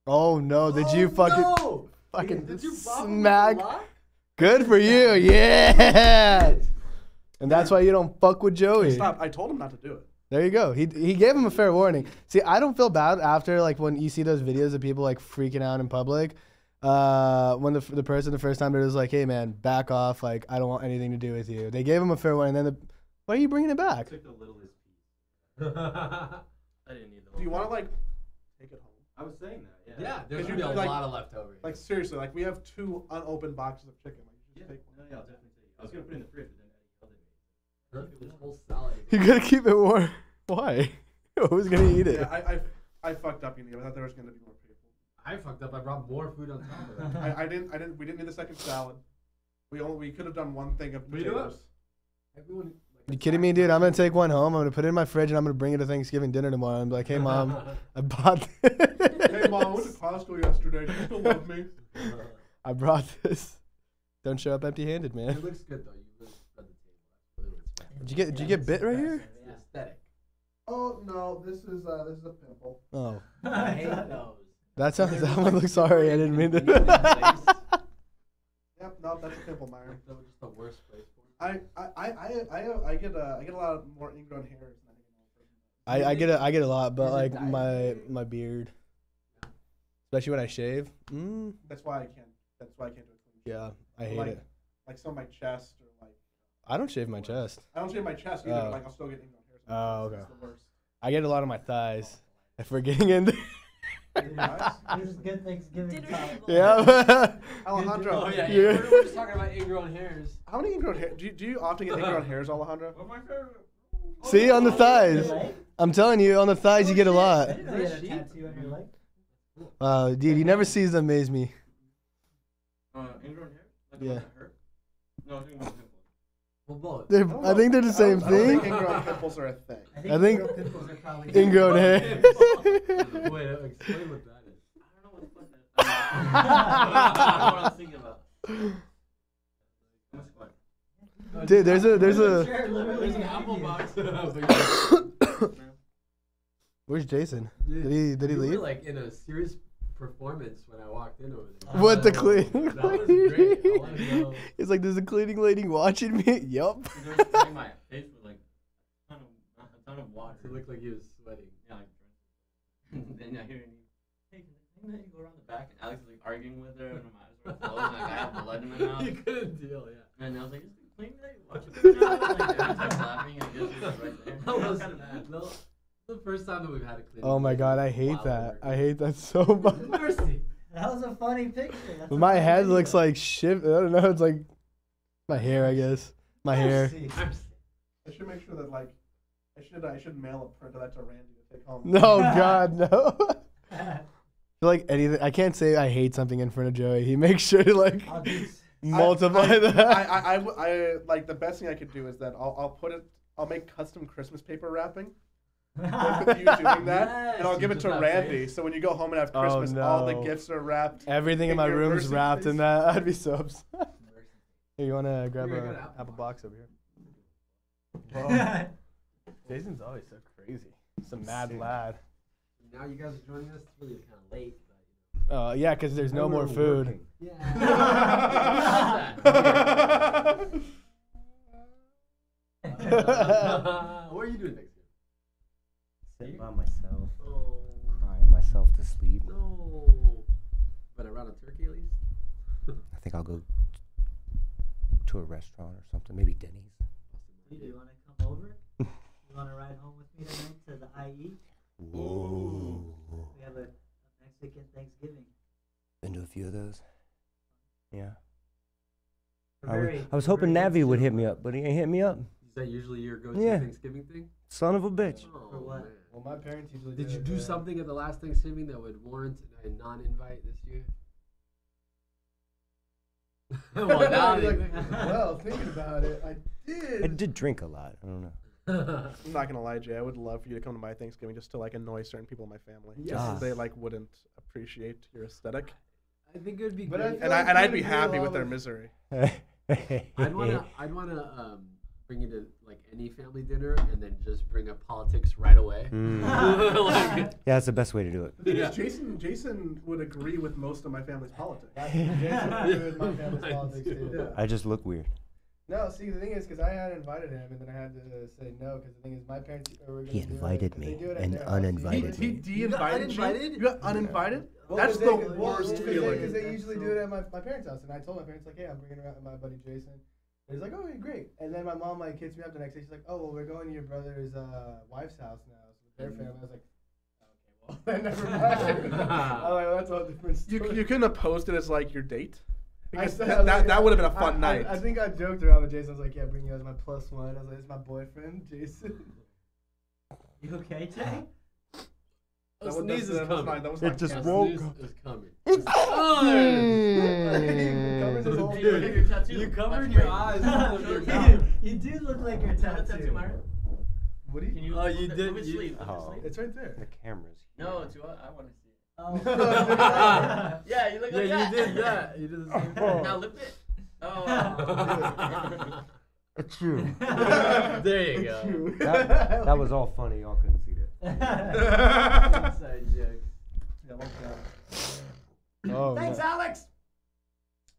Oh no! Did you fucking fucking Did you bop him with the smack? lock? Good for you, yeah. And that's why you don't fuck with Joey. Stop! I told him not to do it. There you go. He gave him a fair warning. See, I don't feel bad after like when you see those videos of people like freaking out in public. When the person the first time it was like, hey man, back off. Like I don't want anything to do with you. They gave him a fair warning. And then why are you bringing it back? Took the littlest piece. I didn't need the whole Do you want to thing. like take it home? I was saying that. Yeah, there's 'Cause gonna be you, a like- lot of leftovers. Like seriously, like we have 2 unopened boxes of chicken. Like you Yeah, just take one. no, I'll definitely take it. I was gonna put it in the fridge, but then Eddie yelled at me. This whole salad. You gotta keep it warm. Why? Who's gonna eat it? Yeah, I fucked up. I thought there was gonna be more people. I fucked up. I brought more food on top of that. I didn't. We didn't need the second salad. We could have done one thing of But you know what? potatoes. Everyone. You kidding me, dude? I'm gonna take one home. I'm gonna put it in my fridge and I'm gonna bring it to Thanksgiving dinner tomorrow. I'm like, hey mom, I bought. Hey mom, I went to Costco yesterday. Do you still love me? I brought this. Don't show up empty-handed, man. It looks good though. You really spread the table. That's really Did you get bit right here? It's aesthetic. Oh no, this is a pimple. Oh, I hate those. that sounds. That one looks sorry. I didn't mean to. Yep, no, that's a pimple, Myron. That was just the worst place for it. I get a lot of more ingrown hairs than I get a lot, but Is it like diet? my beard, especially when I shave. That's why I can't. That's why I can't do it clean. Yeah, I hate like, it. Like some of my chest or like. I don't shave my chest. I don't shave my chest either. Oh. But like I'll still get ingrown hairs. Oh, It's okay. the worst. I get a lot on my thighs. If we're getting into This is good Thanksgiving Dinner talk. table. Yeah. Alejandro, Oh yeah, Yeah. we're just talking about ingrown hairs. how many ingrown hairs? Do you often get ingrown hairs, Alejandro? What's my favorite? See, on the thighs. Your leg? I'm telling you, on the thighs you get a I lot. didn't know you had a tattoo on your leg. Dude, you never cease to amaze me. Ingrown hair? Like Yeah. the ones that hurt? No, it's ingrown pimples. Well, both. I think they're the same I don't think thing. ingrown pimples are a thing. I think ingrown pimples are probably ingrown hair. Wait, explain what that is. I don't know what the fuck that is. I don't know what I'm thinking about. What's what? Dude, there's a Chair literally There's an behind apple you. box. Where's Jason? Dude, Did he you were leave? like in a serious performance when I walked in over there. What the cleaning That was great. I wanna know. He's like, there's a cleaning lady watching me. Yup. They were spraying my face with like a ton of water. It looked like he was sweating. Yeah, like then I hear him. Hey, can you go around the back? And Alex was like arguing with her, and my eyes were closed, and I had blood in my mouth. You couldn't deal, yeah. And I was like, "Is the cleaning lady watching me now?" Like, I started laughing, and guess she was right there. That was kind of mad. no, the first time that we've had a cleaning. Oh my lady god, I was hate wild that. work. I hate that so much. Mercy. That was a funny picture. That's a My funny head video. looks like shit. I don't know. It's like my hair, I guess. My hair. Mercy. I should make sure that like I should mail a print of that to Randy to take home. No, God, no. I feel like anything. I can't say I hate something in front of Joey. He makes sure to like I'll just multiply that. I like the best thing I could do is that I'll make custom Christmas paper wrapping. With you doing that, and I'll Yes, give you it just to not Randy. say. So when you go home and have Oh, Christmas, all the no. gifts are wrapped. Everything in in my your room's mercy wrapped in face. that. I'd be so upset. Hey, you wanna grab Here, I a got an apple box over here? Jason's always so crazy. He's a mad lad. Now you guys are joining us. It's really kind of late. Yeah, 'cause there's no more food. Yeah. What are you doing next year? Sitting by myself, Oh, crying myself to sleep. no. But around a turkey at least? I think I'll go to a restaurant or something, maybe Denny's. Do you want to come over? You want to ride home with me tonight to the IE? Whoa. We have a Mexican Thanksgiving. Been to a few of those. Yeah. We're I was we're hoping very Navi would into- hit me up, but he ain't hit me up. Is that usually your go-to Yeah. Thanksgiving thing? Son of a bitch. Oh, For what? man. Well, my parents usually Did you do something at the last Thanksgiving that would warrant a non-invite this year? Well, now well, thinking about it, I did. I did drink a lot. I don't know. I'm not gonna lie, Jay. I would love for you to come to my Thanksgiving just to like annoy certain people in my family. Just Yes. so they like wouldn't appreciate your aesthetic, I think it would be But I great. feel and like I'd you be would happy do with all their of- misery. I'd wanna bring you to like any family dinner and then just bring up politics right away. Like, Yeah, that's the best way to do it. Yeah. Jason would agree with most of my family's politics. Jason would do with my family's politics too. Yeah. I just look weird. No, see, the thing is, because I had invited him, and then I had to say no, because the thing is, my parents were going to He invited me and He uninvited me. de-invited you? uninvited? You got uninvited? Well, That's the worst Because feeling. they usually do it at my parents' house, and I told my parents, like, hey, I'm bringing around my buddy Jason. And he's like, oh, yeah, great. And then my mom, like, hits me up the next day. She's like, oh, well, we're going to your brother's wife's house now, so with their family. I was like, okay, well, never mind. I was like, well, that's all different story. You couldn't have posted as like your date? Because said- that would have been a fun night. I think I joked around with Jason. I was like, yeah, bring you as my plus one. I was like, it's my boyfriend, Jason. You okay, Jay? A sneeze is coming. That was It not just cancer. woke. Sneeze is coming. Covers his whole Hey, look at your tattoo. You covered Watch your me. eyes with your You, mouth. you do look like your Is that a tattoo. tattoo, Myra? What do Can you? you? Oh, you move it- did- Move it you- sleeve. Move it Oh. sleeve. It's right there. The camera's here. No, I want to see it. Oh. Yeah, you look like Yeah, that. you did that. You did the same thing. Now lift it. Oh. It's you. There you go. That was all funny. Y'all couldn't see that. Inside jokes. Yeah, like that. Oh, Thanks, man. Alex.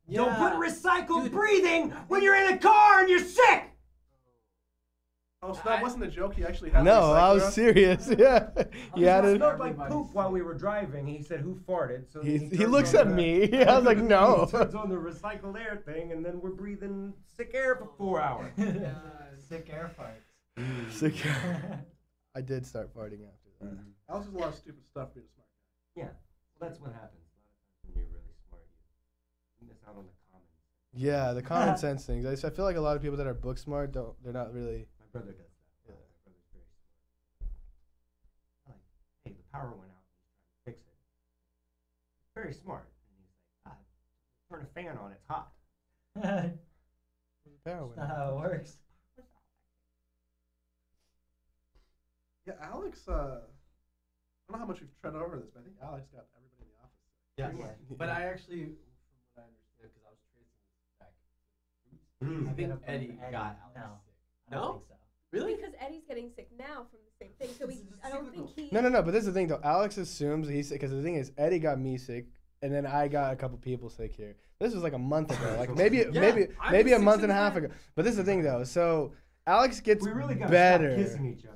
Yeah. Don't put recycled breathing when you're in a car and you're sick. Oh, so that wasn't a joke. He actually had. No, I recycler was on? serious. Yeah. He had I it. smelled like poop while we were driving. He said, "Who farted?" So then He turns looks on at the- me. I was like, no. He turns on the recycled air thing, and then we're breathing sick air for 4 hours. Sick air farts. Sick. I did start farting after that. Alex does a lot of stupid stuff being a smart Yeah. that's what happens. A lot of times when you're really smart, you miss out on the common. Yeah, the common sense things. I feel like a lot of people that are book smart they're not really. My brother does that. Yeah. My brother's very smart. Like, hey, the power went out. He's trying to fix it. Very smart. And he's like, turn a fan on. It's hot. Power That's not how it works. Yeah, Alex. I don't know how much we've tread over this, but I think Alex got everybody in the office. Yes. Yeah. But I actually, from what I understand, because I was tracing this back to Mm. I think Get up on Eddie got No, Alex sick. I don't No? think so. Really? Because Eddie's getting sick now from the same thing, so I don't think he. No. But this is the thing though. Alex assumes he's sick because the thing is Eddie got me sick, and then I got a couple people sick here. This was like a month ago, like maybe Yeah, I've maybe been a month sick and a since half then. ago. But this is the thing though. So Alex gets We really got better. stop kissing each other.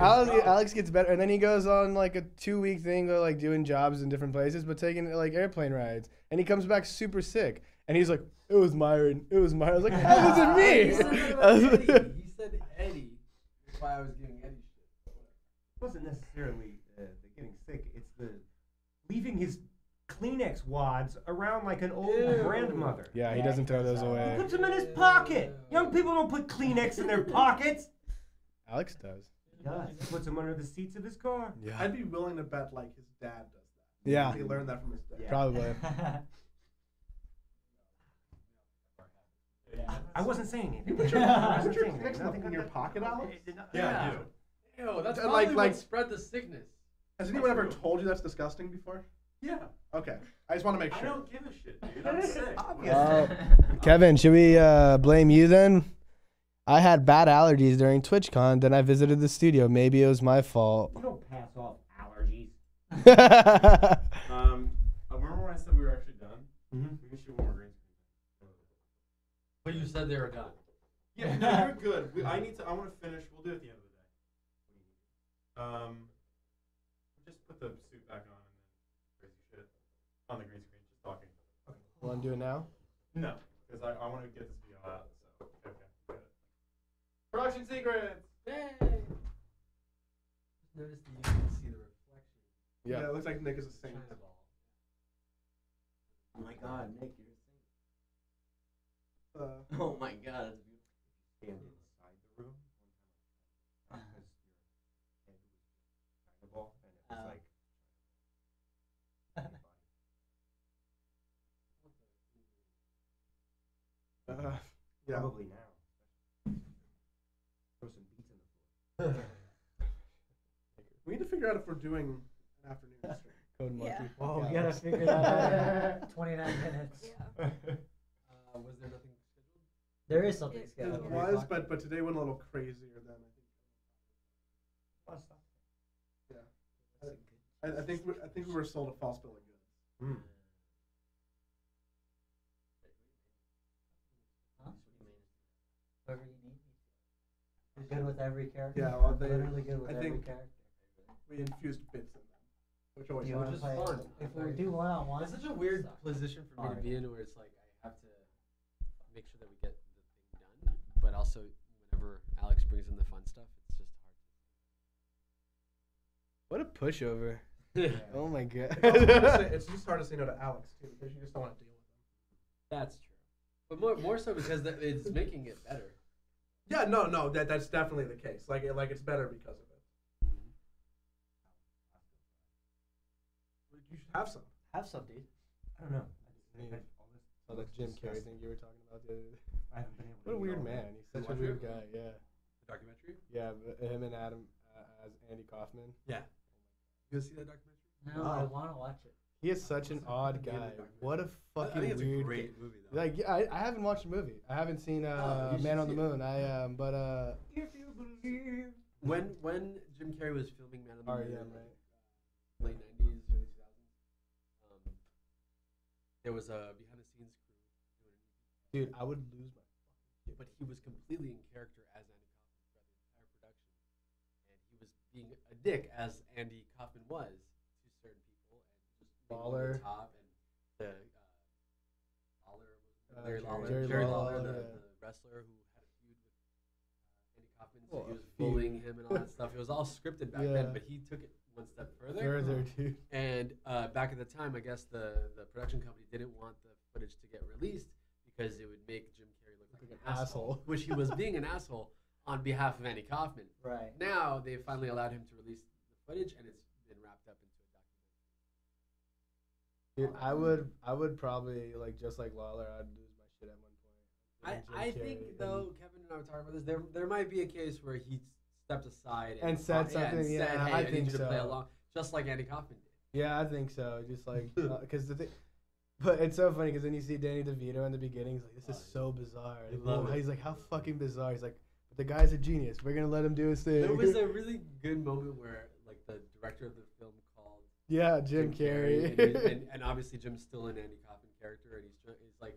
Alex gets better, and then he goes on like a 2-week thing, of, like doing jobs in different places, but taking like airplane rides, and he comes back super sick, and he's like, "It was Myron. It was Myron." I was like, "How was it me?" He said that about Eddie. He said Eddie. That's why I was giving Eddie shit. It wasn't necessarily the getting sick. It's the leaving his Kleenex wads around like an old Ew. grandmother. Yeah, he doesn't throw those He away. puts them in his pocket. Young people don't put Kleenex in their pockets. Alex does. He does. He puts them under the seats of his car. Yeah. I'd be willing to bet like his dad does that. Yeah. He learned that from his dad. Yeah. Probably. I wasn't saying anything. You put your I wasn't Kleenex saying anything. Nothing in your like pocket, that. Alex? Yeah, I do. Ew, that's And probably like- what spread the sickness. Has anyone ever told you that's disgusting before? Yeah. Okay. I just want to make I sure. don't give a shit, dude. I'm sick. Kevin, should we blame you then? I had bad allergies during TwitchCon, then I visited the studio. Maybe it was my fault. You don't pass off allergies. I remember when I said we were actually done. Mm-hmm. We can shoot one more green screen. But you said they were done. Yeah, no, you're good. I want to finish. We'll do it at the end of the day. Just put the suit back on and then crazy shit on the green screen. Just talking. Okay. Want to do it now? No, because I want to get this video out. So okay, got it. Production secrets. Yay! Notice that you can see the reflection. Yeah, it looks like Nick is a saint. China ball. Oh my God, Nick, you're a saint. Uh, Oh my God, that's beautiful. Stand inside the room one time because your head was China ball and it was like. yeah. Probably now. Throw some beats in the floor. We need to figure out if we're doing an afternoon stream. Code monkey. Yeah. Oh, we Yeah. gotta figure that out. 29 minutes. Yeah. Was there nothing scheduled? There is something It scheduled. It was, but today went a little crazier than I think. Yeah. I think we were sold a false bill of goods. Mm. Huh? Whatever you need. You're good with every character. Yeah, well, Literally good with I every think character. we infused bits in them, which always Do you want to Which is play? fun. If we do one-on-one, It's such a weird sucks. position for me to Sorry. be in, where it's like I have to make sure that we get the thing done, but also whenever Alex brings in the fun stuff, it's just hard. What a pushover. Oh my God. It's just hard to say no to Alex too, because you just don't want to deal with him. That's true, but more so because it's making it better. Yeah, no, that's definitely the case. Like it's better because of it. You should have some. Have some, dude. I don't know. Oh, that Jim Carrey thing you were talking about the other day. I haven't been able to. What a eat weird all of man. it. He's such a watch weird it? guy. Yeah. The documentary? Yeah, him and Adam as Andy Kaufman. Yeah. You guys see that documentary? No, I want to watch it. He is such an odd guy. What a I fucking think it's weird a great movie though. Like yeah, I haven't watched the movie. I haven't seen you should Man on the see it. Moon. But If you believe. When Jim Carrey was filming Man on the Moon, REM, right? late '90s, early 2000s, there was a behind-the-scenes crew doing an Dude, I would lose my EP, but he was completely in character as Andy Kaufman throughout the entire production, and he was being a dick as Andy Kaufman was to certain people, and just being over Lawler. the top, and the Lawler, Jerry Jerry Lawler, Lawler, yeah. the wrestler who had a feud with Andy Kaufman, so Well, he a was feud. bullying him and all that stuff. It was all scripted back Yeah. then, but he took it 100% one step further. Further, dude. And back at the time, I guess the production company didn't want the footage to get released because it would make Jim Carrey look like an asshole, which he was being an asshole on behalf of Andy Kaufman. Right. Now they finally allowed him to release the footage, and it's been wrapped up into a documentary. Dude, I would probably like just like Lawler. I'd lose my shit at one point. I think though, Kevin and I were talking about this. There might be a case where he stepped aside and said something. and said, Yeah, hey, I need think you to play so. along, just like Andy Kaufman did. Yeah, I think so. Just like because the thing, but it's so funny because then you see Danny DeVito in the beginning. He's like, "This is so bizarre." I love it. He's like, "How fucking bizarre?" He's like, "But the guy's a genius. We're gonna let him do his thing." There was a really good moment where like the director of the film called Jim Carrey. and obviously Jim's still an Andy Kaufman character, and he's like,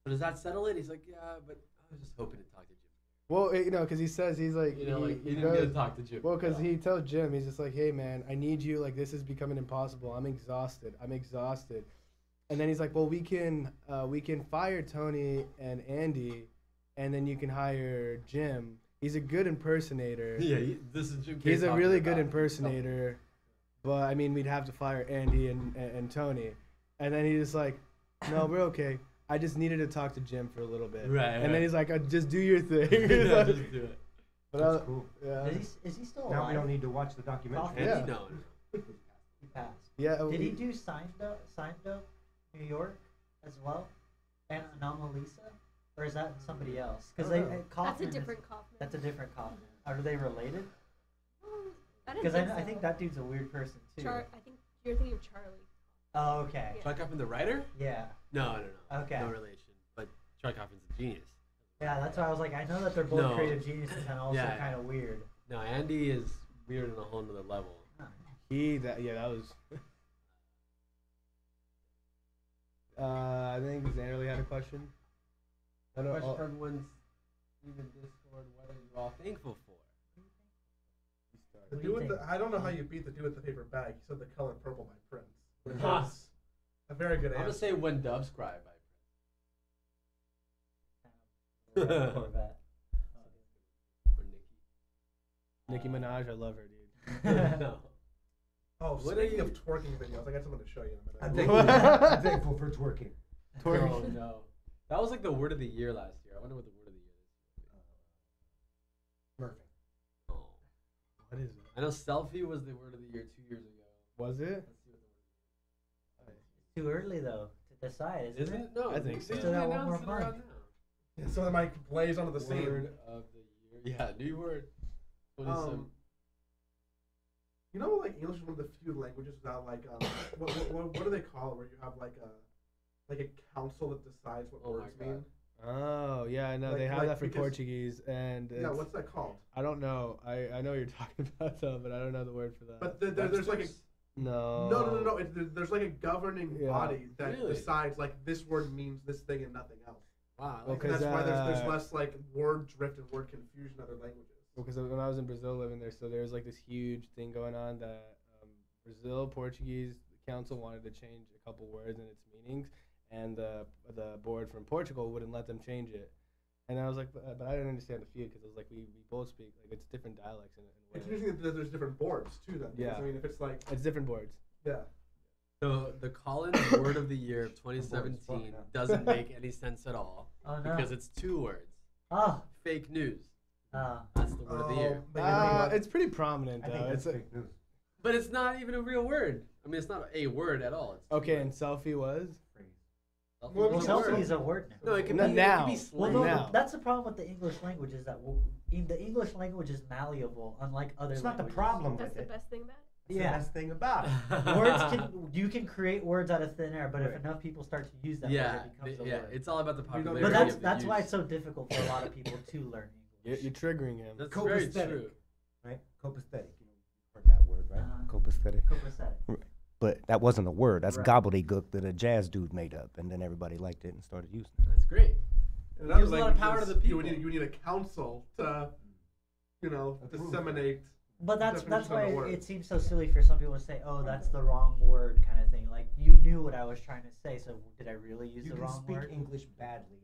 "So does that settle it?" He's like, "Yeah, but I was just hoping to talk to Jim." Well, because he says he's like, he didn't get to talk to Jim. Well, because he tells Jim, he's just like, "Hey, man, I need you. Like, this is becoming impossible. I'm exhausted. And then he's like, "Well, we can fire Tony and Andy, and then you can hire Jim. He's a good impersonator. Yeah, this is Jim Carrey. He's a really good impersonator, but I mean, we'd have to fire Andy and Tony." And then he's just like, "No, we're okay. I just needed to talk to Jim for a little bit." Right. And then he's like, "Just do your thing." Yeah, just do it. But That's cool. Yeah. Is he still Now alive? we don't need to watch the documentary. Yeah. No. He passed. Yeah. Did he do Seinfeld, New York, as well, and Anomalisa, or is that somebody else? Because That's a Kaufman different Kaufman. That's a different Kaufman. Are they related? I didn't Because think I so. think that dude's a weird person too. I think you're thinking of Charlie. Oh, okay. Yeah. Charlie Kaufman, the writer? Yeah. No. Okay. No relation. But Charlie Kaufman's a genius. Yeah, that's why I was like, I know that they're both No. creative geniuses and also Yeah. kind of weird. No, Andy is weird on a whole nother level. That was. I think Zanderley had a question. Question for everyone's even Discord. What are you all thankful for? The dude with the, I don't know how you beat the dude with the paper bag. He said The Color Purple by Prince. Which Ah. is a very good I'm answer. gonna say When Doves Cry by Corvette. or Nicki Minaj, I love her, dude. No. Oh, What speaking are of you- twerking videos, I got something to show you in a I'm minute. thankful, I'm thankful for twerking. Oh no. That was like the word of the year last year. I wonder what the word of the year is. Murphy. Oh. What is it? I know selfie was the word of the year 2 years ago. Was it? Let's see what the word Too early though to decide, isn't Isn't it? it? No, I think they so. just Still got one announced more it around month. now. Yeah, so they might blaze onto the scene. Word of the year. Yeah, new word. 27. You know, like English is one of the few languages without like what do they call it? Where you have like a council that decides what Oh my words God. mean. Oh yeah, I know Like- they have like that for because- Portuguese and Yeah, it's- what's that called? I don't know. I know what you're talking about though, but I don't know the word for that. But there's like a no. no. There's like a governing Yeah. body that Really? decides like this word means this thing and nothing else. Wow. I Well, like And that's why there's uh, less like word drift and word confusion in other languages. Because when I was in Brazil living there, so there was like this huge thing going on that Brazil Portuguese council wanted to change a couple words and its meanings, and the board from Portugal wouldn't let them change it. And I was like, but I didn't understand the feud because it was like we both speak like it's different dialects and It's ways. interesting that there's different boards too. Then, because, Yeah. I mean, if it's like It's different boards. yeah, So the Collins word of the year of 2017 now. doesn't make any sense at all Oh no. because it's 2 words. Oh. Fake news. Uh, That's the word of the year. but you know what? It's pretty prominent I though. think that's It's fake news. But it's not even a real word. I mean, it's not a word at all. It's okay, and selfie was. selfie Well, well, is a selfie word. is a word now. No, it can Not be now. It can be Well, slang. no, now. that's the problem with the English language is that the English language is malleable, unlike other. It's not the languages. problem That's with the it. best thing about it. That's Yeah. the best thing about it. You can create words out of thin air, but if Right. enough people start to use them, Yeah, it becomes a yeah. word. It's all about the know, popularity. But But that's of the why use. it's so difficult for a lot of people to learn English. You're triggering him. That's very Copacetic. true. Right? Copacetic. You heard that word, right? Copacetic. Copacetic. But that wasn't a word. That's Right. gobbledygook that a jazz dude made up, and then everybody liked it and started using it. That's great. in Gives other a lot of power to languages, the You people. would need a council to, Approve. disseminate. But that's definition why of the word. it seems so silly for some people to say, "Oh, that's the wrong word," kind of thing. Like you knew what I was trying to say, so did I really use You the can wrong speak word? English badly.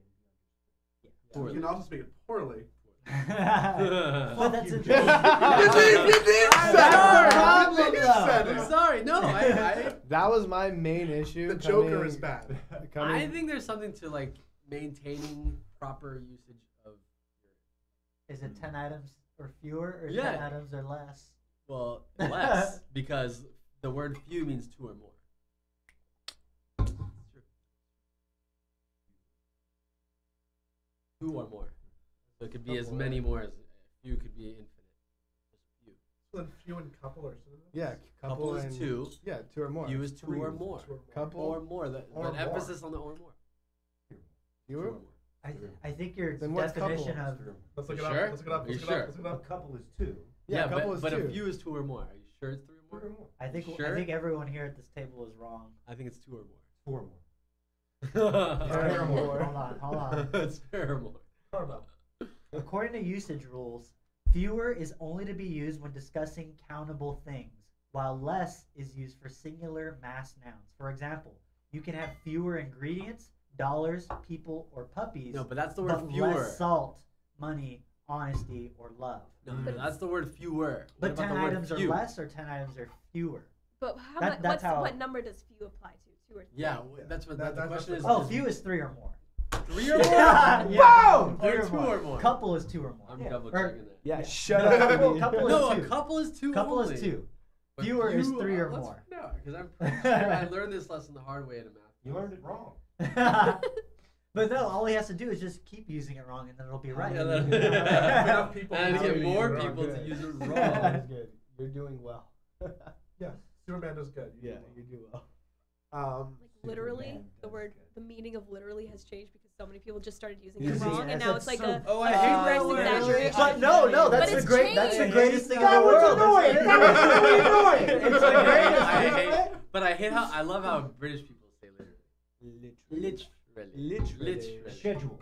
You can also speak it poorly. But that's a You did I'm sorry. No, I That was my main issue. The Joker is bad. I think there's something to like maintaining proper usage of. Is it 10 items or fewer, or Yeah. 10 items or less? Well, less because the word few means 2 or more. It's true. 2 or more. So it could be as many more as few could be infinite. Just few. Then few and couple or something. Yeah, Couple is and- 2. Yeah, 2 or more. Few is 2 or more. Couple Or more. That Or more. emphasis on the or more. fewer. 2 or more. I think your Then what's definition couple? of Let's look it You up. sure? Let's look it up. Are you Let's look it sure? up. Let's look it A up. couple is 2. Yeah, couple is but 2. a few is 2 or more. Are you sure it's 3 or 2 or more? more. I think Sure? I think everyone here at this table is wrong. I think it's 2 or more. 4 or more. Fair more. Hold on. It's fair or more. According to usage rules, fewer is only to be used when discussing countable things, while less is used for singular mass nouns. For example, you can have fewer ingredients, dollars, people, or puppies, No, but that's the word but fewer. less salt, money, honesty, or love. No, that's the word fewer. But What about 10 the word items few? are less or 10 items are fewer. But how That- much? that's how- What number does few apply to? 2 or 3? Yeah, that's what the question is. Oh, few is 3 or more. 3 or more? Yeah. Boom! Three Or 2 or more. Couple is 2 or more. I'm double Or- checking that. Yeah, shut No, up. couple is No, 2. a couple is 2 Couple only. is 2. But Fewer is few- 3 or let's more. find out, because I'm pretty sure I learned this lesson the hard way in a math. You learned it wrong. But no, all he has to do is just keep using it wrong, and then it'll be right. Yeah, that- Enough people and to get use more it wrong. people to Good. use it wrong. That's good. You're doing well. Yeah, Superman does good. Yeah, you do well. Like literally, Superman the does word, good. the meaning of literally has changed because so many people just started using You it see, wrong, and that's now it's like so- Oh, a I hate humorous that word. exaggeration. But no, But that's the it's great. That's the changed. greatest thing in That the was world. annoying. That's That was really annoying. It's the greatest I thing. hate, but I hate how I love how British people say literally. Literally. Schedule.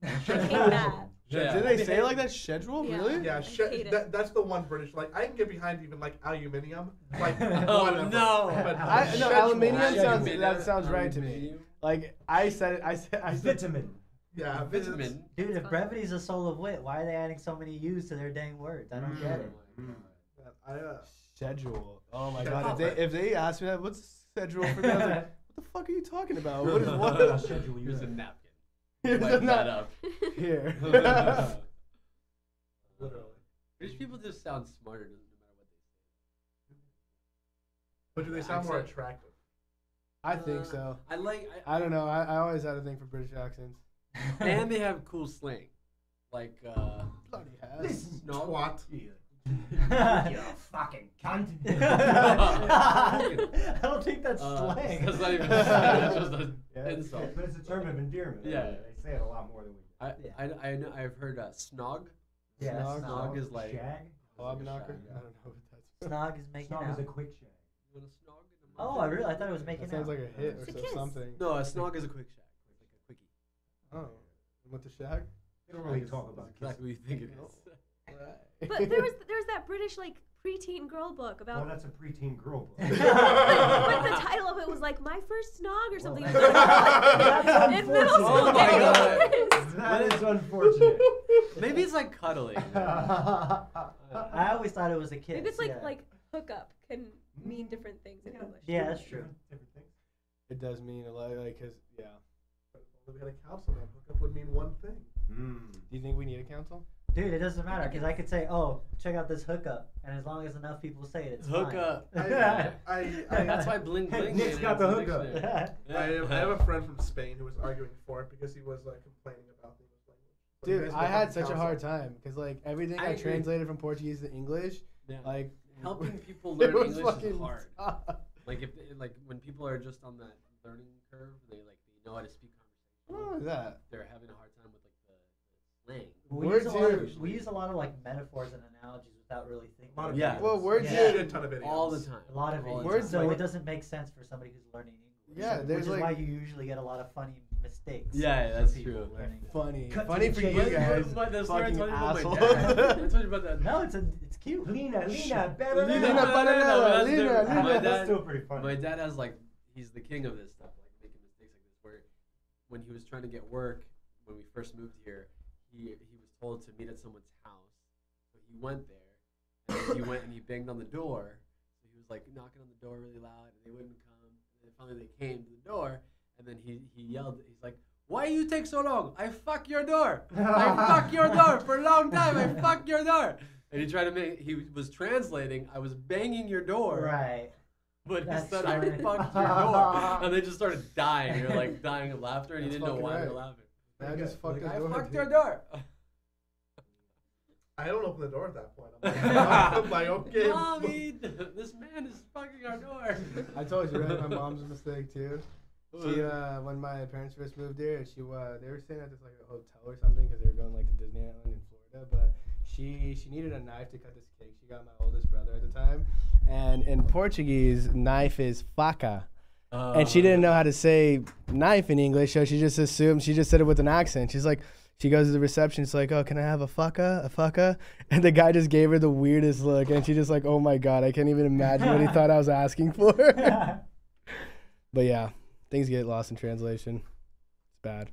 I hate that. Yeah. Did they say it like that? Schedule? Yeah. Really? Yeah, I hate it. that's the one British. Like, I can get behind even like aluminium. Like, Oh, whatever. no. But No, schedule- aluminium sounds. Aluminium. That sounds right to me. Like I said it. I said. Vitamin. Yeah, Vitamin. Dude, if brevity is a soul of wit, why are they adding so many U's to their dang words? I don't get it. Schedule. Oh my Schedule. god! If they asked me that, what's schedule for me? I was like, what the fuck are you talking about? What is I'll what? schedule you. Here's a napkin. Here's Wipe a that nap- up. Here. Literally. British people just sound smarter no matter what they say. But do they sound more Accent. attractive? I think so. I like, I don't know. I always had a thing for British accents. and they have cool slang, like Bloody hell. Listen, no. Twat. you fucking cunt. I don't think that's slang. That's not even slang. It's just an Yeah, insult. but it's a term of endearment. Yeah. They say it a lot more than we do. I know I've heard snog. Yeah, Snog. Snog is like Shag. Bob knocker. Yeah. I don't know what that's. Snog is making Snog out. is a quick shag. you want a snog? Oh, I thought it was making That sounds out. like a hit or It's a so- kiss. something. No, a snog is a quick shag, like a quickie. Oh, with the shag. They don't really That's talk about exactly what you think it is. But there's that British like preteen girl book Well, about. that's a preteen girl book. but the title of it was like My First Snog or something. that's in middle school. Oh my God. That is unfortunate. Maybe it's like cuddling. I always thought it was a kiss. Maybe it's like yeah. like hookup can mean different things in English. Yeah, that's true. Different things. It does mean a lot, like, cause yeah. If we had a council, that hookup would mean one thing. Do you think we need a council? Dude, it doesn't matter because I could say, "Oh, check out this hookup," and as long as enough people say it, it's Hookup. I That's why bling bling. Nick's made got it the into hookup. dictionary. I have a friend from Spain who was arguing for it because he was complaining about the English language. But you Dude, guys I don't had have such a council. hard time because like everything I I, agree. translated from Portuguese to English, Yeah. like Helping people it learn was English is fucking hard. tough. Like if like when people are just on that learning curve, they know how to speak conversation. What was that? They're having a hard time with like the slang. We Words use, a lot here- of, we use a lot of like metaphors and analogies without really thinking. A lot of Yeah. idioms. Well, words Yeah. Shit ton of idioms. All the time. A lot of All it. the Words So like- it doesn't make sense for somebody who's learning English. Yeah, which there's is like- why you usually get a lot of funny mistakes. Yeah, that's from people true. learning. Funny, Cut to funny the for chase. you guys. But the story I fucking told you about asshole. my dad. I told you about that. No, it's cute. Lina, Lina, Banana, Lina, that's Lina. my That's dad, still pretty funny. my dad has like he's the king of this stuff, like making mistakes like this. Where when he was trying to get work when we first moved here, he was told to meet at someone's house. So he went there, and then he went and he banged on the door. So he was like knocking on the door really loud, and they wouldn't come. And then finally they came to the door, and then he yelled. He's like, "Why you take so long? I fuck your door. I fuck your door for a long time. I fuck your door." And he tried to he was translating. I was banging your door. Right. But That's he said, "I funny. fucked your door," and they just started dying. You're like dying of laughter, and you That's didn't know fucking why they right. were laughing. I just fucked his I door. fucked dude. your door. I don't open the door at that point. I'm like, okay. Mommy, this man is fucking our door. I told you, right? My mom's a mistake too. She, when my parents first moved here, they were staying at this like a hotel or something because they were going like to Disneyland in Florida. But she needed a knife to cut this cake. She got my oldest brother at the time, and in Portuguese, knife is faca. And she didn't know how to say knife in English, so she just assumed, she just said it with an accent. She's like, she goes to the reception, she's like, "Oh, can I have a faca? And the guy just gave her the weirdest look, and she just like, "Oh my God, I can't even imagine what he thought I was asking for." But yeah, things get lost in translation. It's bad.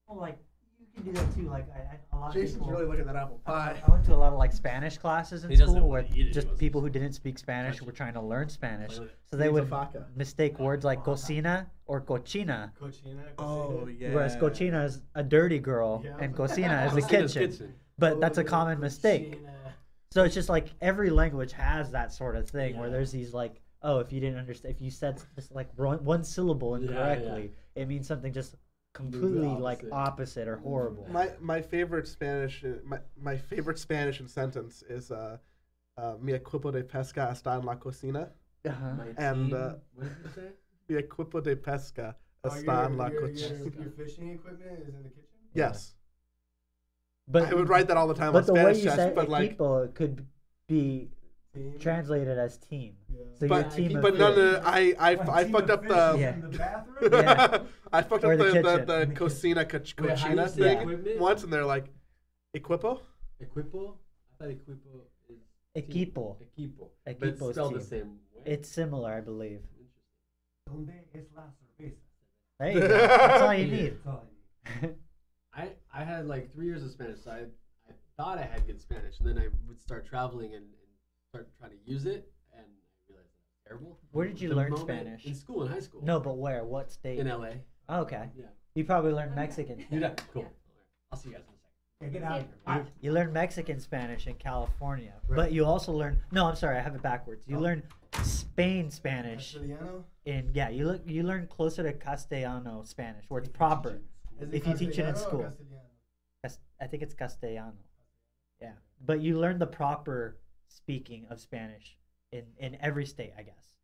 Well, like you can do that too. Like a lot of Jason's people. really looking at apple pie. I went to a lot of like Spanish classes in He doesn't school where eat it, just he people who didn't speak Spanish were trying to learn Spanish, Like, so they needs a would faca. mistake words like cocina or cochina. Oh yeah. Whereas cochina is a dirty girl and cocina is the Cocina's kitchen. But that's a common mistake. So it's just like every language has that sort of thing where there's these like, oh, if you didn't understand, if you said just like one syllable incorrectly, it means something just completely like opposite or horrible. My favorite Spanish my favorite Spanish in sentence is mi equipo de pesca está en la cocina. And what did you say? mi equipo de pesca está en la cocina. Your fishing equipment is in the kitchen? Yes. But I would write that all the time on but the way Spanish you test, said but like equipo, it could be Team? translated as team. So but your team of but no, fish. I fucked up the Yeah. In the bathroom? Yeah. I fucked Or up the the kitchen. cocina Wait, how do you cochina say thing equipment? once, and they're like, equipo. Equipo? I thought equipo is Equipo. Equipo. But Equipo it's is spelled the team. same way. It's similar, I believe. Donde es la cerveza? There you go. That's all you need. That's all I need. I had like 3 years of Spanish, so I thought I had good Spanish, and then I would start traveling and start trying to use it, and I realized it was terrible. Where did you The learn moment- Spanish? In school, in high school. No, but where? What state? In LA. Oh, okay. Yeah. You probably learned Mexican. You done? Cool. I'll see you guys in a second. Yeah, get out of here. You learn Mexican Spanish in California, but you also learn. No, I'm sorry, I have it backwards. You learn Spain Spanish Castellano? you learn closer to Castellano Spanish, where it's proper. If you teach it in Castellano or school, Castellano? I think it's Castellano. Yeah, but you learn the proper speaking of Spanish in every state, I guess.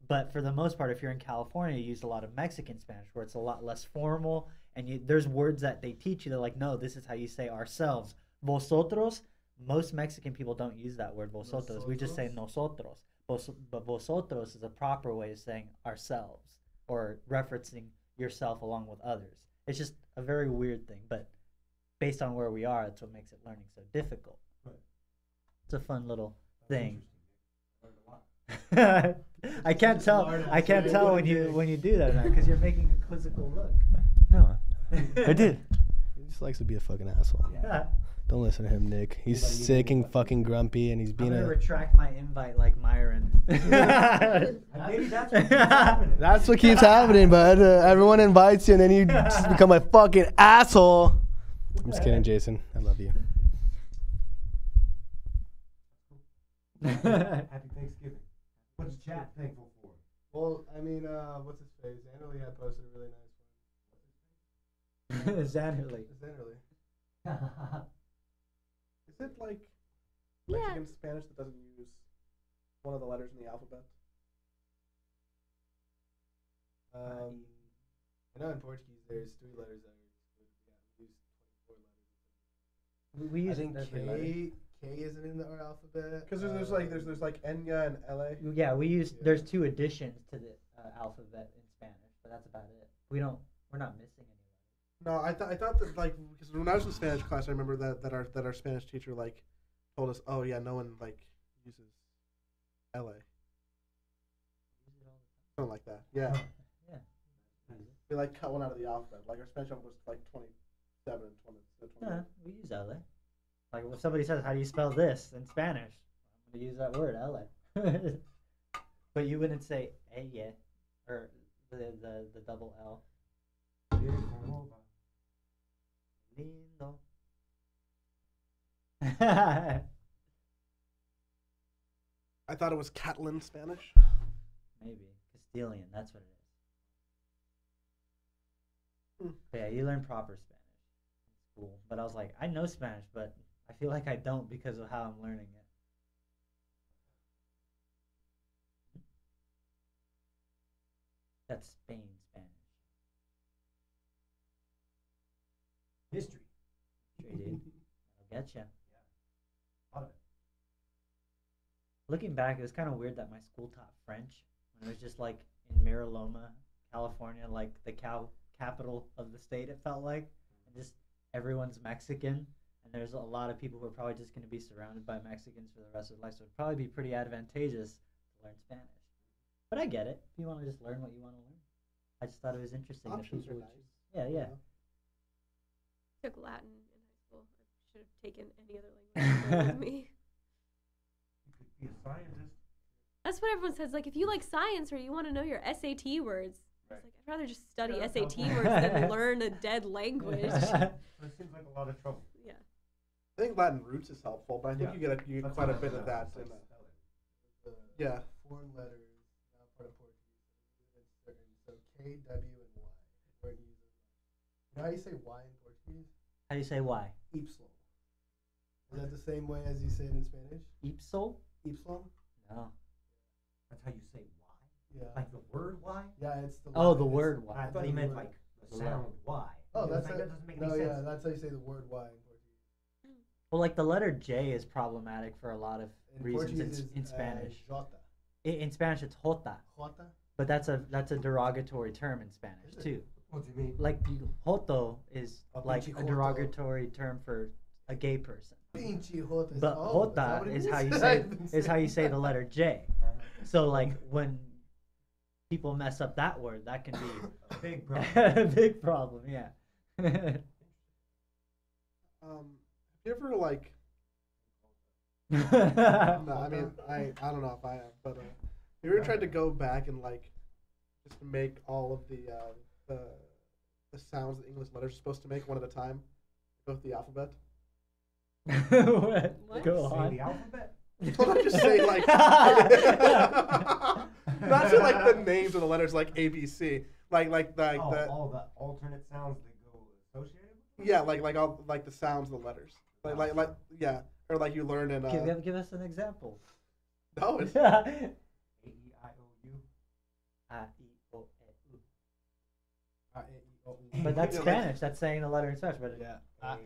But for the most part, if you're in California, you use a lot of Mexican Spanish, where it's a lot less formal, and there's words that they teach you. They're like, no, this is how you say ourselves. Vosotros. Most Mexican people don't use that word vosotros. We just say nosotros. But vosotros is a proper way of saying ourselves or referencing yourself along with others. It's just a very weird thing, but based on where we are, that's what makes it learning so difficult. Right. It's a fun little thing. I can't tell. I can't tell when you do that because you're making a quizzical look. No, I did. He just likes to be a fucking asshole. Yeah. Don't listen to him, Nick. He's sick and fucking grumpy, and he's I'm being gonna a. retract my invite like Myron. Maybe that's what keeps happening. That's what keeps happening, bud. Everyone invites you, and then you just become a fucking asshole. I'm just kidding, Jason. I love you. Happy Thanksgiving. What's chat thankful for? Well, I mean, what's his face? Annerly had posted a really nice one. Zanderly. Annerly. Is it like Yeah. Mexican Spanish that doesn't use one of the letters in the alphabet? I know in Portuguese there's 3 letters that are used 24 letters. We I use think every letter. K isn't in our alphabet. Because there's like Enya and LA. Yeah, we use. There's 2 additions to the alphabet in Spanish, but that's about it. We're not missing any. No, I thought that like because when I was in Spanish class, I remember that our Spanish teacher like told us, oh yeah, no one like uses LA. Something like that. Yeah. Yeah. We like cut one out of the alphabet. Like our Spanish alphabet was like 7 and 20. Yeah, we use LA. Like if somebody says, "How do you spell this?" in Spanish, I'm gonna use that word, LA. But you wouldn't say ella or the double L. Lindo. I thought it was Catalan Spanish. Maybe Castilian. That's what it is. Hmm. But yeah, you learn proper Spanish. It's cool. But I was like, I know Spanish, but I feel like I don't because of how I'm learning it. That's Spain Spanish. History. History, dude. I'll get ya. Lot of it. Looking back, it was kind of weird that my school taught French when it was just like in Miraloma, California, like the capital of the state. It felt like, and just everyone's Mexican, and there's a lot of people who are probably just going to be surrounded by Mexicans for the rest of their life. So it'd probably be pretty advantageous to learn Spanish. But I get it. If you want to just learn what you want to learn, I just thought it was interesting. that Options people are would nice. Yeah, yeah. Took Latin in high school. I should have taken any other language with me. You could be a scientist. That's what everyone says. Like, if you like science or you want to know your SAT words, Right. it's like I'd rather just study Yeah, SAT no. words than learn a dead language. But it seems like a lot of trouble. Yeah. I think Latin roots is helpful, but I think Yeah. you get That's quite a what I bit know. of that. It's like In spelling. yeah. Foreign letters, now part of Portuguese. It's certain. So K, W, and Y. Where do you use it? You know how you say Y in Portuguese? How do you say why? Ipsilon. Is that the same way as you say it in Spanish? Ipsol? Ipsilon? No. That's how you say why? Yeah. Like the word why? Yeah, it's the Oh, Y. the It's- word why. I thought he meant like the sound why. Oh, that's like, how, that doesn't make no, any sense. yeah, that's how you say the word Y in Portuguese. Well, like the letter J is problematic for a lot of In reasons Portuguese in is, Spanish. Jota. In Spanish, it's jota, Jota? but that's a derogatory term in Spanish Is it? too. What do you mean? Like joto is A like pinche a joto. derogatory term for a gay person. Pinche Jota. But Oh, is that jota what it is means? how you I've say been is how you say saying the that. letter J. So like when people mess up that word, that can be A big problem. a big problem. Yeah. Have you ever like? No, No, I mean I don't know if I have, but have you ever tried to go back and like just make all of the sounds the English letters are supposed to make one at a time, go with the alphabet? What? Go Say on. the alphabet? Well, not just say like, not say like the names of the letters like ABC, like the all the alternate sounds that go associated with it? yeah, like all like the sounds of the letters, like yeah, or like you learn in Give us an example. no, it's A-E-I-O-U. But that's Yeah, like- Spanish. That's saying the letter in Spanish. But Yeah. Ah,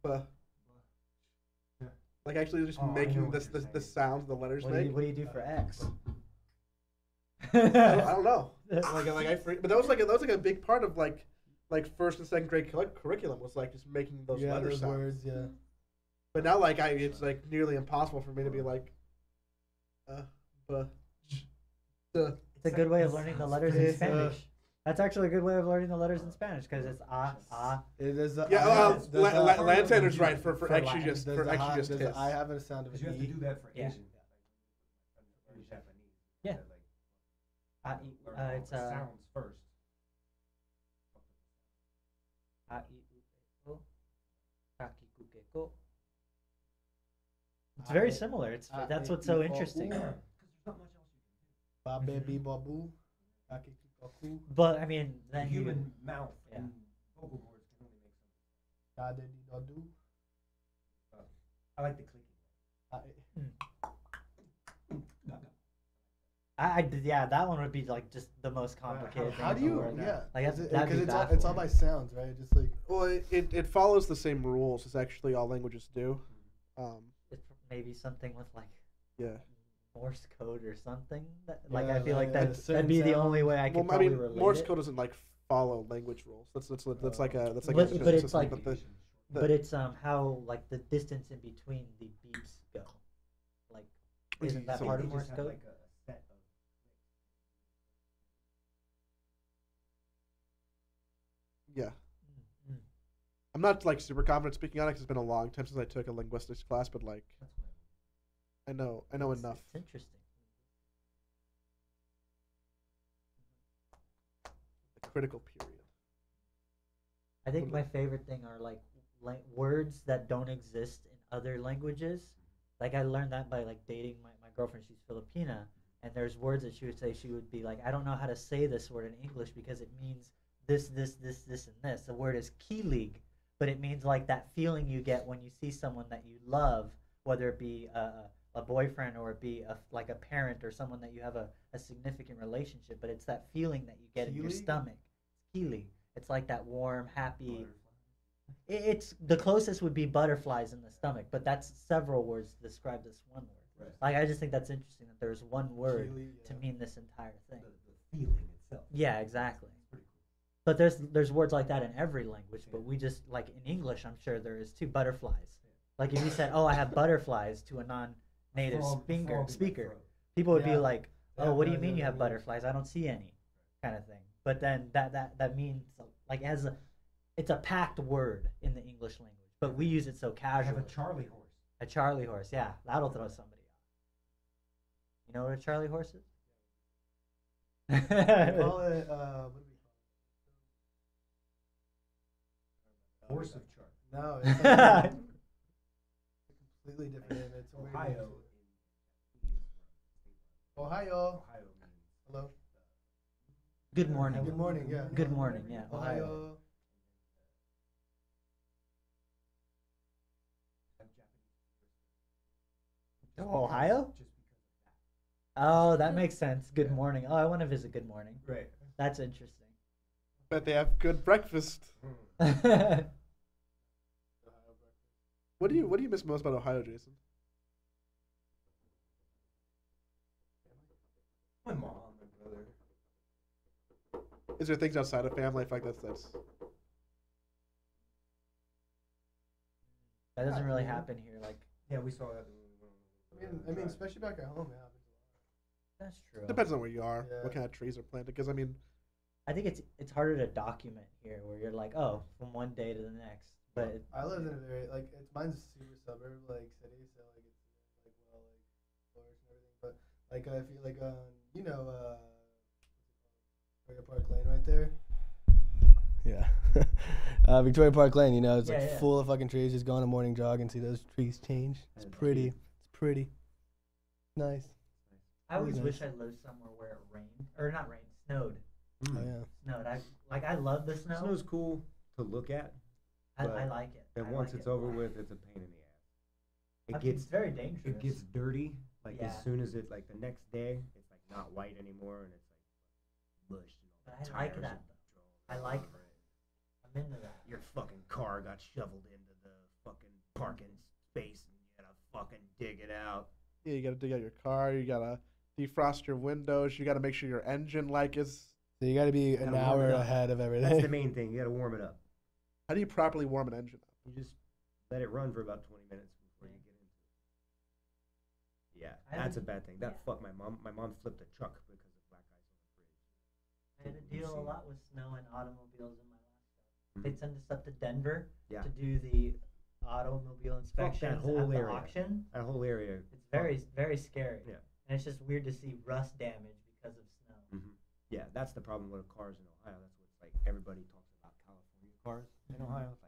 b, like actually just Oh, I know making what this you're the saying. sounds the letters make. what do you do for X? I don't know. Like but that was like a big part of like first and second grade curriculum was like just making those Yeah, letter those sounds. words, yeah. But now like it's like nearly impossible for me to be like, b, duh. It's a good way of learning the letters in It's, Spanish. That's actually a good way of learning the letters in Spanish because it's It is. Yeah, does the- Lantander's right for for actually Latin. just does for the actually ha- just does his. the I have a sound of Because you have to E. do that for Yeah. Asian. Or Japanese. Yeah. Like, learn all It's the sounds first. It's very similar. It's that's what's so interesting. Because there's not much else you Ba baby babu. Aki kaku. But I mean, can do. The then human mouth Yeah. and vocal cords can only make some. Da de di da do. I like the clicking. yeah, that one would be like just the most complicated thing. How in do the you? world. Yeah. Like Because that'd be it's all by baffling. sounds, right? Just like Well, it follows the same rules as actually all languages do. It's maybe something with like Yeah. Morse code or something. Like Yeah, I feel like like, that'd certain be the sounds. only way I could Well, I probably mean, relate Morse it. code doesn't like follow language rules. That's like a But it's system, like- but the- But it's how like the distance in between the beeps go. Like, isn't that So- part of You Morse just have code? like a set of clicks. Yeah. Mm. I'm not like super confident speaking on it 'cause it's been a long time since I took a linguistics class, but like, I know enough. It's interesting. The critical period. I think my favorite thing are like words that don't exist in other languages. Like I learned that by like dating my girlfriend. She's Filipina, and there's words that she would say. She would be like, I don't know how to say this word in English because it means this, and this. The word is kilig, but it means like that feeling you get when you see someone that you love, whether it be a boyfriend or it be like a parent or someone that you have a significant relationship. But it's that feeling that you get in your Kilig? stomach. Kilig. It's like that warm, happy. It's the closest would be butterflies in the stomach, but that's several words to describe this one word. Right. Like I just think that's interesting that there's one word Kilig, to yeah. mean this entire thing. The feeling itself. Yeah, exactly. It's pretty cool. But there's words like that in every language, but we just like in English, I'm sure there is too. Butterflies. Like if you said, "Oh, I have butterflies" to a non-native Frog in my speaker, throat. people would be Yeah. like, They "Oh, have what do no you mean idea you what have it means. butterflies? I don't see any," kind of thing. But then that means like it's a packed word in the English language, but we use it so I have casually. a Charlie horse. A Charlie horse, yeah, that'll throw somebody off. You know what a Charlie horse is? We call it, what do we call it? Horse of Charlie. No, it's like completely different. And it's a weird Ohio. name. Ohio. Ohio means Hello. Good morning. Good morning. Yeah. Good morning. Yeah. Ohio. Ohio. Ohio? just because of that. Oh, that makes sense. Good morning. Oh, I want to visit Good Morning. Right. That's interesting. Bet they have good breakfast. What do you miss most about Ohio, Jason? My mom, my brother. Is there things outside of family? I feel like that's That doesn't really happen here. Like Yeah, we saw that. I mean, especially back at home, it happens a lot. that's true. depends on where you are, Yeah. what kind of trees are planted. Because I mean, I think it's harder to document here, where you're like, oh, from one day to the next. But I lived in a very mine's a super suburb like city, so like it's like flourish and everything. But like if you like you know Victoria Park Lane right there. Yeah. Victoria Park Lane, you know, it's like Yeah, yeah. full of fucking trees. Just go on a morning jog and see those trees change. It's pretty. It's pretty. Nice. I always Nice. wish I lived somewhere where it rained or not rained, snowed. Oh yeah. Snowed. I love the snow. Snow's cool to look at, I but- like it. and I once like it's it a over lot. with, it's a pain in the ass. I It think gets it's very dangerous. it gets dirty. Like Yeah. as soon as it like the next day, it's like not white anymore, and it's like mush. But And all the I like tires that, are though. I all like over that. it. I'm into that. Your fucking car got shoveled into the fucking parking space, and you gotta fucking dig it out. yeah, you got to dig out your car. You got to defrost your windows. You got to make sure your engine like is. So you got to be an Gotta warm hour it up. ahead of That's the everything. main thing. You gotta warm it up. How do you properly warm an engine up? You just let it run for about 20 minutes before you get into it. Yeah, I that's a haven't- bad thing. That yeah. fucked my mom. My mom flipped a truck because of black ice on the bridge. I had to You've deal a seen lot it. with snow and automobiles in my last job. Mhm. They'd send us up to Denver Yeah. to do the automobile inspections whole at the area. auction. That whole area. It's very scary. Yeah. And it's just weird to see rust damage because of snow. Mm-hmm. Yeah, that's the problem with cars in Ohio. That's what's like everybody talks about California cars in Mhm. Ohio. It's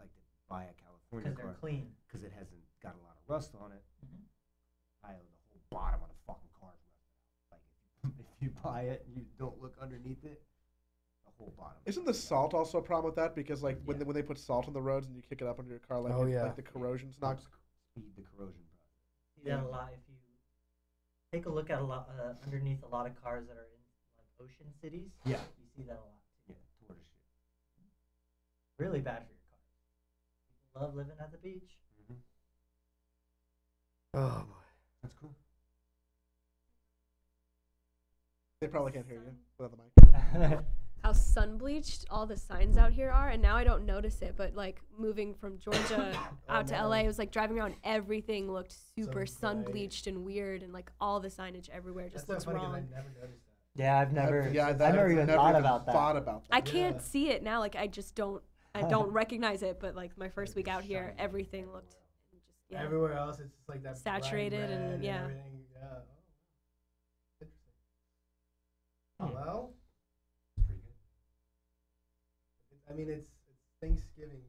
like to buy a California Because they're car clean. because it hasn't got a lot of rust on it. Mhm. Ohio, the whole bottom of the fucking car's rusted out. Like if you buy it and you don't look underneath it, the whole bottom. Isn't the salt also a problem with that? Because like Yeah. when they put salt on the roads and you kick it up under your car, like Oh, yeah. like the corrosion's not. helps speed the corrosion process. See that a lot if you take a look at a lot underneath a lot of cars that are in like ocean cities. Yeah. You see that a lot too. Yeah, tortoise shit. Really bad for your car. People love living at the beach. Mm-hmm. Oh boy. That's cool. They probably can't hear you without the mic. How sun bleached all the signs out here are, and now I don't notice it, but like moving from Georgia out to no. LA, it was like driving around, everything looked super So sun bright. bleached and weird, and like all the signage everywhere just That's so looks funny 'cause wrong. I never noticed that. Yeah, I've never I've never even thought about that. Thought about that. I can't see it now. Like I just don't. I don't recognize it. But like my first week out here, everything looked just Everywhere else, it's just like that bright saturated red and yeah. everything. Yeah. Oh. Interesting. Well, I mean, it's Thanksgiving.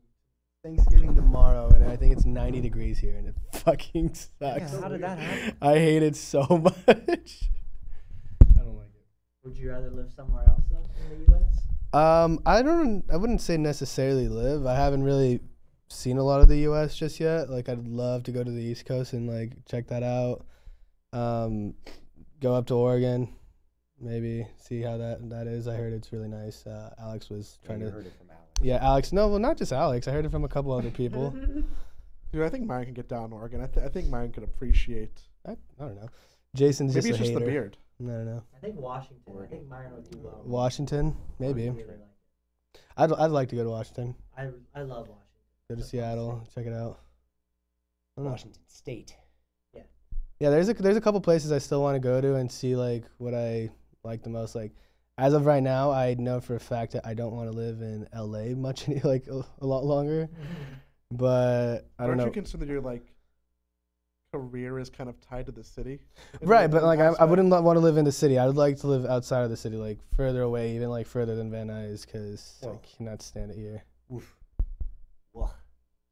Thanksgiving tomorrow, and I think it's 90 degrees here, and it fucking sucks. Yeah, how did that happen? I hate it so much. I don't like it. Would you rather live somewhere else though in the U.S.? I wouldn't say necessarily live. I haven't really seen a lot of the U.S. just yet. Like, I'd love to go to the East Coast and like check that out. Go up to Oregon, maybe see how that is. I heard it's really nice. Alex was trying to. Heard it from Alex. Yeah, Alex. No, well, not just Alex. I heard it from a couple other people. Dude, I think Myron can get down to Oregon. I think Myron could appreciate. I don't know. Jason's Maybe just it's a just hater. the beard. No. I think Washington. I think Myron would do well. Washington, maybe. Really like it. I'd like to go to Washington. I love Washington. Go to Seattle, check it out. I don't know. Washington State. Yeah, there's a couple places I still want to go to and see like what I like the most. Like, as of right now, I know for a fact that I don't want to live in LA much like a lot longer. But I don't Aren't know. you consider your like career is kind of tied to the city? Right, but like I wouldn't want to live in the city. I would like to live outside of the city, like further away, even like further than Van Nuys, because I cannot stand it here. Oof.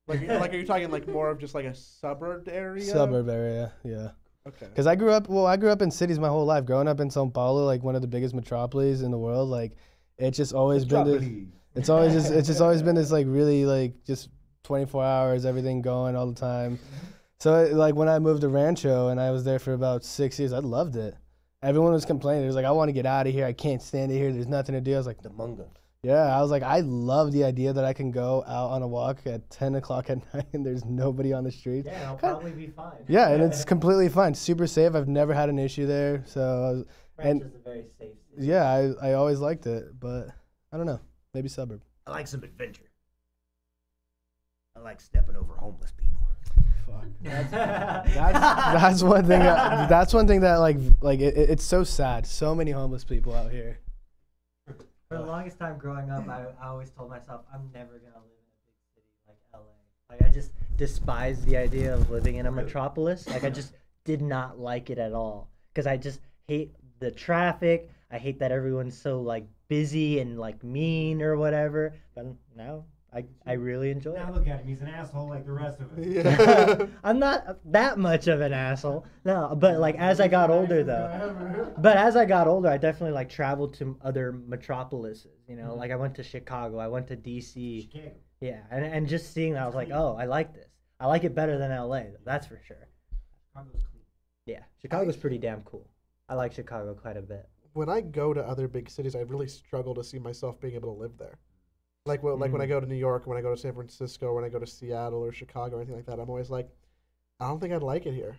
Like are you talking like more of just like a suburb area? Suburb area, yeah. Okay. Because I grew up in cities my whole life. Growing up in São Paulo, like one of the biggest metropolises in the world, like it's just always been this. It's just always been this like really like just 24 hours, everything going all the time. So like when I moved to Rancho and I was there for about 6 years, I loved it. Everyone was complaining. It was like, I want to get out of here. I can't stand it here. There's nothing to do. I was like, The Munga. yeah. I was like, I love the idea that I can go out on a walk at 10 o'clock at night and there's nobody on the streets. Yeah, I'll probably be fine. Yeah, and it's completely fine. Super safe. I've never had an issue there. So Rancho's a very safe city. yeah, I always liked it, but I don't know. Maybe suburb. I like some adventure. I like stepping over homeless people. Fuck. That's one thing. That's one thing that like it's so sad. So many homeless people out here. For the longest time growing up, I always told myself I'm never gonna live in a big city like LA. Like I just despised the idea of living in a metropolis. Like I just did not like it at all because I just hate the traffic. I hate that everyone's so like busy and like mean or whatever. But now I really enjoy Now it. look at him. He's an asshole like the rest of us. Yeah. I'm not that much of an asshole. No, but like as I got older though. But as I got older, I definitely like traveled to other metropolises, you know? Like I went to Chicago, I went to DC. Chicago. Yeah, and just seeing that I was like, "Oh, I like this. I like it better than LA." That's for sure. Chicago's clean. Yeah, Chicago's pretty damn cool. I like Chicago quite a bit. When I go to other big cities, I really struggle to see myself being able to live there. Like when I go to New York, when I go to San Francisco, when I go to Seattle or Chicago or anything like that, I'm always like, I don't think I'd like it here.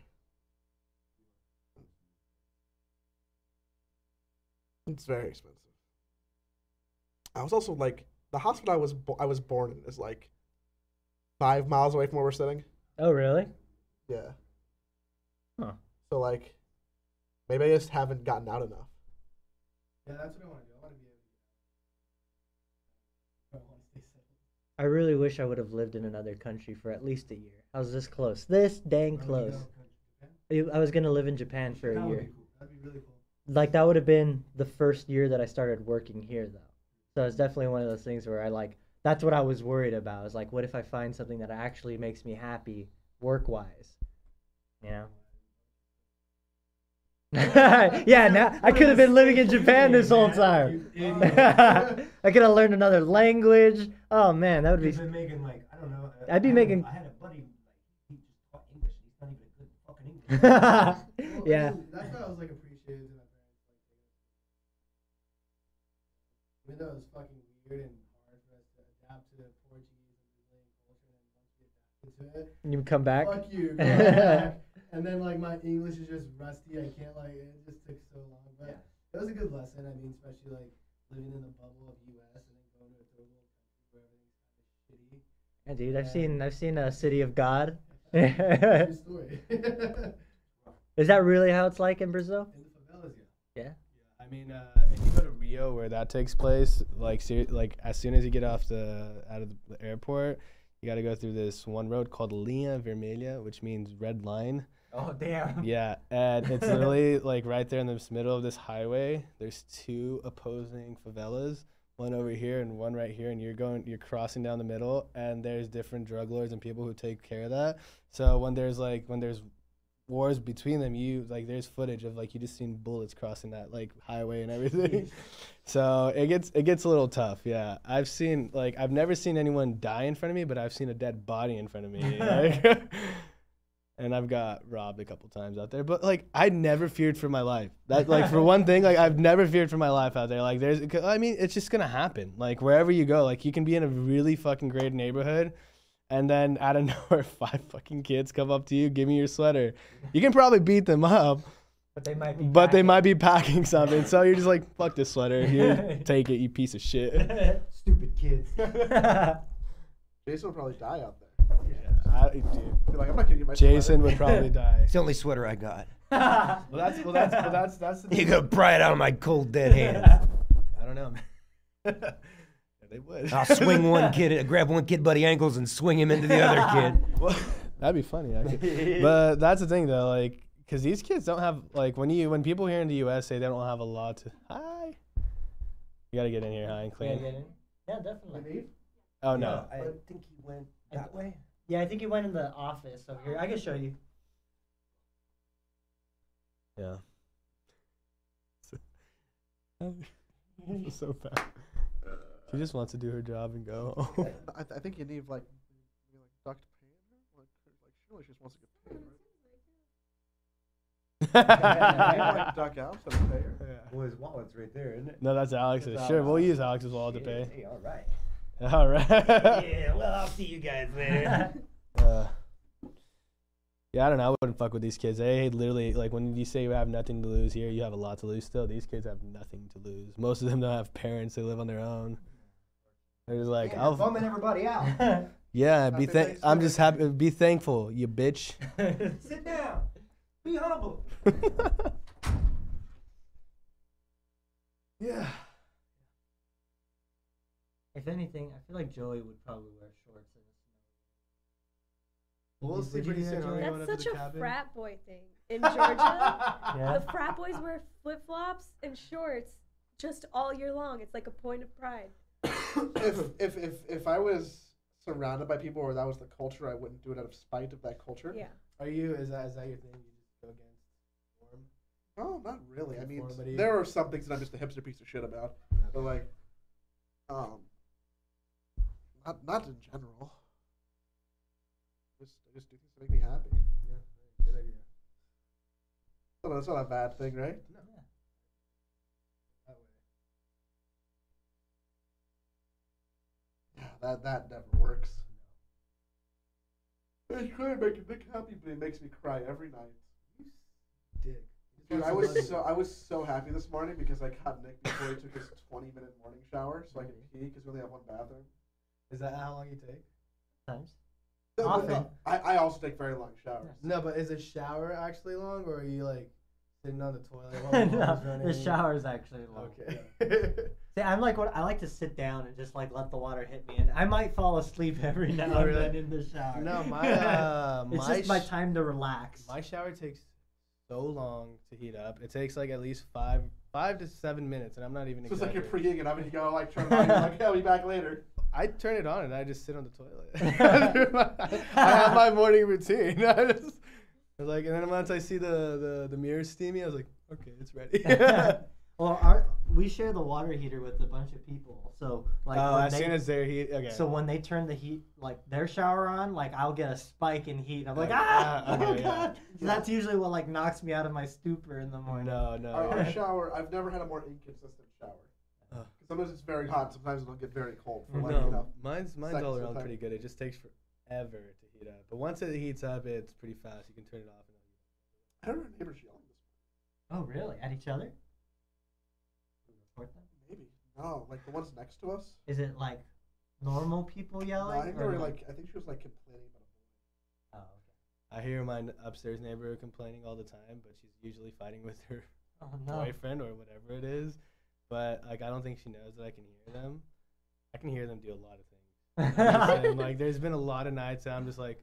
It's very expensive. I was also like, the hospital I was born in is like 5 miles away from where we're sitting. Oh, really? Yeah. Huh. So like, maybe I just haven't gotten out enough. Yeah, that's what I want to do. I want to be able to. I want to stay safe. I really wish I would have lived in another country for at least a year. I was this close. This dang close. I was going to live in Japan for a year. That'd be really cool. Like that would have been the first year that I started working here though. So it's definitely one of those things where I like, that's what I was worried about. I was like, what if I find something that actually makes me happy work-wise? You know? Yeah, now I could have been living in Japan this whole time. I could have learned another language. Oh man, that would be. You've been making like I don't know. I'd be making. I had a buddy like he just taught English. He's not even a good fucking English. Well, Yeah. That's why I was like appreciative to my parents. Like, even though it was fucking weird and hard for us to adapt to the Portuguese and Brazilian culture, and once we adapted to it, You come back. fuck you. Go back. And then like my English is just rusty. I can't like it just took so long, but it was a good lesson. I mean, especially like living in the bubble of U.S. and then going to a third world country where everything's kind of shitty. Yeah, dude, I've seen a City of God. True story. Is that really how it's like in Brazil? In the favelas, Yeah. I I mean, if you go to Rio, where that takes place, like as soon as you get out of the airport, you got to go through this one road called Linha Vermelha, which means red line. Oh damn. Yeah, and it's literally like right there in the middle of this highway. There's two opposing favelas, one over here and one right here, and you're crossing down the middle, and there's different drug lords and people who take care of that. So when there's wars between them, there's footage of you just seen bullets crossing that highway and everything. So it gets a little tough. Yeah, I've never seen anyone die in front of me, but I've seen a dead body in front of me. And I've got robbed a couple times out there, but I never feared for my life. That for one thing, I've never feared for my life out there. It's just gonna happen. Wherever you go, you can be in a really fucking great neighborhood, and then out of nowhere, 5 fucking kids come up to you, give me your sweater. You can probably beat them up, but they might be packing something. So you're just like, fuck this sweater. Here, take it, you piece of shit. Stupid kids. Jason would probably die out there. Dude. You're like, I'm not gonna get my Jason sweater. would probably die. It's the only sweater I got. Well, that's the You gonna pry it out of my cold dead hands. I don't know, man. Yeah, they would. I'll swing one kid, grab one kid by the ankles and swing him into the other kid. Well, that'd be funny, actually. But that's the thing, though, because these kids don't have, when people here in the U.S. say they don't have a lot to, hi. You gotta get in here high and clean. Yeah, definitely. Oh, no. I think he went that way. Yeah, I think he went in the office over here. I can show you. Yeah. So bad. She just wants to do her job and go. I think you need duct pain. Surely she just wants to get paid, right? Duck out so pay her. Yeah. Well, his wallet's right there, isn't it? No, that's Alex's. Sure, we'll use Alex's wallet to pay. Hey, all right. All right. Yeah, well, I'll see you guys later. Yeah, I don't know. I wouldn't fuck with these kids. They literally, when you say you have nothing to lose here, you have a lot to lose still. These kids have nothing to lose. Most of them don't have parents. They live on their own. They're just like, I'll bumming everybody out. Yeah, I'm just happy. Be thankful, you bitch. Sit down. Be humble. Yeah. If anything, I feel like Joey would probably wear shorts in the snow. We'll see pretty soon. That's such a frat boy thing. In Georgia, Yeah. the frat boys wear flip-flops and shorts just all year long. It's like a point of pride. if I was surrounded by people where that was the culture, I wouldn't do it out of spite of that culture. Yeah. Is that your thing? You just go against form? No, not really. I mean, Conformity. there are some things that I'm just a hipster piece of shit about. But not in general. I just do things that make me happy. Yeah, good idea. That's not a bad thing, right? No. Yeah, that never works. I try to make Nick happy, but he makes me cry every night. You dick. Dude, I was so happy this morning because I got Nick before he took his 20-minute morning shower, so I could pee because we only have one bathroom. Is that how long you take? Times. No, Often. no, I also take very long showers. No, but is a shower actually long, or are you sitting on the toilet while the water's running? The shower is actually long. Okay. See, I like to sit down and just let the water hit me, and I might fall asleep every now and then in the shower. No, my it's just my time to relax. My shower takes so long to heat up. It takes at least 5 to 7 minutes, and I'm not even. So it's like you're exaggerating. preheating it up and you go turn it on. You're like, yeah, I'll be back later. I turn it on and I just sit on the toilet. I have my morning routine. I was and then once I see the mirror steamy, I was like, okay, it's ready. Well, we share the water heater with a bunch of people, so soon as their heat, okay. So when they turn the heat, their shower on, I'll get a spike in heat. I'm like, okay, God! So that's usually what knocks me out of my stupor in the morning. No. Our shower, I've never had a more inconsistent shower. Sometimes it's very hot. Sometimes it'll get very cold. For mine's seconds all at a around time. pretty good. It just takes forever to heat up. But once it heats up, it's pretty fast. You can turn it off. I heard our neighbors yelling this Oh, really? At each other? morning. Maybe. No, the ones next to us. Is it normal people yelling? No, I think they were I think she was complaining about a boy. Oh, okay. I hear my upstairs neighbor complaining all the time, but she's usually fighting with her Oh no. boyfriend or whatever it is. But like, I don't think she knows that I can hear them. I can hear them do a lot of things. I'm just saying, like, there's been a lot of nights that I'm just like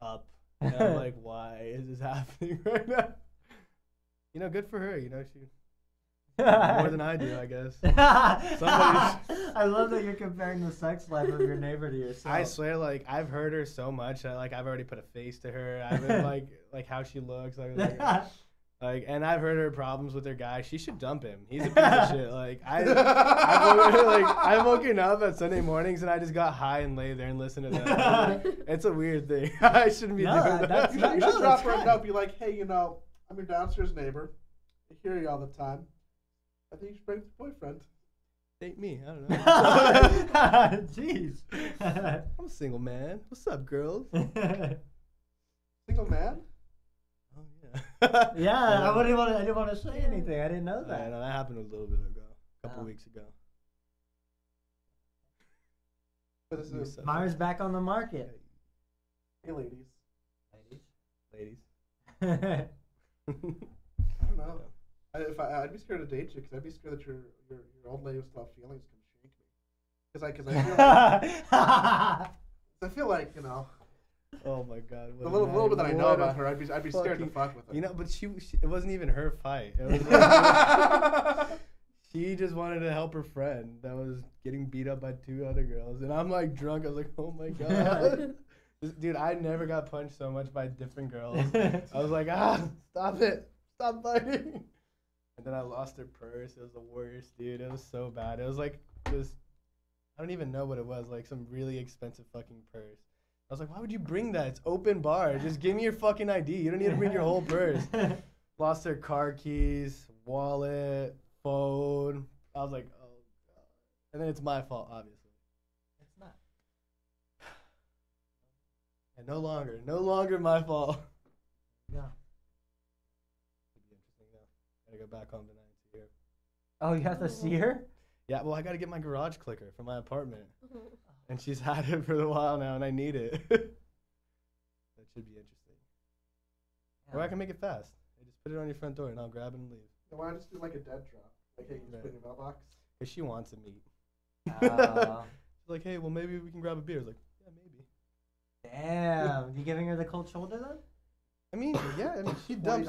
up, and I'm like, why is this happening right now? You know, good for her. You know, she more than I do, I guess. I love that you're comparing the sex life of your neighbor to yourself. I swear, like, I've heard her so much that, like, I've already put a face to her. I've been like how she looks, like, and I've heard her problems with her guy. She should dump him. He's a piece of shit. Like, I've woken up at Sunday mornings and I just got high and lay there and listened to that. It's a weird thing. I shouldn't be doing that. You should drop her a note. Be like, hey, you know, I'm your downstairs neighbor. I hear you all the time. I think you should bring your boyfriend. Date me. I don't know. Jeez. I'm a single man. What's up, girls? Single man? Oh yeah. Yeah, I didn't want to say anything. I didn't know that. Yeah, no, that happened a little bit ago, a couple weeks ago. But this is Myers back on the market. Hey, ladies. Ladies. I don't know. I'd be scared to date you because I'd be scared that your old lady with still have feelings can shake me. I feel like, you know. Oh my God! The little bit that I know about her, I'd be scared to fuck with her. You know, but she it wasn't even her fight. It was like, she just wanted to help her friend that was getting beat up by 2 other girls, and I'm like drunk. I was like, oh my God. Dude, I never got punched so much by different girls. I was like, stop it. Stop fighting. And then I lost her purse. It was the worst, dude. It was so bad. It was like this, I don't even know what it was, like some really expensive fucking purse. I was like, why would you bring that? It's open bar. Just give me your fucking ID. You don't need to bring your whole purse. Lost her car keys, wallet, phone. I was like, oh God. And then it's my fault, obviously. It's not. And no longer my fault. Yeah. It'd be interesting though. Gotta go back home tonight and see her. Oh, you have to see her? Yeah, well, I gotta get my garage clicker for my apartment. And she's had it for a while now, and I need it. That should be interesting. Yeah. Or I can make it fast. I just put it on your front door, and I'll grab it and leave. So why not just do like a dead drop? Like, hey, you just put it in your mailbox? Because she wants a meet. She's like, hey, well, maybe we can grab a beer. I was like, yeah, maybe. Damn. You giving her the cold shoulder then? I mean, yeah. I mean, she dumps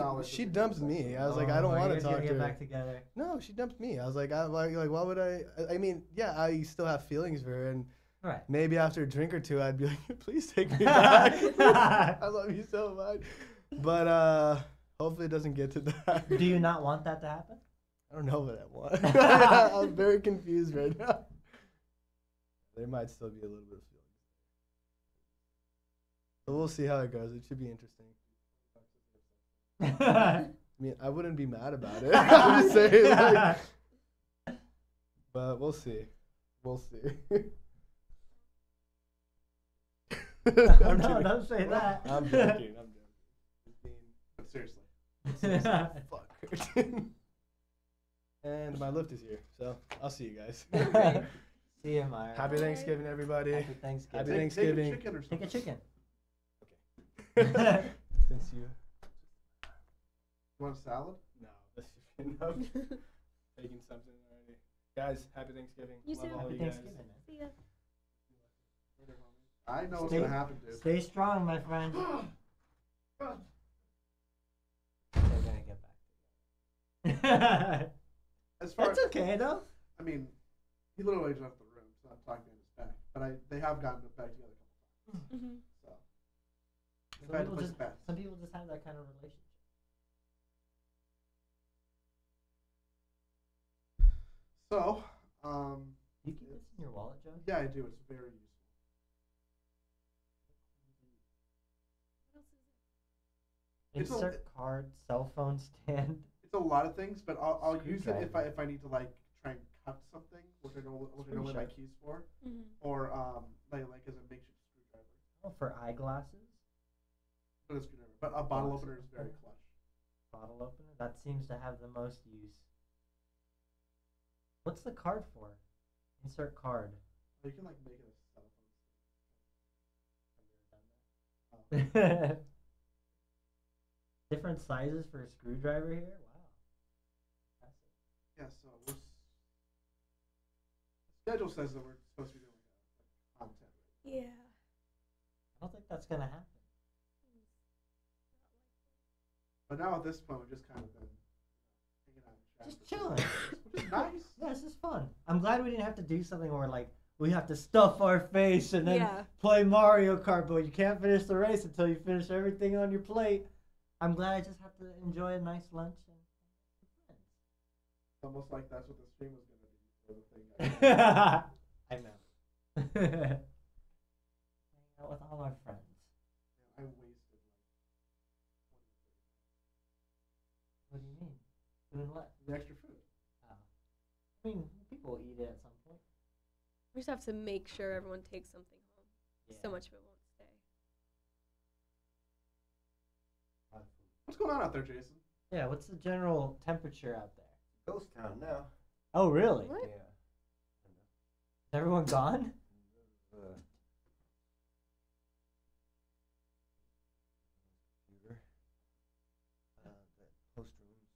me. I was like, I don't want to talk to her. Get back together. No, she dumped me. I was like, like, why would I? I mean, yeah, I still have feelings for her, and right. Maybe after a drink or two, I'd be like, please take me back. I love you so much. But hopefully it doesn't get to that. Do you not want that to happen? I don't know what I want. I'm very confused right now. There might still be a little bit of feelings. But we'll see how it goes. It should be interesting. I mean, I wouldn't be mad about it. I'm just saying. Like, but we'll see. We'll see. No, don't say that. I'm joking. But seriously. Fuck. And my lift is here, so I'll see you guys. See you, Myra. Happy Thanksgiving, everybody. Happy Thanksgiving. Happy Thanksgiving. Take a chicken or Take a chicken. Okay. Since you want a salad? No, this should be enough. Taking something already. Guys, happy Thanksgiving. You too. Happy Thanksgiving. See ya. I know what's gonna happen, dude. Stay strong, my friend. They're gonna get back. That's okay though. I mean, he literally just left the room, so I'm talking behind his back. But they have gotten back together a couple times. Mm-hmm. So Some people just have that kind of relationship. So, you keep this in your wallet, Joe? Yeah, I do. It's very useful. Insert card, cell phone stand. It's a lot of things, but I'll use it if I need to like try and cut something, which I know where my keys for, or like as a makeshift screwdriver. Oh, for eyeglasses. But a screwdriver, but a bottle opener is very clutch. Bottle opener that seems to have the most use. What's the card for? Insert card. You can like make it a cell phone. Different sizes for a screwdriver here? Wow. Yeah, so the schedule says that we're supposed to be doing content. Yeah. I don't think that's gonna happen. But now at this point, we've just kind of been hanging out and Just chatting. chilling. Which is nice. Yeah, this is fun. I'm glad we didn't have to do something where like we have to stuff our face and then Yeah. play Mario Kart, but you can't finish the race until you finish everything on your plate. I'm glad I just have to enjoy a nice lunch and It's almost like that's what the stream was going to be for the thing. I know. Hang out with all our friends. I wasted What do you mean? Doing what? the extra food. Oh. I mean, people eat it at some point. We just have to make sure everyone takes something home. Yeah. So much of it won't stay. What's going on out there, Jason? Yeah, what's the general temperature out there? Ghost town now. Oh, really? What? Yeah. Is everyone gone? Computer. The host room's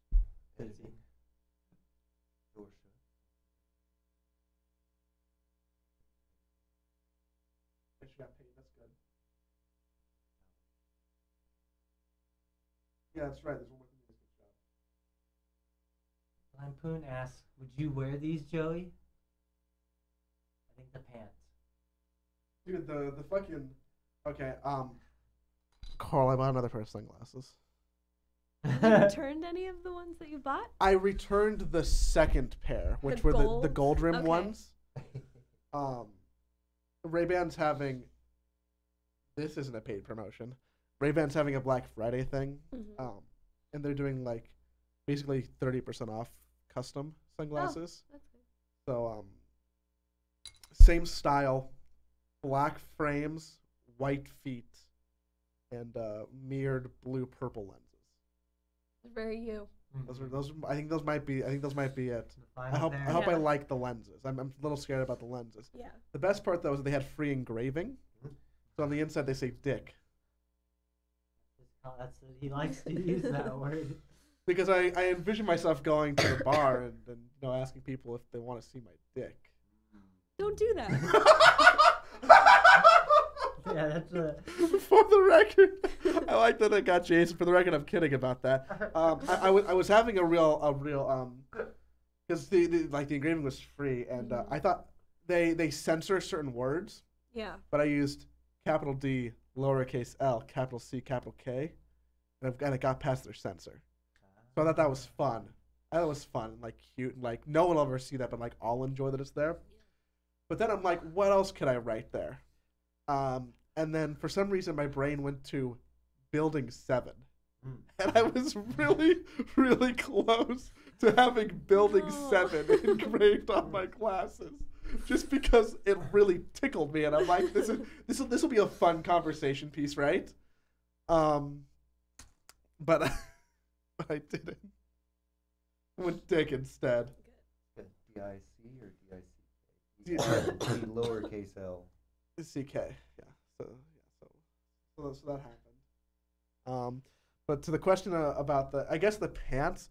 busy. Door shut. Guess you got paid. That's good. Yeah, that's right. There's one more thing to this job. Lampoon asks, would you wear these, Joey? I think the pants. Dude, the fucking okay. Carl, I bought another pair of sunglasses. Have you returned any of the ones that you bought? I returned the second pair, which were the gold rim Okay. ones. Ray-Ban's having. This isn't a paid promotion. Ray-Ban's having a Black Friday thing, and they're doing like basically 30% off custom sunglasses. Oh, that's good. So same style, black frames, white feet, and mirrored blue purple lenses. Very you. Those I think those might be it. I final hope pair. I like the lenses. I'm a little scared about the lenses. Yeah. The best part though is they had free engraving. So on the inside they say "Dick." Oh, he likes to use that word. Because I envision myself going to the bar and asking people if they want to see my dick. Don't do that. Yeah, that's a. For the record, I like that I got Jason. For the record, I'm kidding about that. I was having a real because the engraving was free, and I thought they censor certain words. Yeah. But I used capital D, lowercase l, capital C, capital K, and I got past their censor. So I thought that was fun. I thought it was fun and like cute, and like no one will ever see that, but like I'll enjoy that it's there. But then I'm like, what else could I write there? And then for some reason my brain went to Building 7. And I was really, really close to having Building 7 engraved on my glasses. Just because it really tickled me, and I'm like, this will be a fun conversation piece, right? But I didn't. I went Dick instead. D-I-C or D-I-C-K? D lowercase l. C-K, yeah. So that happened. But to the question about the pants,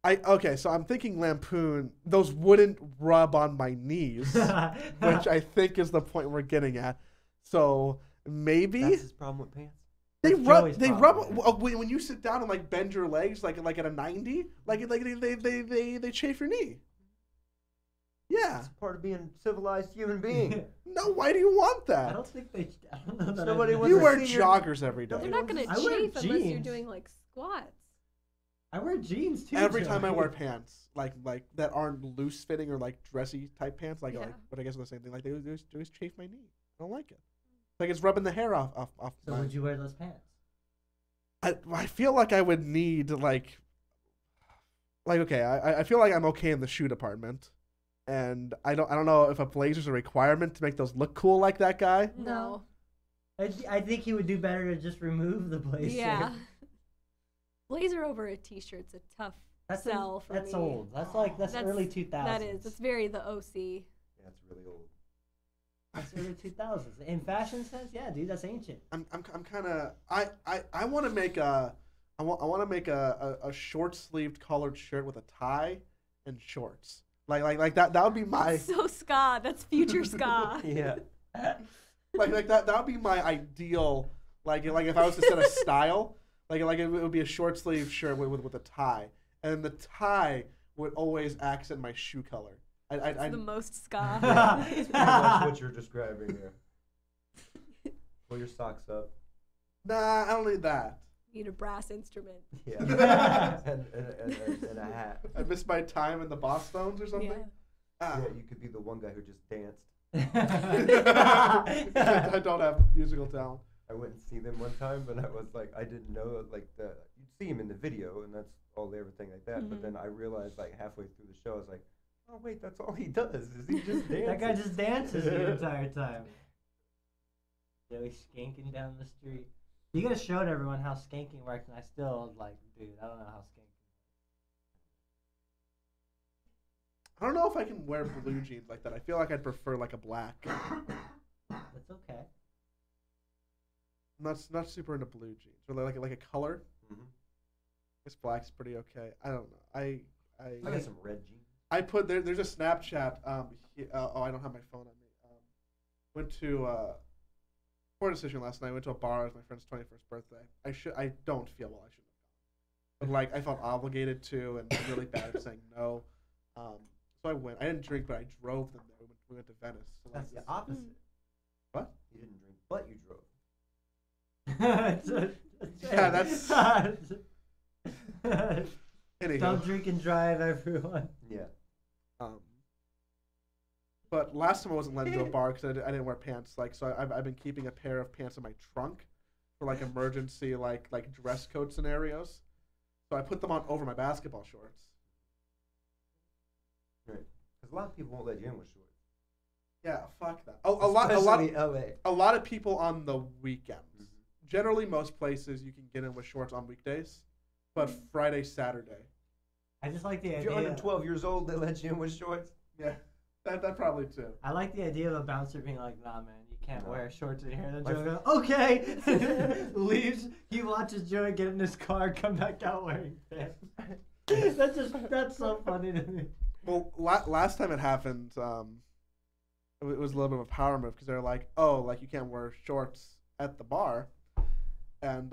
so I'm thinking Lampoon, those wouldn't rub on my knees, which I think is the point we're getting at. So maybe That's his problem with pants. they That's rub Joey's they problem, rub when you sit down and like bend your legs like at a 90, like they chafe your knee. Yeah. It's part of being a civilized human being. No, why do you want I that? don't think they. I don't know that Nobody I wants You to wear see your- joggers every day. They're not gonna I wear chafe unless you're jeans. doing like squats. I wear jeans too. Every time I Joey. wear pants, like that aren't loose fitting or like dressy type pants, like Yeah. but I guess it's the same thing. Like they always chafe my knee. I don't like it. Like it's rubbing the hair off. So would you wear those pants? I feel like I would need like okay. I feel like I'm okay in the shoe department, and I don't know if a blazer's a requirement to make those look cool like that guy. No. I think he would do better to just remove the blazer. Yeah. Blazer over a t-shirt's a tough sell for That's me. old. That's early 2000s. That is. It's very the OC. Yeah, it's really old. That's early 2000s. In fashion sense, yeah, dude, that's ancient. I'm kind of I want to make a short sleeved collared shirt with a tie and shorts. Like that would be my So ska. That's future ska. Yeah. like that would be my ideal, like if I was to set a style, like it would be a short sleeve shirt with a tie, and the tie would always accent my shoe color. It's the most ska. That's pretty much what you're describing here. Pull your socks up. Nah, I don't need that. Need a brass instrument. Yeah. and a hat. I missed my time in the Bosstones or something. Yeah. Ah. Yeah, you could be the one guy who just danced. I don't have musical talent. I went and see them one time, but I was like, I didn't know, like, you'd see him in the video, and that's all everything like that. But then I realized, like, halfway through the show, I was like, oh, wait, that's all he does, is he just dances. That guy just dances the entire time. Really skanking down the street. You gotta show everyone how skanking works, and I still, like, dude, I don't know how skanking. I don't know if I can wear blue jeans like that. I feel like I'd prefer like a black. That's okay. I'm not super into blue jeans. Or like a color. Mm-hmm. This black's pretty okay. I don't know. I got some red jeans. I put there's a Snapchat. I don't have my phone on me. Went to poor decision last night. Went to a bar. It was my friend's 21st birthday. I don't feel well. I shouldn't have gone. But like I felt obligated to, and really bad at saying no. So I went. I didn't drink, but I drove them there. We went to Venice. So That's the opposite. What? You didn't drink, but you drove. Yeah, that's. Anyhow. Don't drink and drive, everyone. Yeah. But last time I wasn't let into a bar because I didn't wear pants. Like, so I've been keeping a pair of pants in my trunk for like emergency like dress code scenarios. So I put them on over my basketball shorts. Right. Because a lot of people won't let you in with shorts. Yeah, fuck that. Especially LA. A lot of people on the weekends. Generally, most places you can get in with shorts on weekdays, but Friday, Saturday. I just like the If idea. you're under 12 years old, they let you in with shorts. Yeah, that probably too. I like the idea of a bouncer being like, "Nah, man, you can't wear shorts in here." And then My Joey goes, "Okay," leaves. He watches Joey get in his car, come back out wearing pants. That's so funny to me. Well, last time it happened, it was a little bit of a power move because they're like, "Oh, like you can't wear shorts at the bar," and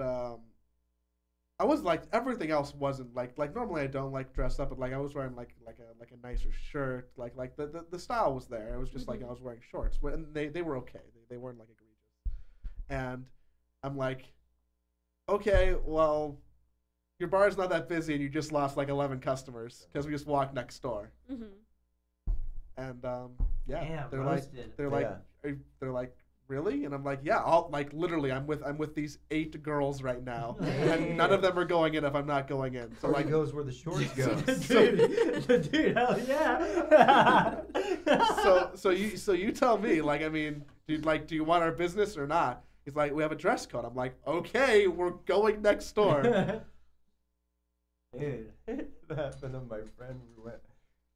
I was like, everything else wasn't like normally I don't like dress up, but like I was wearing like a nicer shirt, like the style was there. It was just like I was wearing shorts, and they were okay. They weren't like egregious, and I'm like, okay, well, your bar is not that busy, and you just lost like 11 customers because we just walked next door. Mm-hmm. And yeah, Damn, they're roasted. they're like, really? And I'm like, yeah, I'll like literally, I'm with these 8 girls right now, and none of them are going in if I'm not going in. So like, goes where the shorts go. Dude, hell yeah. so you tell me, like, I mean, do you want our business or not? He's like, we have a dress code. I'm like, okay, we're going next door. Dude, That happened to my friend.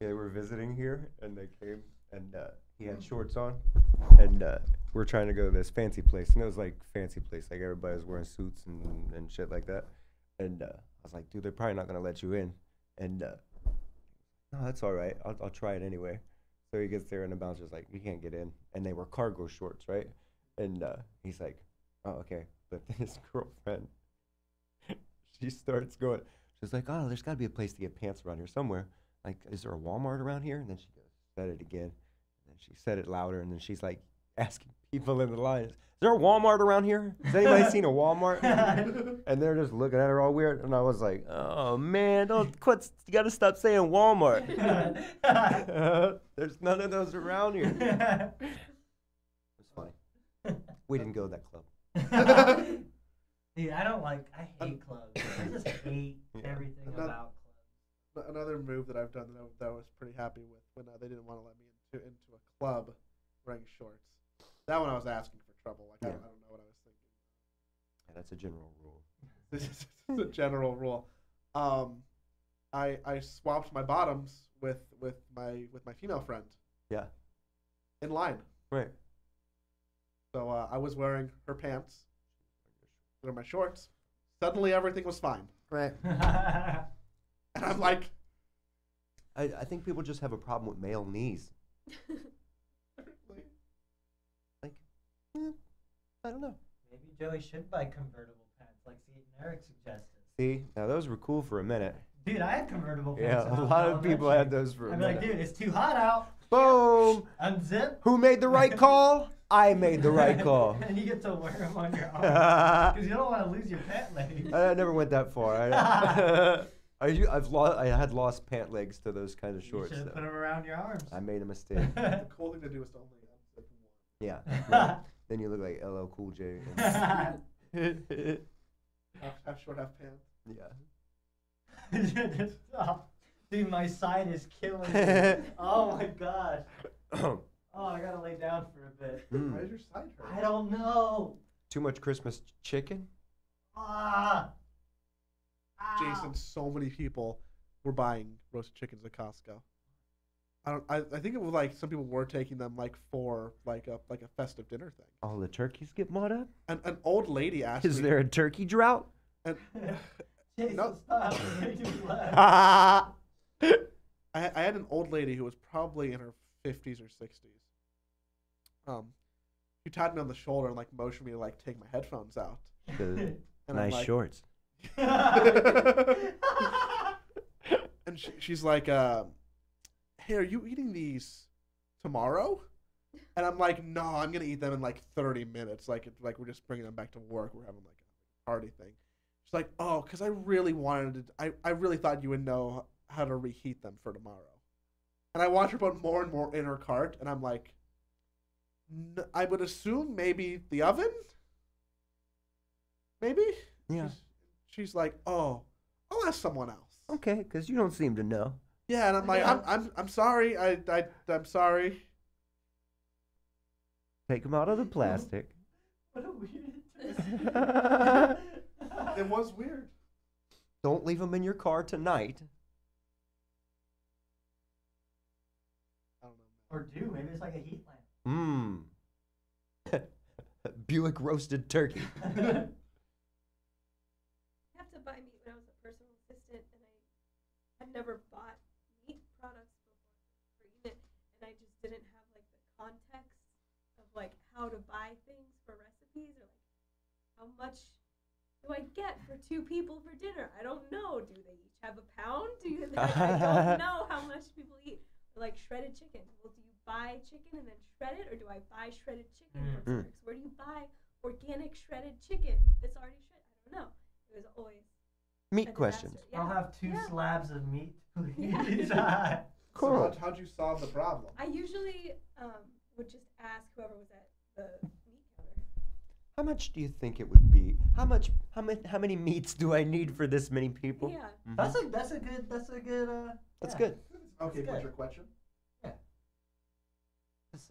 They were visiting here, and they came, and he had shorts on, and we're trying to go to this fancy place, and it was like fancy place, like everybody was wearing suits and shit like that, and I was like, dude, they're probably not gonna let you in, and no, that's all right, I'll try it anyway. So he gets there, and the bouncer's like, you can't get in, and they were cargo shorts, right? And he's like, oh, okay, but then his girlfriend, she starts going, she's like, oh, there's got to be a place to get pants around here somewhere. Like, is there a Walmart around here? And then she goes, said it again. And then she said it louder, and then she's like asking people in the line, is there a Walmart around here? Has anybody seen a Walmart? And they're just looking at her all weird. And I was like, oh, man, don't quit. You got to stop saying Walmart. There's none of those around here. It's funny. We didn't go to that club. dude, I hate clubs. I just hate everything about clubs. Another move that I've done that I was pretty happy with when they didn't want to let me into a club wearing shorts. That one I was asking for trouble. Like I don't know what I was thinking. Yeah, that's a general rule. This is a general rule. I swapped my bottoms with my female friend. Yeah. In line. Right. So I was wearing her pants, or my shorts. Suddenly everything was fine. Right. And I'm like, I think people just have a problem with male knees. Like, I don't know. Maybe Joey should buy convertible pants like Seat and Eric suggested. See, now those were cool for a minute. Dude, I had convertible pants. Yeah, when a I was lot in of people elementary. had those for a I'd be minute. like, dude, it's too hot out. Boom! Unzip. Who made the right call? I made the right call. And you get to wear them on your arm because you don't want to lose your pant legs. I never went that far. I had lost pant legs to those kind of You shorts. should have though. put them around your arms. I made a mistake. The cool thing to do is to only unzip one. Yeah. Right. Then you look like LL Cool J. Half short, half pants. Yeah. Stop. Dude, my side is killing me. Oh my gosh. Oh, I gotta lay down for a bit. Why is your side hurt? I don't know. Too much Christmas chicken? Ah. Jason, so many people were buying roasted chickens at Costco. I think it was like some people were taking them like for like a festive dinner thing. All the turkeys get bought up? An old lady asked Is me. there a turkey drought? And, Jason, no. stop. You're making me laugh. I had an old lady who was probably in her 50s or 60s. She tapped me on the shoulder and like motioned me to like take my headphones out. And I'm Nice like- shorts. And she's like, "Hey, are you eating these tomorrow?" And I'm like, "No, I'm gonna eat them in like 30 minutes. Like we're just bringing them back to work. We're having like a party thing." She's like, "Oh, because I really wanted to. I really thought you would know how to reheat them for tomorrow." And I watch her put more and more in her cart, and I'm like, I would assume maybe the oven. Maybe. Yeah. She's like, "Oh, I'll ask someone else." Okay, because you don't seem to know. Yeah, and I'm like, I'm sorry. I'm sorry. Take them out of the plastic. What a weird. It was weird. Don't leave them in your car tonight. I don't know. Or do. Maybe it's like a heat lamp. Buick roasted turkey. I have to buy meat when I was a personal assistant, and I had never bought meat products before for it, and I just didn't have like the context of like how to buy things for recipes, or like how much do I get for 2 people for dinner? I don't know. Do they each have a pound? I don't know how much people eat. Or like shredded chicken. Well, do you buy chicken and then shred it, or do I buy shredded chicken from Starks? Where do you buy organic shredded chicken that's already shredded? I don't know. It was always Meat a questions. disaster. I'll have 2 Yeah. slabs of meat, please. Yeah. Cool. So how'd you solve the problem? I usually would just ask whoever was at the meat counter. How much do you think it would be? How many meats do I need for this many people? Yeah. Mhm. That's a good. That's yeah. good. Okay, That's what's good. your question? It's,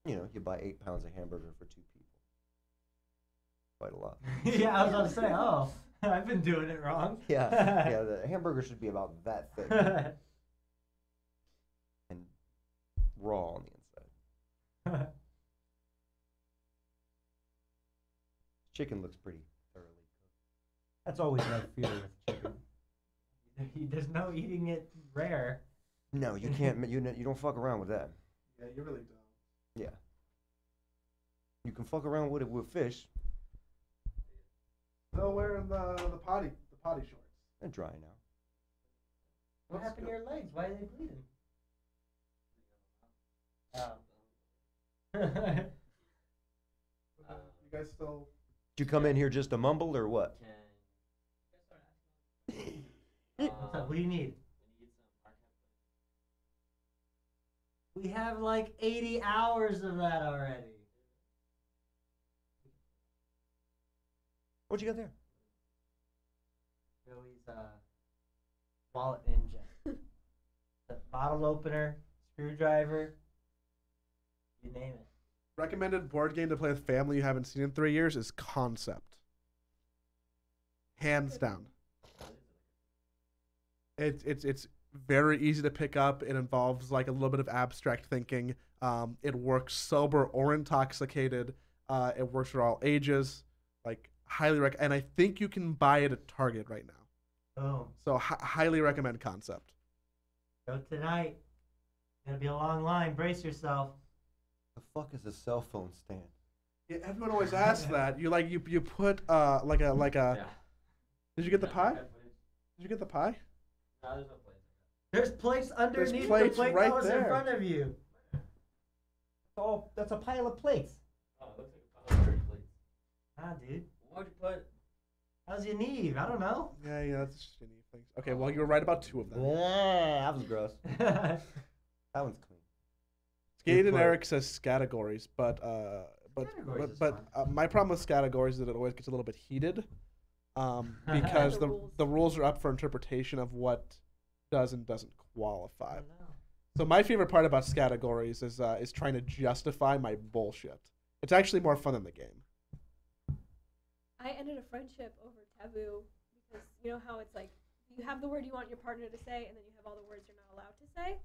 you buy 8 pounds of hamburger for 2 people. Quite a lot. Yeah, I was about to say, oh, I've been doing it wrong. Yeah, yeah. The hamburger should be about that thick and raw on the inside. Chicken looks pretty thoroughly cooked. That's always my fear with chicken. There's no eating it rare. No, you can't. You don't fuck around with that. Yeah, you really don't. Yeah. You can fuck around with it with fish. Still wearing the potty shorts. They're dry now. What happened to your legs? Why are they bleeding? You guys still? Did you come in here just to mumble or what? What's up? What do you need? We have like 80 hours of that already. What you got there? Joey's wallet ninja. The bottle opener, screwdriver, you name it. Recommended board game to play with family you haven't seen in 3 years is Concept. Hands down. It's very easy to pick up. It involves like a little bit of abstract thinking. It works sober or intoxicated. It works for all ages. Like highly and I think you can buy it at Target right now. Oh. So highly recommend Concept. Go tonight. Gonna be a long line. Brace yourself. The fuck is a cell phone stand? Yeah, everyone always asks that. You like you put like a Yeah. Did you get the pie? Did you get the pie? No, there's no place. There's plates underneath plates the plate right that was in there. front of you. Oh, that's a pile of plates. Oh, it looks like a pile of dirty plates. Ah, dude. Why'd you put? How's your knee? I don't know. Yeah, that's just shitty things. Okay, well you were right about 2 of them. Yeah, that was gross. That one's clean. Skate and play. Eric says categories, but Categories is my problem with categories is that it always gets a little bit heated, because the rules are up for interpretation of what does and doesn't qualify. So my favorite part about categories is trying to justify my bullshit. It's actually more fun than the game. I ended a friendship over taboo because you know how it's like you have the word you want your partner to say, and then you have all the words you're not allowed to say.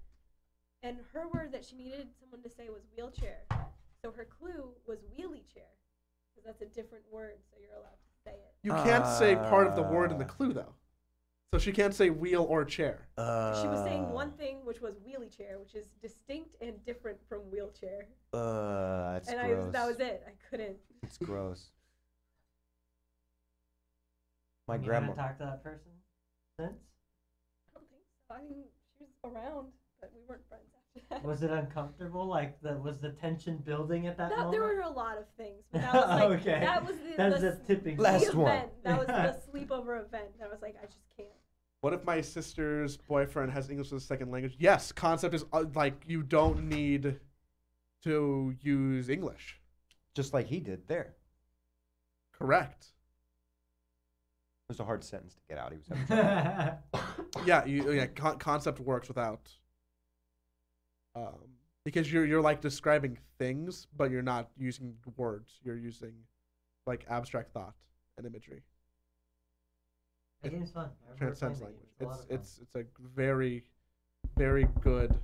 And her word that she needed someone to say was wheelchair. So her clue was wheelie chair, because that's a different word, so you're allowed to say it. You can't say part of the word in the clue though, so she can't say wheel or chair. She was saying one thing, which was wheelie chair, which is distinct and different from wheelchair. That's And gross. that was it. I couldn't. It's gross. My You grandma. haven't talked to that person since? I don't think so. I mean, she was around, but we weren't friends after that. Was it uncomfortable? Like, was the tension building at that No, moment? there were a lot of things. But that was like, Okay. that was That's the the tipping Last the one. event. That was the sleepover event. That was like, I just can't. What if my sister's boyfriend has English as a second language? Yes, concept is like you don't need to use English. Just like he did there. Correct. It was a hard sentence to get out. He was having trouble. Yeah, concept works without. Because you're like describing things, but you're not using words. You're using like abstract thought and imagery. The game's fun. I remember Transcends playing language. the game. It's a lot of It's a very, very good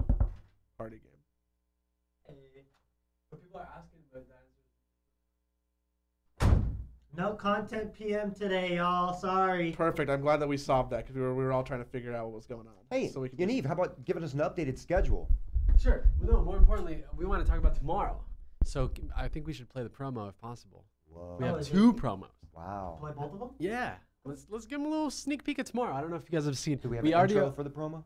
party game. Hey, but people are asking about that. No content PM today, y'all. Sorry. Perfect. I'm glad that we solved that because we were all trying to figure out what was going on. Hey, so we can Yaniv, how about giving us an updated schedule? Sure. Well, no, more importantly, we want to talk about tomorrow. So I think we should play the promo if possible. Whoa. We have is 2 it- promos. Wow. Play both of them? Yeah. Let's give them a little sneak peek at tomorrow. I don't know if you guys have seen. Do we have we an already intro for the promo?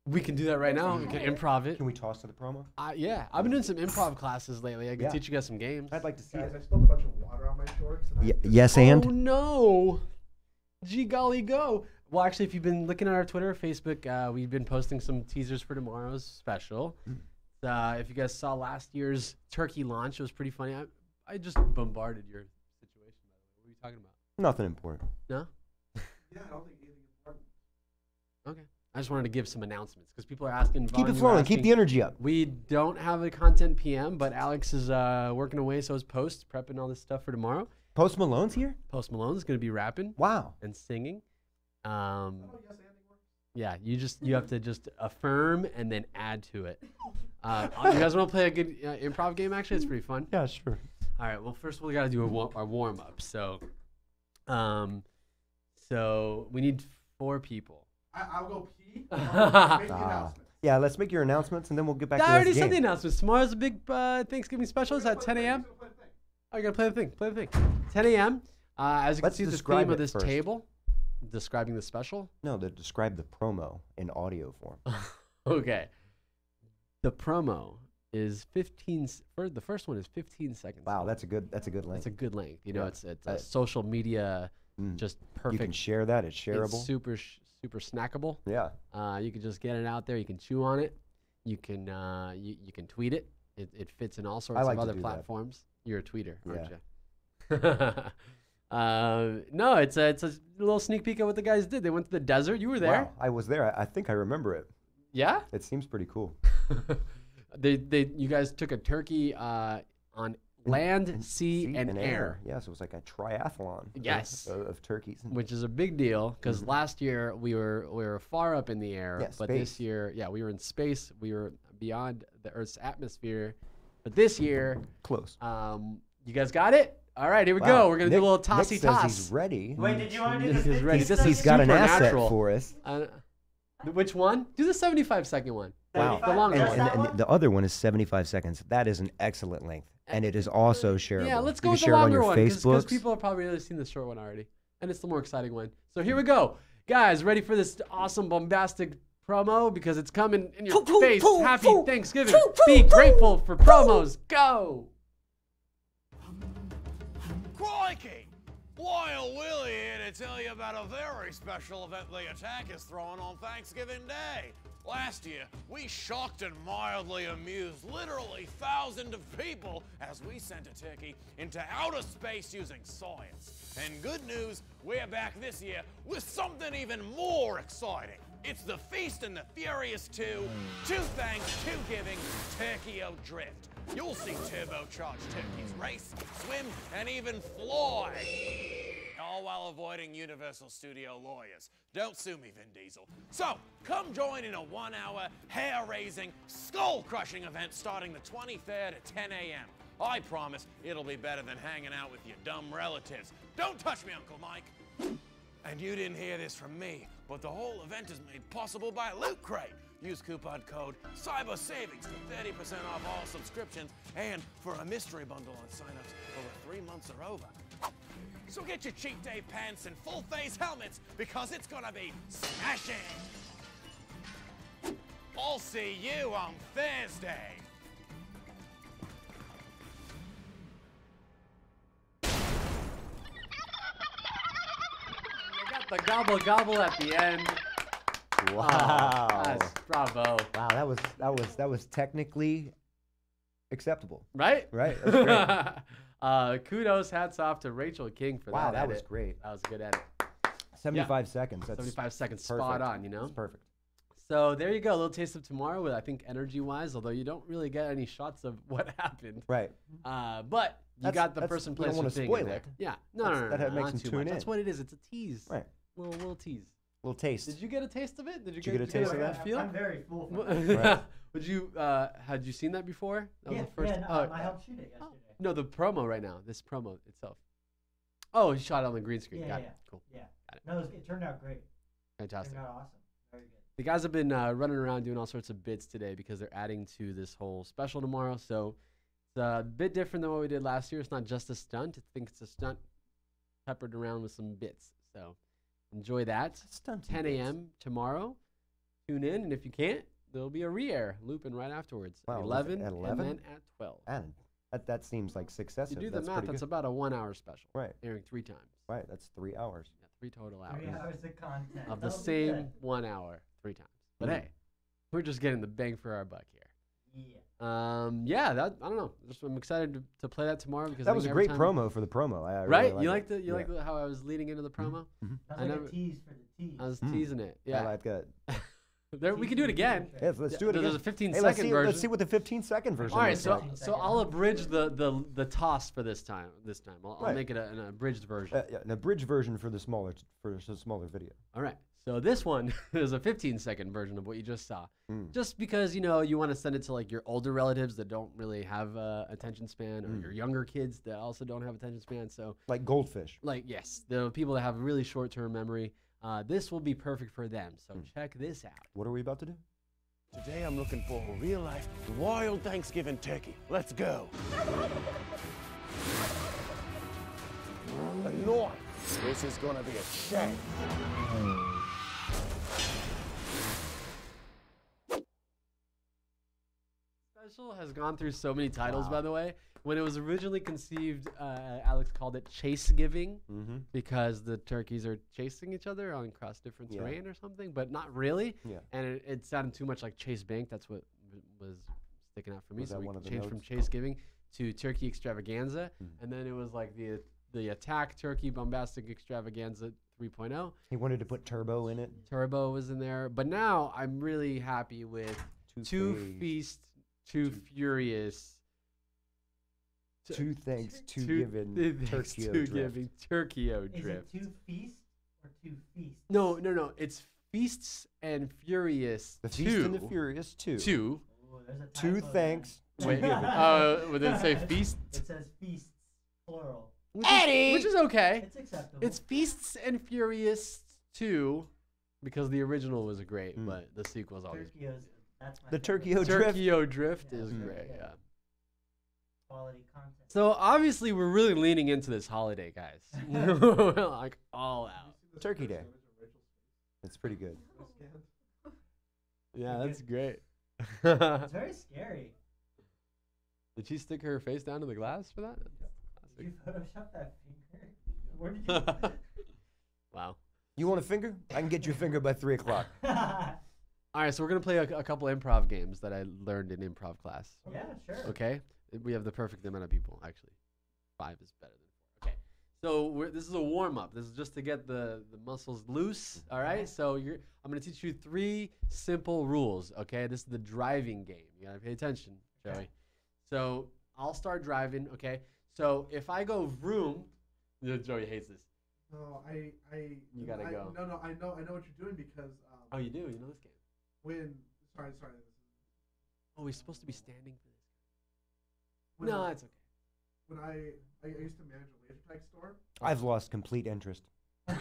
We can do that right now. We can improv it. Can we toss to the promo? Yeah, I've been doing some improv classes lately. I can Yeah. teach you guys some games. I'd like to see Guys, I it. spilled a bunch of water on my shorts. And Yes, Oh and? no! Gee golly go! Well, actually, if you've been looking at our Twitter or Facebook, we've been posting some teasers for tomorrow's special. If you guys saw last year's turkey launch, it was pretty funny. I just bombarded your situation, by the way. What were you talking about? Nothing important. No? Yeah, I don't think anything important. Okay. I just wanted to give some announcements because people are asking. Keep Vaughn, it you were flowing. Keep asking- the energy up. We don't have a content PM, but Alex is working away, so is Post, prepping all this stuff for tomorrow. Post Malone's here? Post Malone's going to be rapping Wow. and singing. Yeah, you have to just affirm and then add to it. You guys want to play a good improv game? Actually, it's pretty fun. Yeah, sure. All right. Well, first we got to do our warm up. So we need 4 people. I'll go pee. Make the announcement. Yeah, let's make your announcements and then we'll get back I to already this said the game. announcements. Tomorrow's a big Thanksgiving special. It's at 10 a.m. Oh, you gotta play the thing. Play the thing. 10 a.m. As you Let's can see, the describe theme of it this first. table, describing the special. No, to describe the promo in audio form. Okay. The promo is 15. The first one is 15 seconds. Wow, long. that's a good length. That's a good length. You know, Yeah. it's a social media, just perfect. You can share that. It's shareable. It's super snackable. Yeah. You can just get it out there. You can chew on it. You can you can tweet it. It fits in all sorts like of to other do that. platforms. You're a tweeter, aren't Yeah. you? No, it's a little sneak peek of what the guys did. They went to the desert. You were there. Wow, I was there. I think I remember it. Yeah. It seems pretty cool. You guys took a turkey on land, sea, and air. Yes, it was like a triathlon. Yes. Of turkeys. Which is a big deal because last year we were far up in the air, Yeah, but space. this year, we were in space. We were beyond the Earth's atmosphere. But this year, close. You guys got it? All right, here we Wow. go. We're gonna do a little Nick tossy says toss. he's ready. Wait, did you want to do Nick the is ready. 15 This is He's got an asset supernatural. for us. Which one? Do the 75-second one. Wow. The longer And, one. and the other one is 75 seconds. That is an excellent length. And it is also shareable. Yeah, let's You go can with the share it on longer your one because Facebooks. people have probably really seen the short one already, and it's the more exciting one. So here we go, guys. Ready for this awesome bombastic promo because it's coming in your face. Happy Thanksgiving. Be grateful for promos. Go. Crikey! Wild Willie here to tell you about a very special event The Attack is throwing on Thanksgiving Day. Last year, we shocked and mildly amused literally thousands of people as we sent a turkey into outer space using science. And good news, we're back this year with something even more exciting. It's the Feast and the Furious 2, Two Thanks, Two Giving, Turkey-O Drift. You'll see turbocharged turkeys race, swim, and even fly. All while avoiding Universal Studio lawyers. Don't sue me, Vin Diesel. So, come join in a 1-hour, hair-raising, skull-crushing event starting the 23rd at 10 a.m. I promise it'll be better than hanging out with your dumb relatives. Don't touch me, Uncle Mike. And you didn't hear this from me, but the whole event is made possible by Loot Crate. Use coupon code CYBERSAVINGS for 30% off all subscriptions and for a mystery bundle on signups over 3 months or over. So get your cheat day pants and full face helmets because it's gonna be smashing. I'll see you on Thursday. You got the gobble gobble at the end. Wow. Oh, nice. Bravo. Wow, that was technically acceptable. Right? Right. That's great. Kudos, hats off to Rachel King for that. Wow, that edit. was great. That was a good edit. 75 seconds. That's 75 seconds, perfect. spot on, you know? That's perfect. So there you go, a little taste of tomorrow with, I think, energy-wise, although you don't really get any shots of what happened. Right. But you That's- got the that's- person, we don't place, wanna or thing spoil in there. it. Yeah. That makes not them too tune much. in. That's what it is. It's a tease. Right. Little tease. Little taste. Did you get a taste of it? Did you get a taste of that? Feel? I'm very full. Right. Would you? Had you seen that before? That Yeah, was the first. yeah, no, I helped shoot it yesterday. No, the promo right now. This promo itself. Oh, you shot it on the green screen. Yeah, Got yeah. it. Cool. Yeah. Got it. No, it turned out great. Fantastic. Turned out awesome. Very good. The guys have been running around doing all sorts of bits today because they're adding to this whole special tomorrow. So it's a bit different than what we did last year. It's not just a stunt. I think it's a stunt peppered around with some bits. So enjoy that. 10 a.m. tomorrow. Tune in, and if you can't, there'll be a re-air looping right afterwards. Wow, At was 11, it at 11? and then at 12. And that seems like successive. You do the That's math, pretty that's good. about a 1 hour special. Right. Airing 3 times. Right, that's 3 hours. Yeah, 3 total hours. 3 hours of content. Of the That'll be same good. 1 hour, 3 times. But Mhm. hey, we're just getting the bang for our buck here. Yeah. Yeah, that I don't know. I'm excited to play that tomorrow because I That think was a every great time- promo for the promo. I Right? Really You like liked it? You Yeah. liked how I was leading into the promo? Mhm. Sounds I like never- a tease for the tease. I was teasing it. Yeah. I like that. We can do it again. Yeah, let's do it again. There's a 15 Hey, second version. Let's see what the 15-second version All right, looks so like. so I'll abridge the toss for this time. I'll Right. make it an abridged version. Yeah, an abridged version for the smaller video. All right. So this one is a 15-second version of what you just saw. Mm. Just because, you want to send it to like your older relatives that don't really have attention span or your younger kids that also don't have attention span. So Like goldfish. like, yes, the people that have really short-term memory, this will be perfect for them. So check this out. What are we about to do? Today I'm looking for a real-life wild Thanksgiving turkey. Let's go. The North. This is gonna be a shame. Special has gone through so many titles, by the way. When it was originally conceived, Alex called it chase giving Mm-hmm. because the turkeys are chasing each other on cross different Yeah. terrain or something, but not really. Yeah. And it sounded too much like Chase Bank. That's what was sticking out for me. Was So that we one of the changed from notes? Chase Giving to Turkey Extravaganza, and then it was like the Attack Turkey Bombastic Extravaganza 3.0. He wanted to put turbo in it. Turbo was in there, but now I'm really happy with Two Feast, Two Furious. Two thanks, two Two given, thanks, Turkey-O two drift. giving, Turkey-O Is drift. it 2 feasts or 2 feasts? No. It's Feasts and Furious. The 2. Feast and the Furious 2. 2. Oh, there's a Two typo thanks, two Wait, given. would it say feast? It says feasts, plural. Which is okay. It's acceptable. It's Feasts and Furious 2 because the original was great, but the sequel's always That's my The favorite. Turkey-O Drift. Turkey-O Drift Yeah, is very great. good. Yeah. Quality content. So obviously we're really leaning into this holiday, guys. We're like all out. Turkey Day. It's pretty good. Yeah, that's great. It's very scary. Did she stick her face down to the glass for that? Did you Photoshop that finger? Where did you? Wow. You want a finger? I can get you a finger by 3 o'clock. All right, so we're gonna play a couple improv games that I learned in improv class. Yeah, sure. Okay, we have the perfect amount of people. Actually, 5 is better than 4. Okay, so this is a warm up. This is just to get the muscles loose. All right. So I'm gonna teach you 3 simple rules. Okay, this is the driving game. You gotta pay attention, Joey. Okay. So I'll start driving. Okay. So if I go vroom, Joey hates this. No, You gotta go. No, I know what you're doing because. Oh, you do. You know this game. Sorry. Oh, we're supposed to be standing for this. When No, I- it's okay. When I used to manage a laser tag store. I've lost complete interest.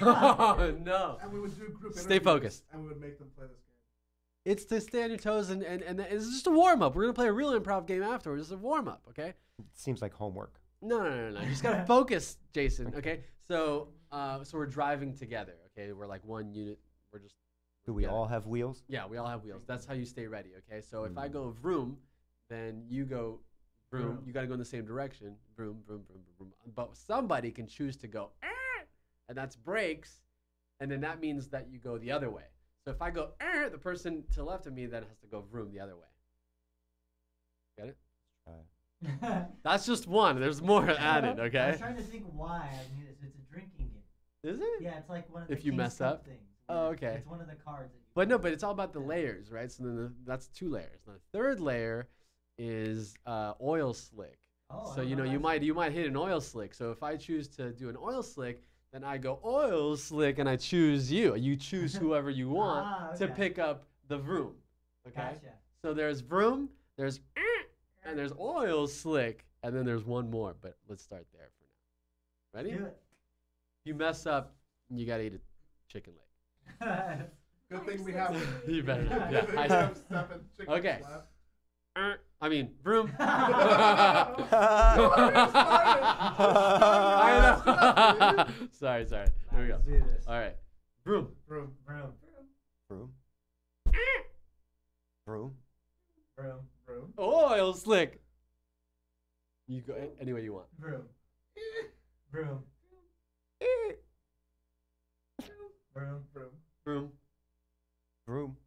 Oh, no. And we would do group Stay interviews, focused. And we would make them play this game. It's to stay on your toes, and it's just a warm up. We're gonna play a real improv game afterwards. It's a warm up, okay? It seems like homework. No. You just gotta focus, Jason. Okay. So we're driving together. Okay, we're like one unit. We're just. Do we together. all have wheels? Yeah, we all have wheels. That's how you stay ready. Okay. So if I go vroom, then you go vroom. You gotta go in the same direction. Vroom, vroom, vroom, vroom. But somebody can choose to go, and that's brakes, and then that means that you go the other way. So if I go, the person to the left of me then has to go vroom the other way. Get it? That's just one. There's more added, I okay? was trying to think why I knew this. It's a drinking game. Is it? Yeah, it's like one of the If you King's mess Cup up? things. Oh, where okay. It's one of the cards that you. But no, but it's all about the layers, right? So then that's 2 layers. Now the 3rd layer is oil slick. Oh, I so don't you know know you might hit an oil slick. So if I choose to do an oil slick, then I go oil slick and I choose you. You choose whoever you want to okay. pick up the vroom. Okay. Gotcha. So there's vroom, there's and there's oil slick, and then there's one more. But let's start there for now. Ready? Do it. Oh, You mess up, you gotta eat a chicken leg. Good thing we have. You better not. Good thing we Yeah. have 7 chickens Okay. left. I mean, vroom. I know. Sorry. Here we go. Let's do this. All right. Vroom. Vroom. Vroom. Vroom. Vroom. Vroom. Vroom. Oil slick. You go any way you want. Vroom. Vroom. Vroom. Vroom. Vroom.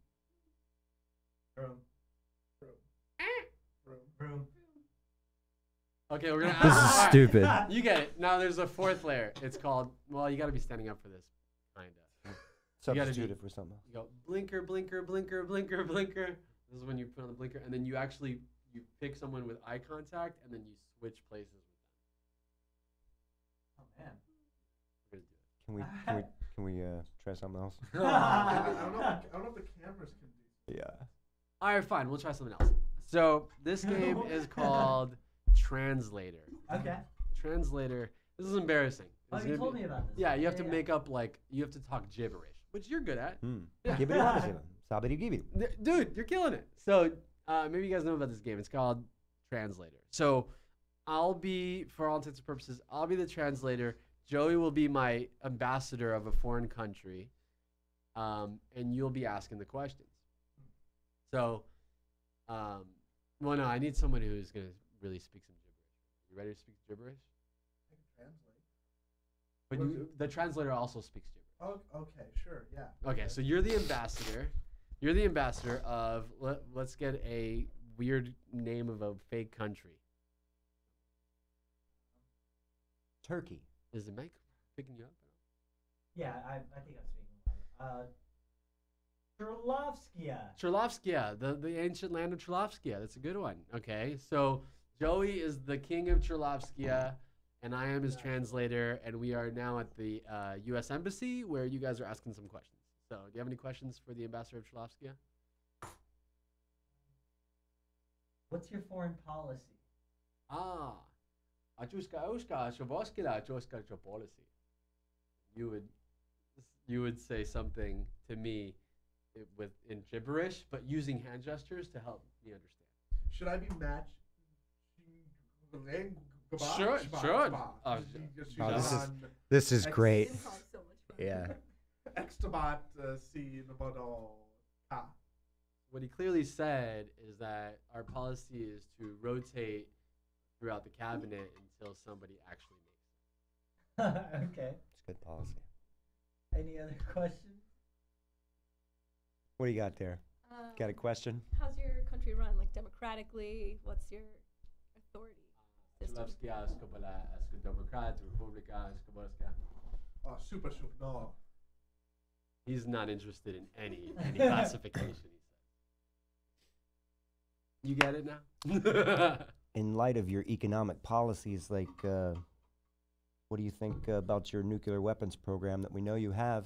Vroom. Vroom. Vroom. Okay, we're gonna. This is all right. stupid. You get it. Now there's a 4th layer. It's called. Well, you got to be standing up for this, kinda. You gotta Substitute do- it for something else. You go blinker, blinker, blinker, blinker, blinker. This is when you put on the blinker, and then you pick someone with eye contact, and then you switch places with Oh man. them. We're gonna do it. Can we try something else? I don't know if the cameras can do. Yeah. All right, fine. We'll try something else. So this game is called Translator. Okay. Translator. This is embarrassing. Oh, It's you gonna told be- me about this. Yeah, you have to Yeah. make up you have to talk gibberish, which you're good at. Yeah. Give it a Sabity give it. Dude, you're killing it. So maybe you guys know about this game. It's called Translator. So I'll be, for all intents and purposes, I'll be the translator. Joey will be my ambassador of a foreign country, and you'll be asking the questions. So, well, no, I need someone who's gonna really speak some gibberish. You ready to speak gibberish? I can translate. But the translator also speaks gibberish. Oh, okay, sure, yeah. Okay, so you're the ambassador. You're the ambassador of, let's get a weird name of a fake country. Turkey. Is the mic picking you up? Yeah, I think I'm speaking loud. Churlovskia. Churlovskia, the ancient land of Churlovskia. That's a good one. Okay, so Joey is the king of Churlovskia, and I am his translator, and we are now at the U.S. Embassy where you guys are asking some questions. So, do you have any questions for the ambassador of Churlovskia? What's your foreign policy? You would, you would say something to me in gibberish, but using hand gestures to help me understand. Should I be matched? Sure. This is great. It's probably so much fun. Yeah. Extabat si nobodo ka. What he clearly said is that our policy is to rotate throughout the cabinet until somebody actually makes it. Okay. It's good policy. Any other questions? What do you got there? Got a question? How's your country run? Like democratically? What's your authority system? Oh, super. No. He's not interested in any classification, he said. You get it now? In light of your economic policies, like, what do you think about your nuclear weapons program that we know you have?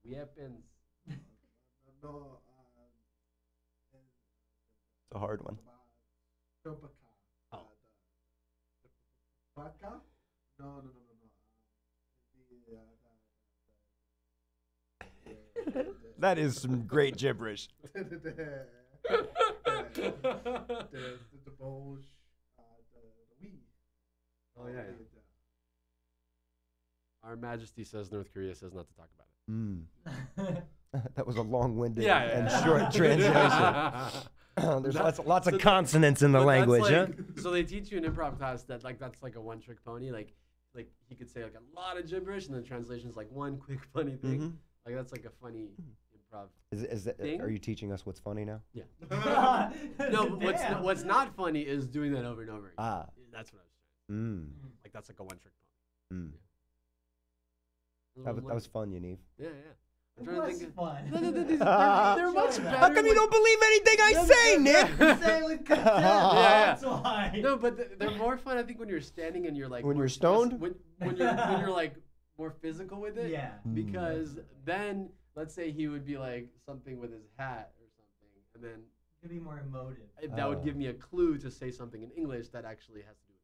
Weapons. No. It's a hard one. Oh. Vodka? No. That is some great gibberish. The Bolge, the weed. Oh, yeah. Our Majesty says North Korea says not to talk about it. That was a long-winded Yeah. and short translation. There's lots of consonants in the But that's language, huh? like- So they teach you in improv class that that's like a one-trick pony. Like he could say like a lot of gibberish, and the translation's like one quick funny thing. Mhm. Like that's like a funny improv. Is that, thing. are you teaching us what's funny now? Yeah. No, but what's not funny is doing that over and over again. Ah. That's what I was saying. Like that's like a one-trick pony. Mm. That was fun, Yaniv. Yeah. I'm It trying to was think. fun. They're much better. How come you don't believe anything I say, Nick? You say it with contempt. That's why. No, but they're more fun. I think when you're standing and you're like When more you're stoned? when you're like more physical with it. Yeah. Because then let's say he would be like something with his hat or something, and then It'd be more emotive. that would give me a clue to say something in English that actually has to do with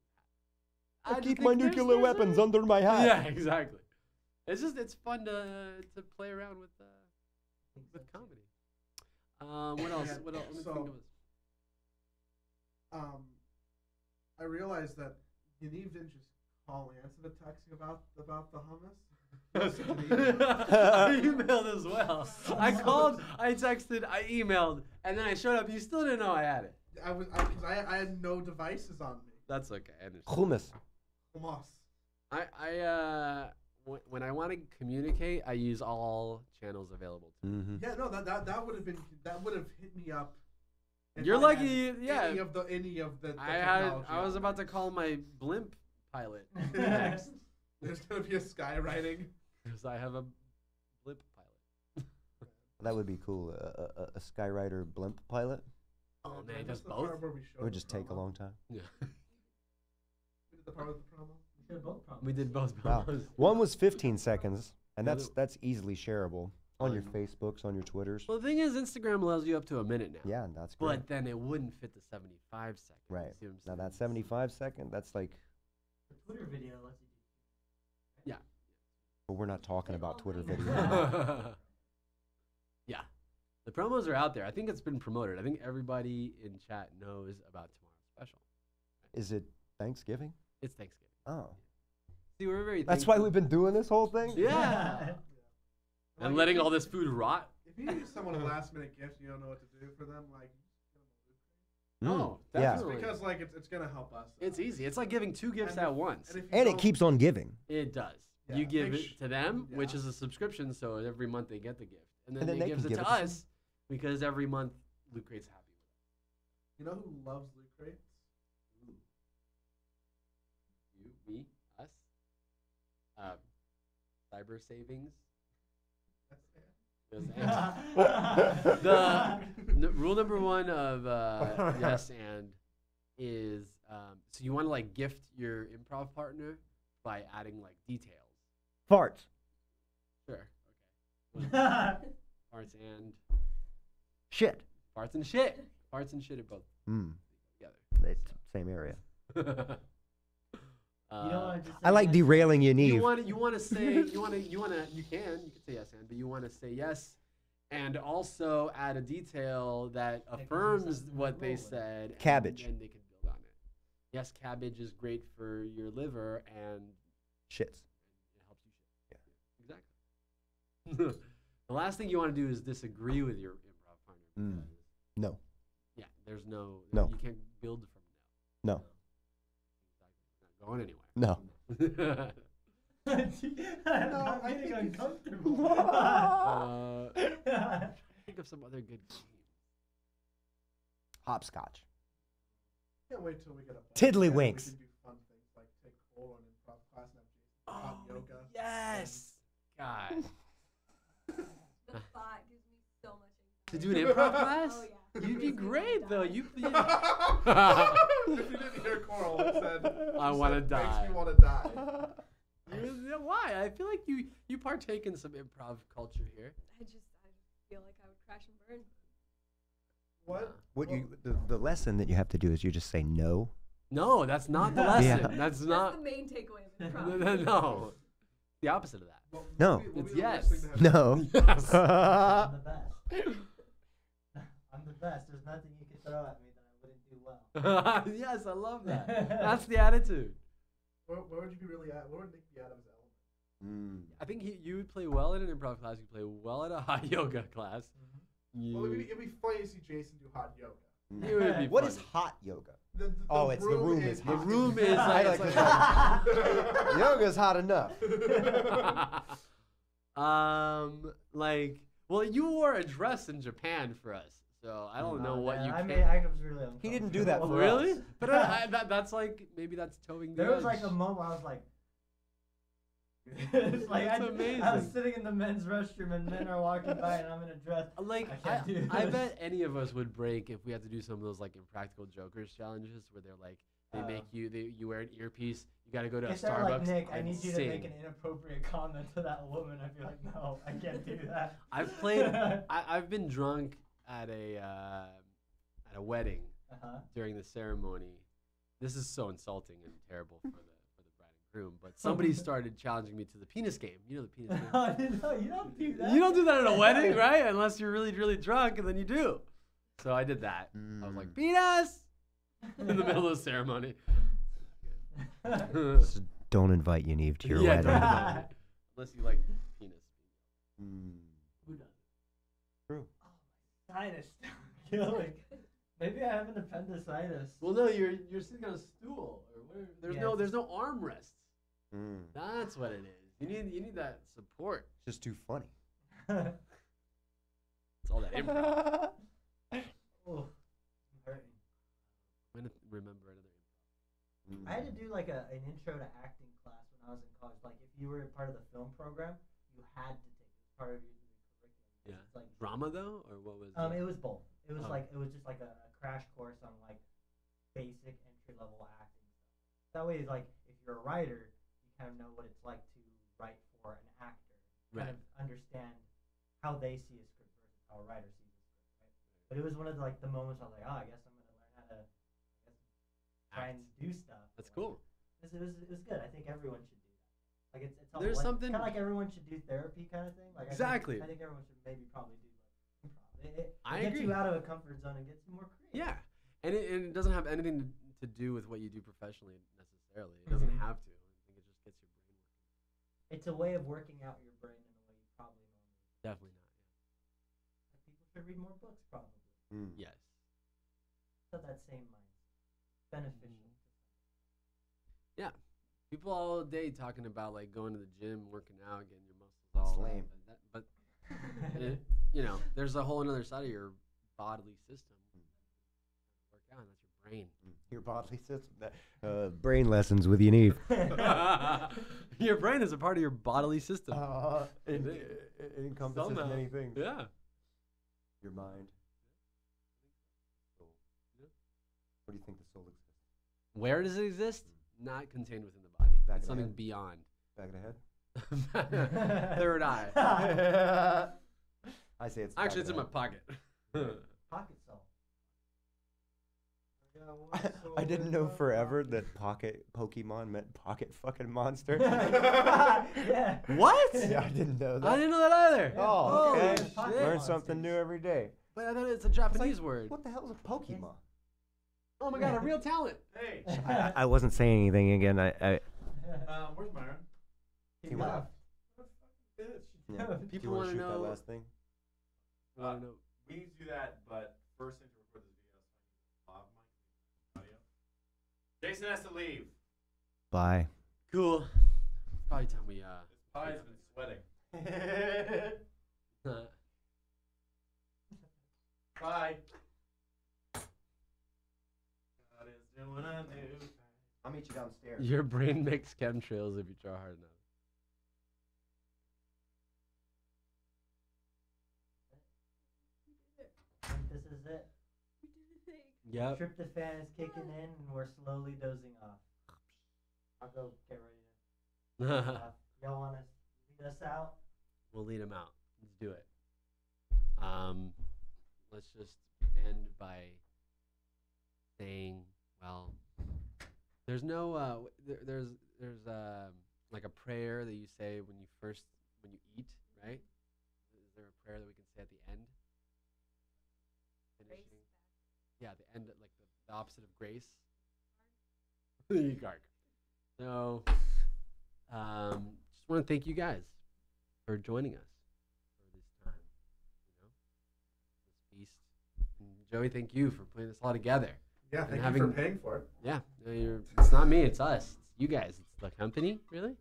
the hat. I keep my nuclear weapons under my hat. Yeah, exactly. It's fun to play around with comedy. What else? Yeah, What else? Let me so- think of this. I realized that Yaniv didn't just call and answer the texting about the hummus. I emailed as well. I called, I texted, I emailed, and then I showed up. You still didn't know I had it. I had no devices on me. That's okay. I understand. Hummus. Hummus. When I want to communicate, I use all channels available to me. Mm-hmm. Yeah, no, that would have hit me up. if You're I lucky, had yeah. Any of the I was about to call my blimp pilot next. There's gonna be a skywriting. Because I have a blimp pilot. That would be cool. A Skyrider blimp pilot. Oh man, that's just the both. part where we It showed would the just take a promo. long time. Yeah. We did the part with the promo. We did both promos. We did both Wow. promos. One was 15 seconds, and The that's easily shareable on your Facebooks, on your Twitters. Well, the thing is, Instagram allows you up to a minute now. Yeah, that's great. But then it wouldn't fit the 75 seconds. Right. You see what I'm Now saying? that 75 second, that's like, The Twitter video lets you Yeah. but we're not talking about Twitter video. Yeah. The promos are out there. I think it's been promoted. I think everybody in chat knows about tomorrow's special. Is it Thanksgiving? It's Thanksgiving. Oh. See, we're very That's why thankful. we've been doing this whole thing? Yeah. And letting all this food rot. If you give someone a last minute gift, you don't know what to do for them. Like, Oh, Yeah. definitely. because like it's gonna help us. It's easy. It's like giving two gifts And at if- once. and if you And it don't- keeps on giving. It does. Yeah, You give make it to them, which yeah. is a subscription, so every month they get the gift. And then, And then they they gives can it give to it to us because every month Loot Crate's happy with it. You know who loves loot crates? You, me, us. Cyber savings. Rule number one of yes and is so you want to like gift your improv partner by adding like details. Farts. Sure. Okay. Farts and Shit. farts and shit. Farts and shit are both Hmm. together. It's same area. You don't want to just. I like derailing you, Neve. You want to say you can say yes and, but you want to say yes, and also add a detail that affirms what they said. Cabbage. And they can build on it. Yes, cabbage is great for your liver and Shits. it helps you shit. Yeah, exactly. The last thing you want to do is disagree with your improv partner. Mm. No. Yeah, there's no. No. You can't build from No. not going anywhere. No. No, I'm getting uncomfortable. Think of some other good games. Hopscotch. Can't wait till we get a Tiddlywinks. We can do fun things like take Cole on improv class and have Jason hot yoga. Yes. God. The thought gives me so much To do an improv class? Oh, yeah. You'd be great though. You. If you didn't hear Coral, it said, I want to die. Makes me want to die. Why? I feel like you partake in some improv culture here. I just feel like I would crash and burn. What? The lesson that you have to do is you just say no. No, that's not the lesson. Yeah. That's That's not. the main takeaway of improv. No. The opposite of that. Well, No. It's yes. No. Yes. I'm the best. I'm the best. There's nothing you can throw at me that I wouldn't do well. Yes, I love that. That's the attitude. Where would you be really at? Where would Nick be Adams' element? I think you would play well in an improv class. You play well at a hot yoga class. Well, it'd be funny to see Jason do hot yoga. It would be What funny. is hot yoga? The It's the room is The hot. room is I like, like it's to like Yoga's hot enough. well, you wore a dress in Japan for us, so I don't know what you. I can- mean, I was really uncomfortable. He didn't do that for really? us. But that's like maybe that's towing the There was edge. like a moment where I was like. It's like That's I amazing. was sitting in the men's restroom and men are walking by and I'm in a dress. Like I can't do I this. bet any of us would break if we had to do some of those like impractical jokers challenges where they're like they make you wear an earpiece, you got to go to a If they're Starbucks like, Nick, I and need you to sing. make an inappropriate comment to that woman, I'd be like, no, I can't do that. I've played. I've been drunk at a wedding during the ceremony. This is so insulting and terrible for the bride and groom. But somebody started challenging me to the penis game. You know the penis game. No, you don't do that. You don't do that at a wedding, right? Unless you're really, really drunk, and then you do. So I did that. I was like, penis! In the middle of the ceremony. Just don't invite Yaniv to your Yeah, wedding. don't invite me. Unless you like penis. Who does? True. Sinus killing. Maybe I have an appendicitis. Well, no, you're sitting on a stool or whatever. There's no armrests. That's what it is. You need that support. Just too funny. It's all that improv. Oh, I'm hurting. I'm gonna remember another improv. I had to do like an intro to acting class when I was in college. Like if you were a part of the film program, you had to take it as part of your curriculum. Yeah. It's like Drama though, or what was? it was both. It was Oh. like it was just like a crash course on like basic entry level acting stuff. That way, like if you're a writer, you kind of know what it's like to write for an actor. Kind of understand how they see a script versus how a writer sees a script, right? But it was one of the, like the moments I was like, oh, I guess I'm gonna learn how to try and do stuff. That's cool. It was good. I think everyone should do that. Like it's There's something- kind of like everyone should do therapy kind of thing. Like Exactly. I think everyone should maybe probably do like improv. It I gets agree. you out of a comfort zone and gets you more creative. Yeah, and it doesn't have anything to do with what you do professionally necessarily. It doesn't have to. I think it just gets your brain working. It's a way of working out your brain in a way you probably normally. Definitely not. Like people should read more books probably. Yes. Have that same mind. Beneficial. Yeah. People all day talking about like going to the gym, working out, getting your muscles all It's lame. up, but there's a whole another side of your bodily system. Work out, and that's your brain. Your bodily system. Brain lessons with Yaniv. Your brain is a part of your bodily system. It encompasses Somehow. many things. Yeah. Your mind. Soul. Where do you think the soul exists? Where does it exist? Not contained within the body. Back It's of the something head? beyond. Back of the head? Third eye. I say it's Actually, back it's in of my the pocket. Pocket soul. I didn't know forever that pocket Pokemon meant pocket fucking monster. Yeah. What? Yeah, I didn't know that. I didn't know that either. Oh, okay. Holy Learn shit. something new every day. But I thought it's a Japanese word. What the hell is a Pokemon? Oh my god, a real talent. Hey. I wasn't saying anything again. Where's Myron? He left. Yeah. People Do you want wanna to shoot that know- last thing? I don't know. We need to do that, but first thing to record this video is audio. Jason has to leave. Bye. Cool. Probably time we Pie's been sweating. Bye. God is doing a new. I'll meet you downstairs. Your brain makes chemtrails if you try hard enough. This is it. Yep. Tryptophan is kicking in, and we're slowly dozing off. I'll go get ready to. Y'all want to lead us out? We'll lead him out. Let's do it. Let's just end by saying, well, there's no there's like a prayer that you say when you eat, right? Is there a prayer that we can say at the end? Finishing. Yeah, the end, like the opposite of grace. Garg. So, just want to thank you guys for joining us for this time. This feast. And Joey, thank you for putting this all together. Yeah, and thank you for paying for it. Yeah, it's not me, it's us, it's you guys, it's the company, really.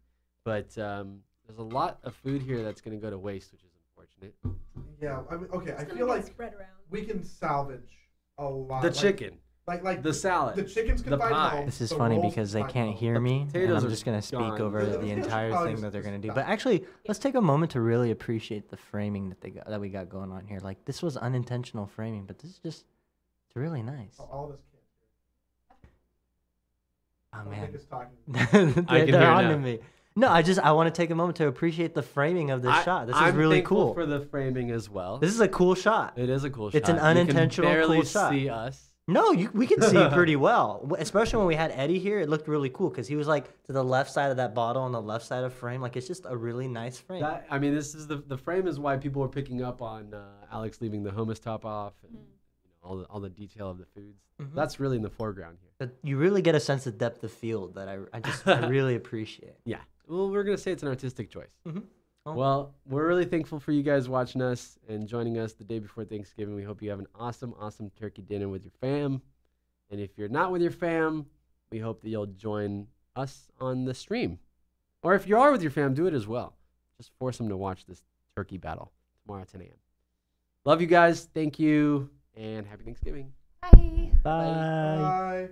But there's a lot of food here that's going to go to waste, which is unfortunate. Yeah, I mean, okay, I gonna feel get like spread around. we can salvage a lot. The like- chicken. Like the salad. The chickens can the find pie. home. This is the funny rolls because can they find can't home. hear me, and potatoes I'm are just going to speak gone. over The the potatoes entire probably thing just- that they're going to do. just But die. actually, let's take a moment to really appreciate the framing that we got going on here. Like, this was unintentional framing, but this is just, it's really nice. All of us can't. Oh, I don't man. think it's talking. I can They're hear on now. to me. No, I want to take a moment to appreciate the framing of this shot. This is I'm really thankful cool. for the framing as well. This is a cool shot. It is a cool shot. It's an unintentional you can barely cool shot. see us. No, we can see pretty well. Especially when we had Eddie here, it looked really cool because he was like to the left side of that bottle on the left side of frame. Like, it's just a really nice frame. That, I mean, this is the frame is why people are picking up on Alex leaving the hummus top off and all the detail of the foods. Mhm. That's really in the foreground here. But you really get a sense of depth of field that I really appreciate. Yeah. Well, we're gonna say it's an artistic choice. Mhm. Oh. Well, we're really thankful for you guys watching us and joining us the day before Thanksgiving. We hope you have an awesome, awesome turkey dinner with your fam. And if you're not with your fam, we hope that you'll join us on the stream. Or if you are with your fam, do it as well. Just force them to watch this turkey battle tomorrow at 10 a.m. Love you guys. Thank you. And happy Thanksgiving. Bye. Bye. Bye.